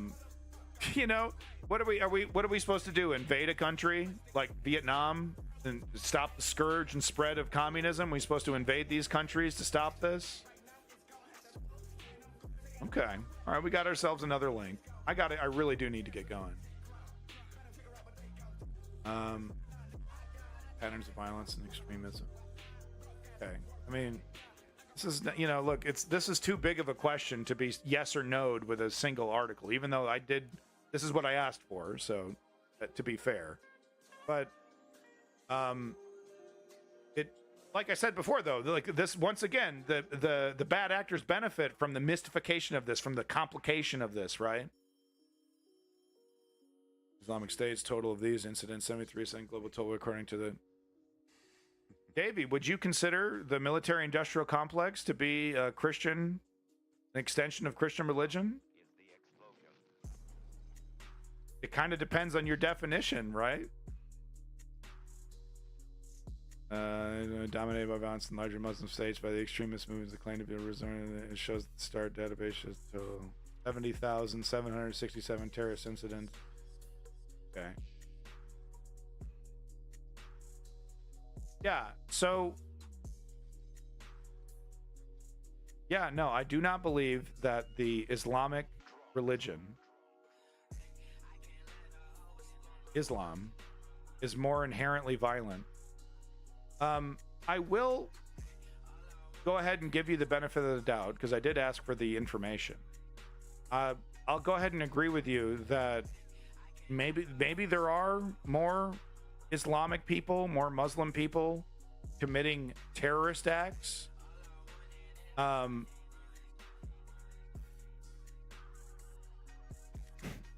are we supposed to do? Invade a country like Vietnam and stop the scourge and spread of communism? We supposed to invade these countries to stop this? Okay. All right, we got ourselves another link. I really do need to get going. Patterns of violence and extremism. Okay. I mean, this is, look, this is too big of a question to be yes or no with a single article, even though this is what I asked for, so to be fair. But like I said before, though, like this, once again, the bad actors benefit from the mystification of this, from the complication of this, right? Islamic State's total of these incidents, 73% global total, according to the... Davey, would you consider the military-industrial complex to be a Christian, an extension of Christian religion? It kind of depends on your definition, right? Dominated by violence in larger Muslim states by the extremist movements that claim to be a resort. It shows the START database shows 70,767 terrorist incidents. Okay. Yeah, so yeah, no, I do not believe that the Islamic religion, Islam, is more inherently violent. I will go ahead and give you the benefit of the doubt because I did ask for the information. I'll go ahead and agree with you that maybe there are more Islamic people, more Muslim people committing terrorist acts.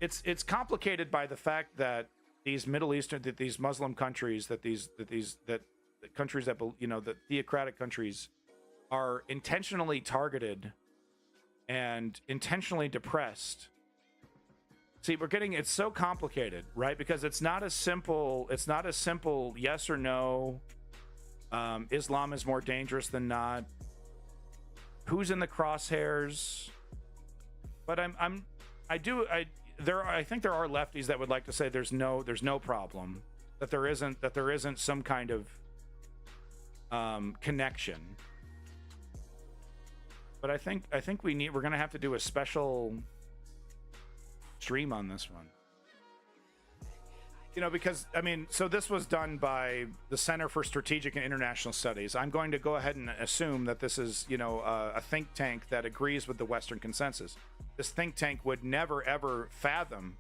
It's complicated by the fact that these Middle Eastern, that these Muslim countries, that countries that the theocratic countries are intentionally targeted and intentionally depressed. See, it's so complicated, right? Because it's not a simple yes or no. Islam is more dangerous than not. Who's in the crosshairs? But I think there are lefties that would like to say there's no problem, that there isn't some kind of connection. But I think we're going to have to do a special stream on this one. You know, because, I mean, so this was done by the Center for Strategic and International Studies. I'm going to go ahead and assume that this is, you know, a think tank that agrees with the Western consensus. This think tank would never, ever fathom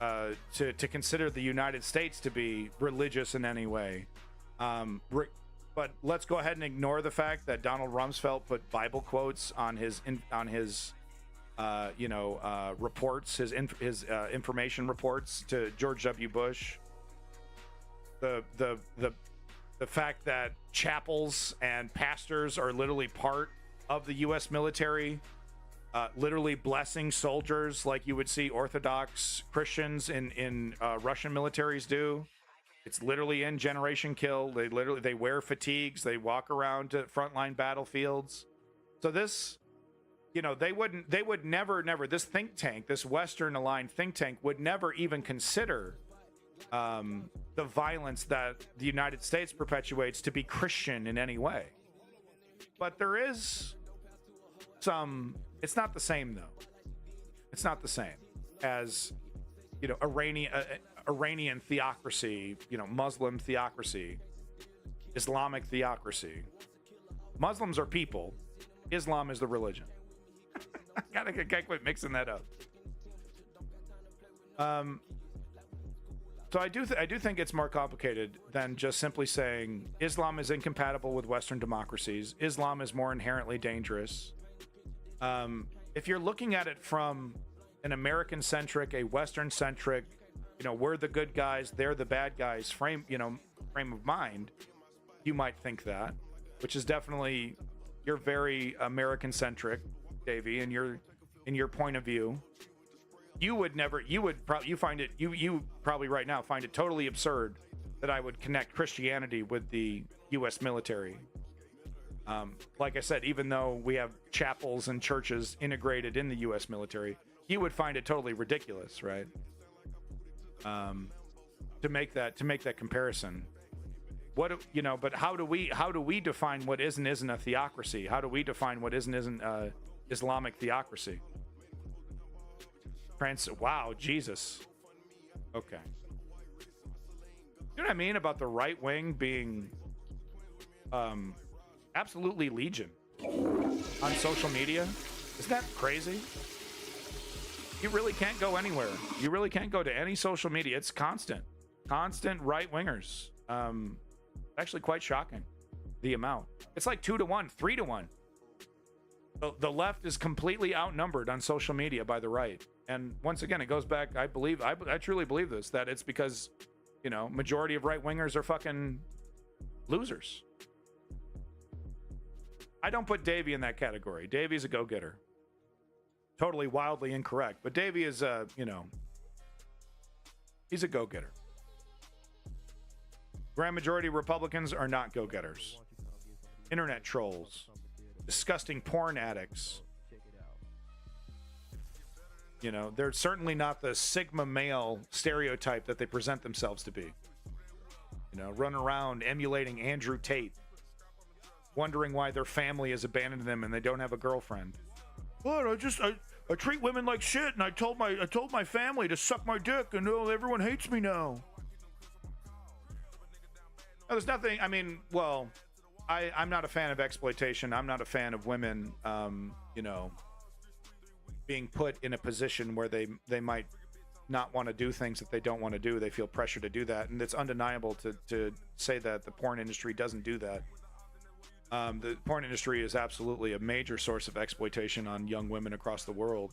to consider the United States to be religious in any way. But let's go ahead and ignore the fact that Donald Rumsfeld put Bible quotes on his reports, his information reports to George W. Bush. The fact that chapels and pastors are literally part of the U.S. military, literally blessing soldiers like you would see Orthodox Christians in Russian militaries do. It's literally in Generation Kill. They wear fatigues. They walk around to frontline battlefields. So this, you know, they would never, this think tank, this Western aligned think tank would never even consider the violence that the United States perpetuates to be Christian in any way. But there is some, it's not the same though. It's not the same as, you know, Iranian theocracy, you know, Muslim theocracy, Islamic theocracy. Muslims are people. Islam is the religion. I can't quit mixing that up. So I do think it's more complicated than just simply saying Islam is incompatible with Western democracies. Islam is more inherently dangerous. If you're looking at it from an American-centric, a Western-centric, you know, we're the good guys, they're the bad guys frame of mind, you might think that, which is definitely, you're very American-centric, Davey, in your point of view. You probably right now find it totally absurd that I would connect Christianity with the U.S. military. Like I said, even though we have chapels and churches integrated in the U.S. military, you would find it totally ridiculous, right? To make that comparison. What, you know, but how do we define what is and isn't a theocracy? How do we define what is and isn't Islamic theocracy? Wow, Jesus. Okay. You know what I mean about the right wing being absolutely legion on social media? Isn't that crazy? You really can't go anywhere. You really can't go to any social media. It's constant right wingers. Actually quite shocking, the amount. It's like 2 to 1, 3 to 1. The left is completely outnumbered on social media by the right. And once again, it goes back, I truly believe this, that it's because, you know, majority of right wingers are fucking losers. I don't put Davey in that category. Davey's a go-getter. Totally wildly incorrect. But Davey is he's a go-getter. Grand majority of Republicans are not go-getters. Internet trolls. Disgusting porn addicts. You know, they're certainly not the Sigma male stereotype that they present themselves to be. You know, run around emulating Andrew Tate, wondering why their family has abandoned them and they don't have a girlfriend. But I treat women like shit, and I told my family to suck my dick, and everyone hates me now. No, there's nothing. I mean, well, I'm not a fan of exploitation. I'm not a fan of women, you know, being put in a position where they might not want to do things that they don't want to do. They feel pressure to do that, and it's undeniable to say that the porn industry doesn't do that. The porn industry is absolutely a major source of exploitation on young women across the world.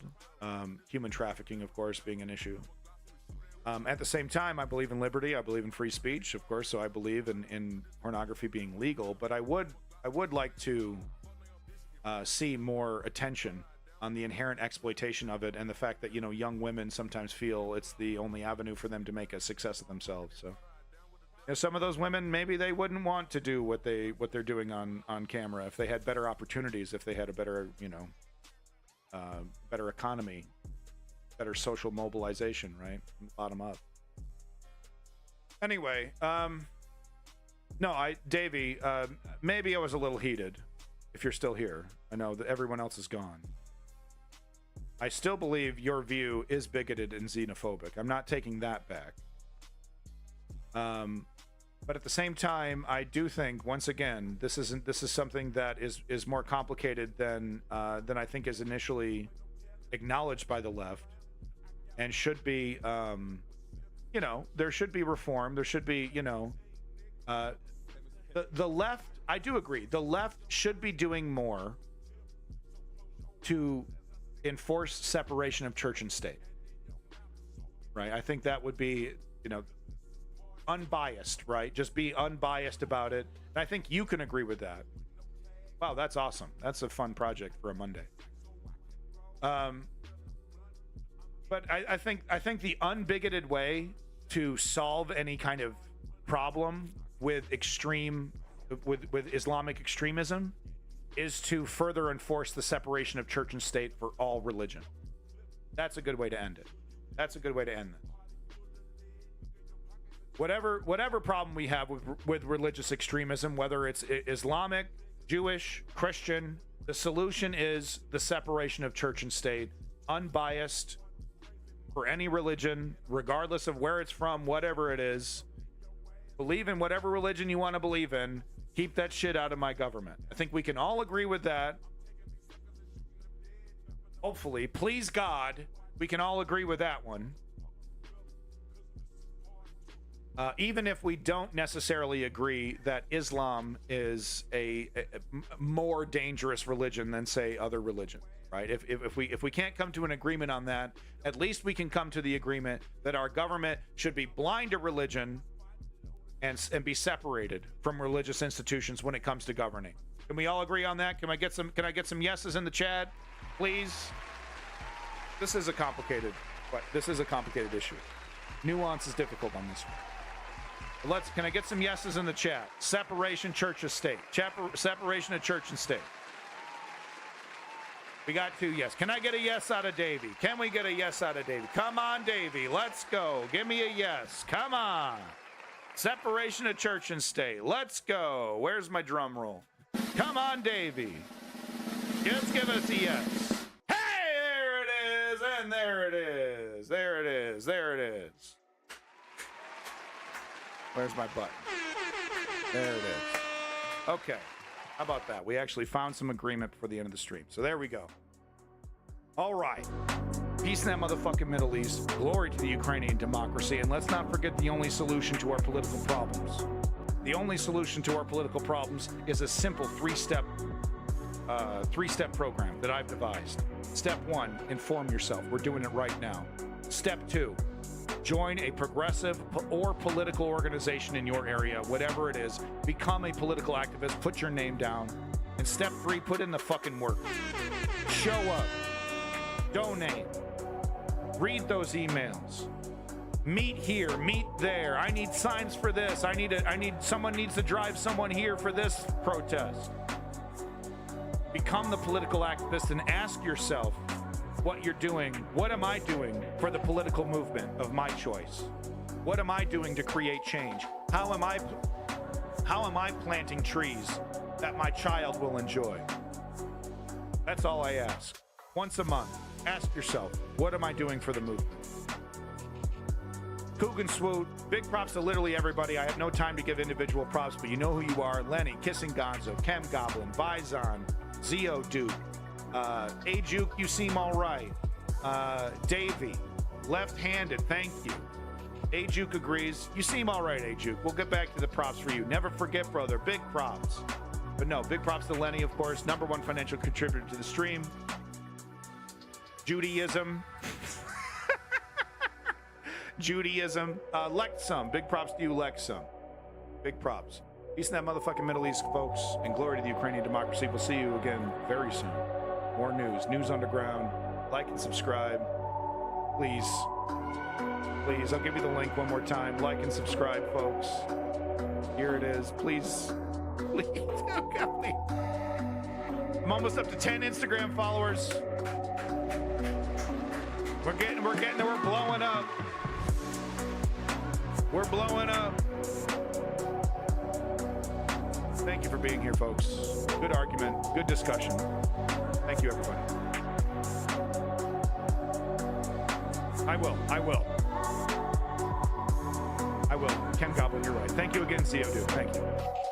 Human trafficking, of course, being an issue. At the same time, I believe in liberty. I believe in free speech, of course. So I believe in pornography being legal. But I would like to see more attention on the inherent exploitation of it, and the fact that, you know, young women sometimes feel it's the only avenue for them to make a success of themselves. So, you know, some of those women, maybe they wouldn't want to do what they're doing on camera if they had better opportunities, if they had a better, you know, better economy. better social mobilization, right? From the bottom up. Anyway, no, Davey, maybe I was a little heated. If you're still here, I know that everyone else is gone. I still believe your view is bigoted and xenophobic. I'm not taking that back. But at the same time, I do think, once again, this is something that is more complicated than I think is initially acknowledged by the left, and should be, you know, there should be reform. There should be, you know, the left. I do agree. The left should be doing more to enforce separation of church and state. Right? I think that would be, you know, unbiased, right? Just be unbiased about it. And I think you can agree with that. Wow, that's awesome. That's a fun project for a Monday. But I think the unbigoted way to solve any kind of problem with with Islamic extremism is to further enforce the separation of church and state for all religion. That's a good way to end it. That's a good way to end it. Whatever problem we have with religious extremism, whether it's Islamic, Jewish, Christian, the solution is the separation of church and state, unbiased for any religion, regardless of where it's from, whatever it is. Believe in whatever religion you want to believe in. Keep that shit out of my government. I think we can all agree with that. Hopefully, please God, we can all agree with that one. Even if we don't necessarily agree that Islam is a more dangerous religion than, say, other religions, right? If we can't come to an agreement on that, at least we can come to the agreement that our government should be blind to religion and be separated from religious institutions when it comes to governing. Can we all agree on that? Can I get some yeses in the chat, please? This is a complicated issue. Nuance is difficult on this one. Can I get some yeses in the chat? Separation church and state. Separation of church and state. We got 2 yes. Can I get a yes out of Davey? Can we get a yes out of Davey? Come on, Davey. Let's go. Give me a yes. Come on. Separation of church and state. Let's go. Where's my drum roll? Come on, Davey. Just give us a yes. Hey, there it is. And there it is. There it is. There it is. Where's my button? There it is. Okay. How about that? We actually found some agreement before the end of the stream. So there we go. All right. Peace in that motherfucking Middle East. Glory to the Ukrainian democracy. And let's not forget the only solution to our political problems. The only solution to our political problems is a simple three-step program that I've devised. Step 1, inform yourself. We're doing it right now. Step 2, join a progressive or political organization in your area, whatever it is. Become a political activist. Put your name down. And step 3, put in the fucking work. Show up. Donate. Read those emails. Meet here, meet there. I need signs for this. Someone needs to drive someone here for this protest. Become the political activist and ask yourself what you're doing. What am I doing for the political movement of my choice? What am I doing to create change? How am I planting trees that my child will enjoy? That's all I ask. Once a month, ask yourself, what am I doing for the movement? Coogan Swoot, big props to literally everybody. I have no time to give individual props, but you know who you are. Lenny, Kissing Gonzo, Chem Goblin, Vizon, Zio Duke, Ajuke, you seem all right. Davey, left-handed, thank you. Ajuke agrees. You seem all right, Ajuke. We'll get back to the props for you. Never forget, brother, big props. But no, big props to Lenny, of course, #1 financial contributor to the stream. Judaism. Judaism. Lexum. Big props to you, Lexum. Big props. Peace in that motherfucking Middle East, folks, and glory to the Ukrainian democracy. We'll see you again very soon. More news. News Underground. Like and subscribe. Please. Please. I'll give you the link one more time. Like and subscribe, folks. Here it is. Please. Please. Oh, God, please. I'm almost up to 10 Instagram followers. We're blowing up. We're blowing up. Thank you for being here, folks. Good argument, good discussion. Thank you, everybody. I will. Ken Goblin, you're right. Thank you again, CO2. Thank you.